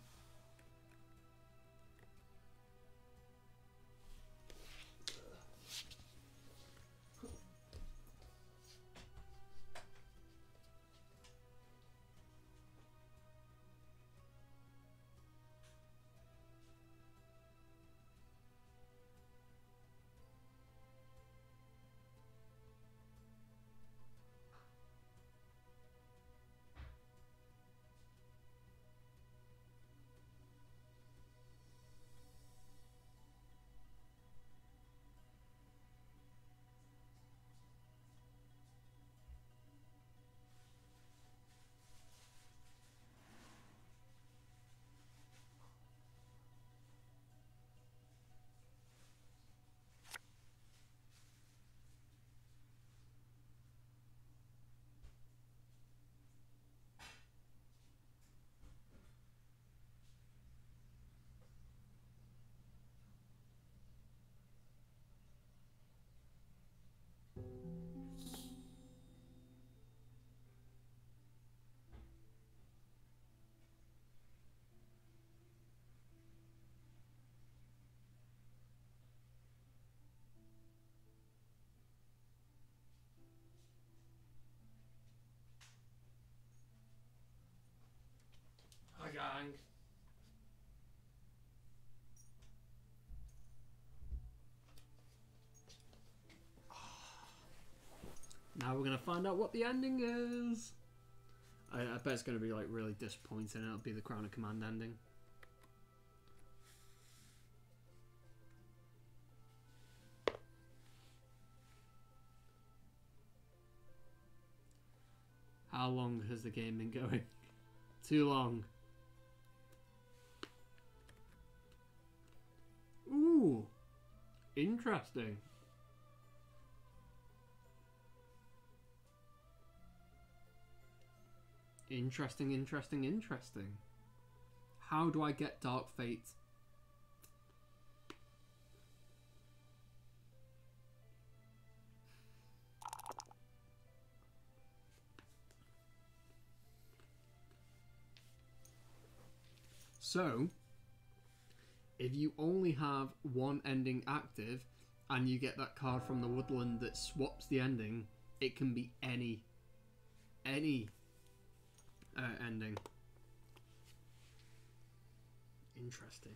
Hi gang. Now we're gonna find out what the ending is. I bet it's gonna be like really disappointing. It'll be the Crown of Command ending. How long has the game been going? Too long. Ooh, interesting. Interesting. How do I get Dark Fate? So, if you only have one ending active and you get that card from the Woodland that swaps the ending, it can be any ending. Interesting.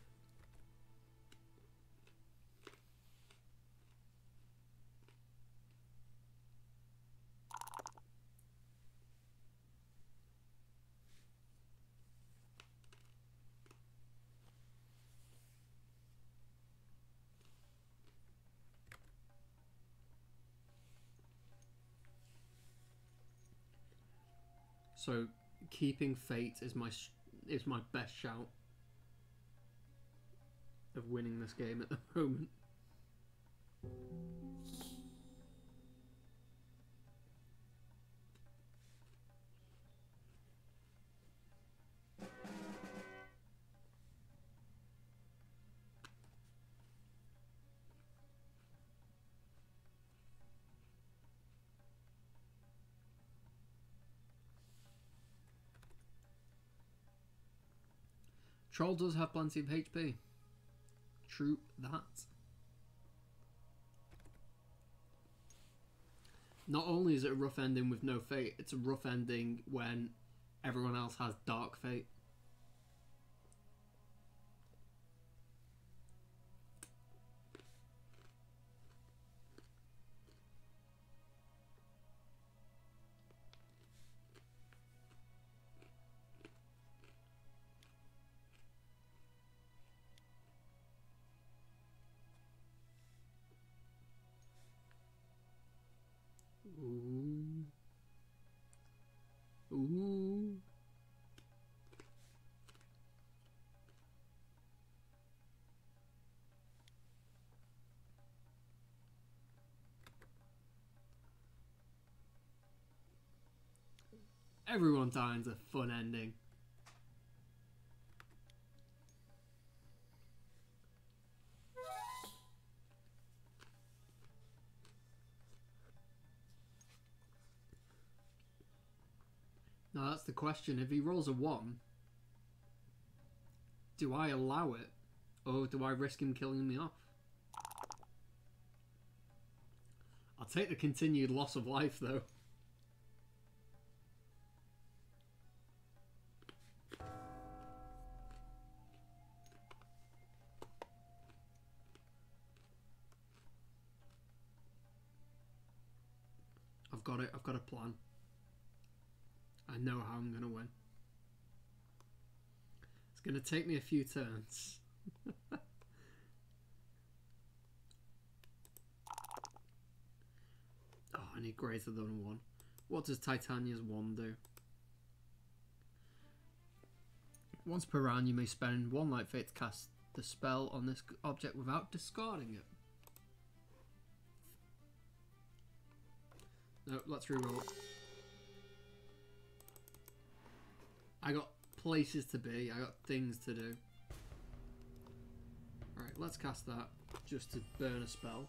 So keeping Fate is my best shout of winning this game at the moment. Troll does have plenty of HP. True that. Not only is it a rough ending with no Fate, it's a rough ending when everyone else has Dark Fate. Ooh. Ooh. Everyone Dine's a fun ending. Now that's the question. If he rolls a 1, do I allow it? Or do I risk him killing me off? I'll take the continued loss of life, though. I've got it. I've got a plan. I know how I'm going to win. It's going to take me a few turns. Oh, I need greater than a 1. What does Titania's 1 do? Once per round, you may spend 1 light fate to cast the spell on this object without discarding it. No, let's reroll. I got places to be. I got things to do. Alright, let's cast that just to burn a spell.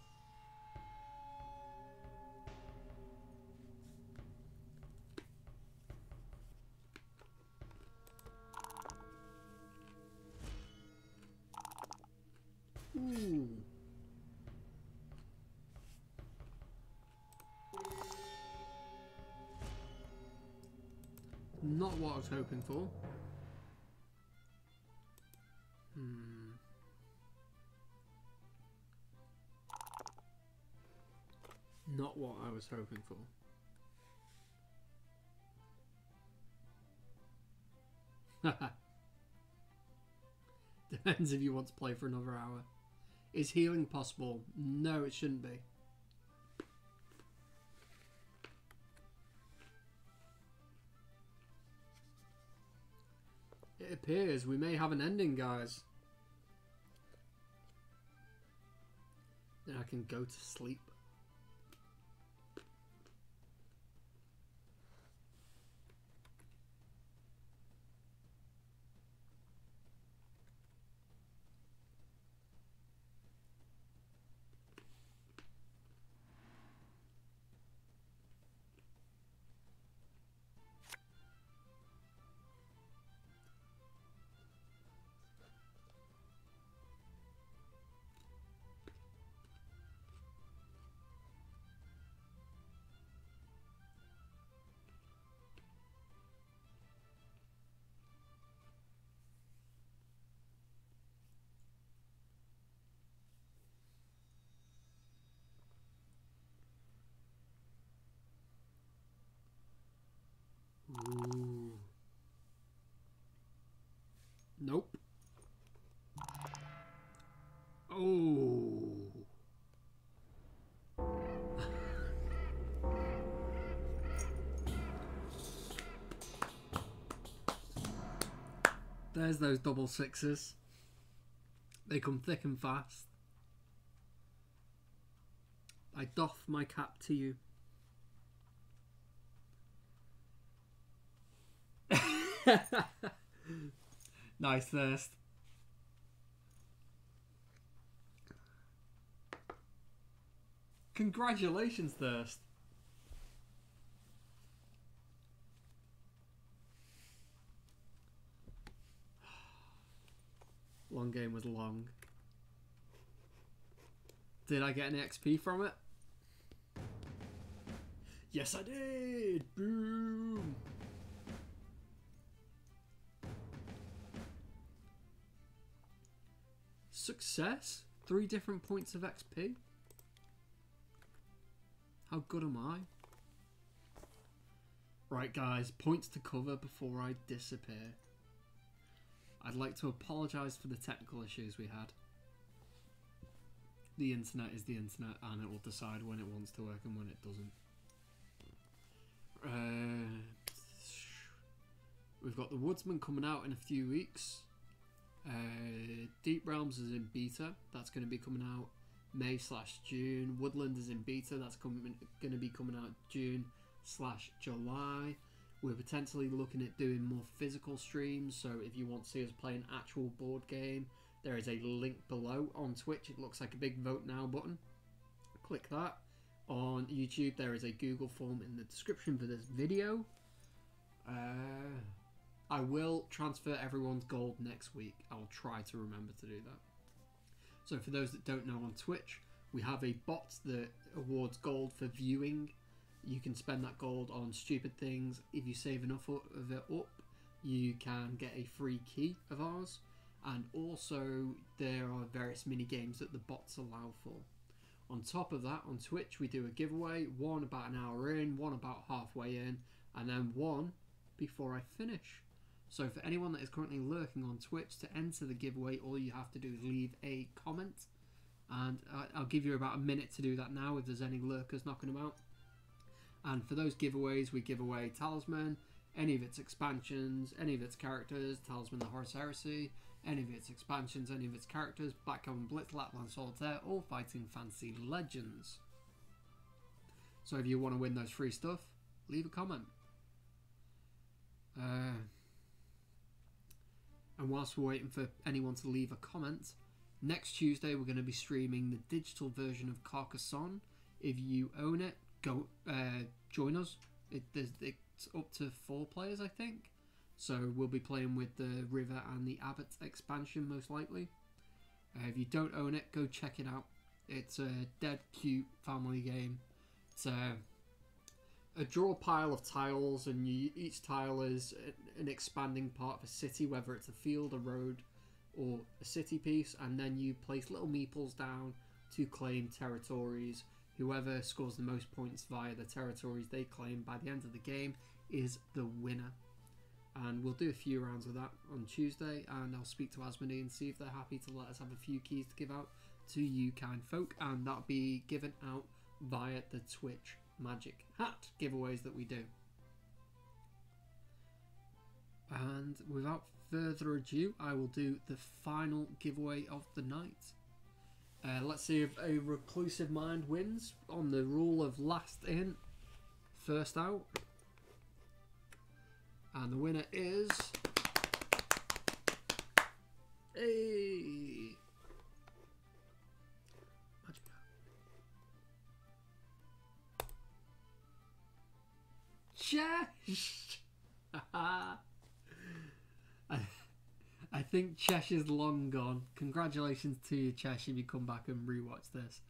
Ooh. Not what I was hoping for. Not what I was hoping for. Depends if you want to play for another hour. Is healing possible? No, it shouldn't be. It appears we may have an ending, guys. Then I can go to sleep. Ooh. Nope. Oh. There's those double 6s. They come thick and fast. I doff my cap to you. Nice thirst. Congratulations, Thirst. Long game was long. Did I get any XP from it? Yes, I did! Boom! Success? 3 different points of XP? How good am I? Right, guys, points to cover before I disappear. I'd like to apologise for the technical issues we had. The internet is the internet, and it will decide when it wants to work and when it doesn't. We've got the Woodsman coming out in a few weeks. Deep Realms is in beta. That's going to be coming out May/June. Woodland is in beta. That's going to be coming out June/July. We're potentially looking at doing more physical streams. So if you want to see us play an actual board game, there is a link below on Twitch. It looks like a big vote now button. Click that. On YouTube, there is a Google form in the description for this video. I will transfer everyone's gold next week. I'll try to remember to do that. So for those that don't know, on Twitch, we have a bot that awards gold for viewing. You can spend that gold on stupid things. If you save enough of it up, you can get a free key of ours. And also, there are various mini games that the bots allow for. On top of that, on Twitch, we do a giveaway. One about an hour in, one about halfway in, and then one before I finish. So for anyone that is currently lurking on Twitch, to enter the giveaway, all you have to do is leave a comment. And I'll give you about a minute to do that now if there's any lurkers knocking about. And for those giveaways, we give away Talisman, any of its expansions, any of its characters, Talisman the Horus Heresy, any of its expansions, any of its characters, Backgammon Blitz, Lapland Solitaire, or Fighting Fantasy Legends. So if you want to win those free stuff, leave a comment. And whilst we're waiting for anyone to leave a comment, next Tuesday we're going to be streaming the digital version of Carcassonne. If you own it, go join us. It's up to 4 players, I think. So we'll be playing with the River and the Abbot expansion, most likely. If you don't own it, go check it out. It's a dead cute family game. It's a draw pile of tiles, and each tile is an expanding part of a city, whether it's a field, a road, or a city piece, and then you place little meeples down to claim territories. Whoever scores the most points via the territories they claim by the end of the game is the winner. And we'll do a few rounds of that on Tuesday, and I'll speak to Asmodee and see if they're happy to let us have a few keys to give out to you kind folk, and that'll be given out via the Twitch Magic Hat giveaways that we do. And without further ado, I will do the final giveaway of the night. Let's see if a reclusive mind wins on the rule of last in, first out. And the winner is... Hey! Chesh! I think Cheshire's long gone. Congratulations to you, Chesh. If you come back and rewatch this,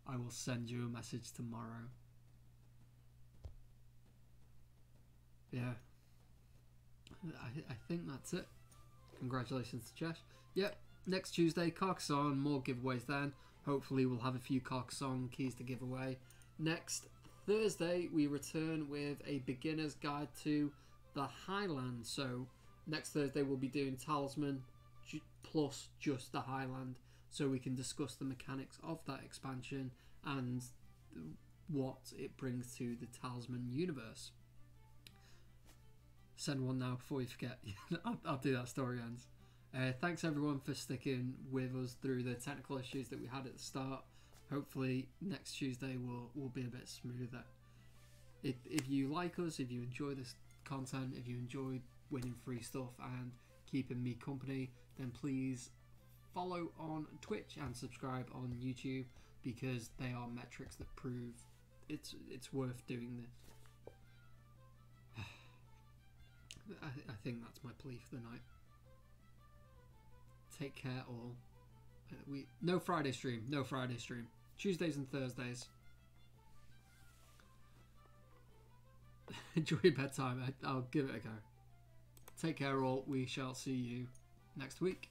I will send you a message tomorrow. Yeah. I think that's it. Congratulations to Chesh. Yep, next Tuesday, Carcassonne, more giveaways then. Hopefully we'll have a few Carcassonne keys to give away. Next Thursday, we return with a beginner's guide to the Highland. So next Thursday we'll be doing Talisman plus just the Highland, so we can discuss the mechanics of that expansion and what it brings to the Talisman universe. Send one now before you forget. I'll do that story ends. Thanks everyone for sticking with us through the technical issues that we had at the start. Hopefully next Tuesday will be a bit smoother. If you like us, if you enjoy this content, if you enjoy winning free stuff and keeping me company, then please follow on Twitch and subscribe on YouTube, because they are metrics that prove it's worth doing this. I think that's my plea for the night. Take care all. No Friday stream. No Friday stream. Tuesdays and Thursdays. Enjoy your bedtime. I'll give it a go. Take care all. We shall see you next week.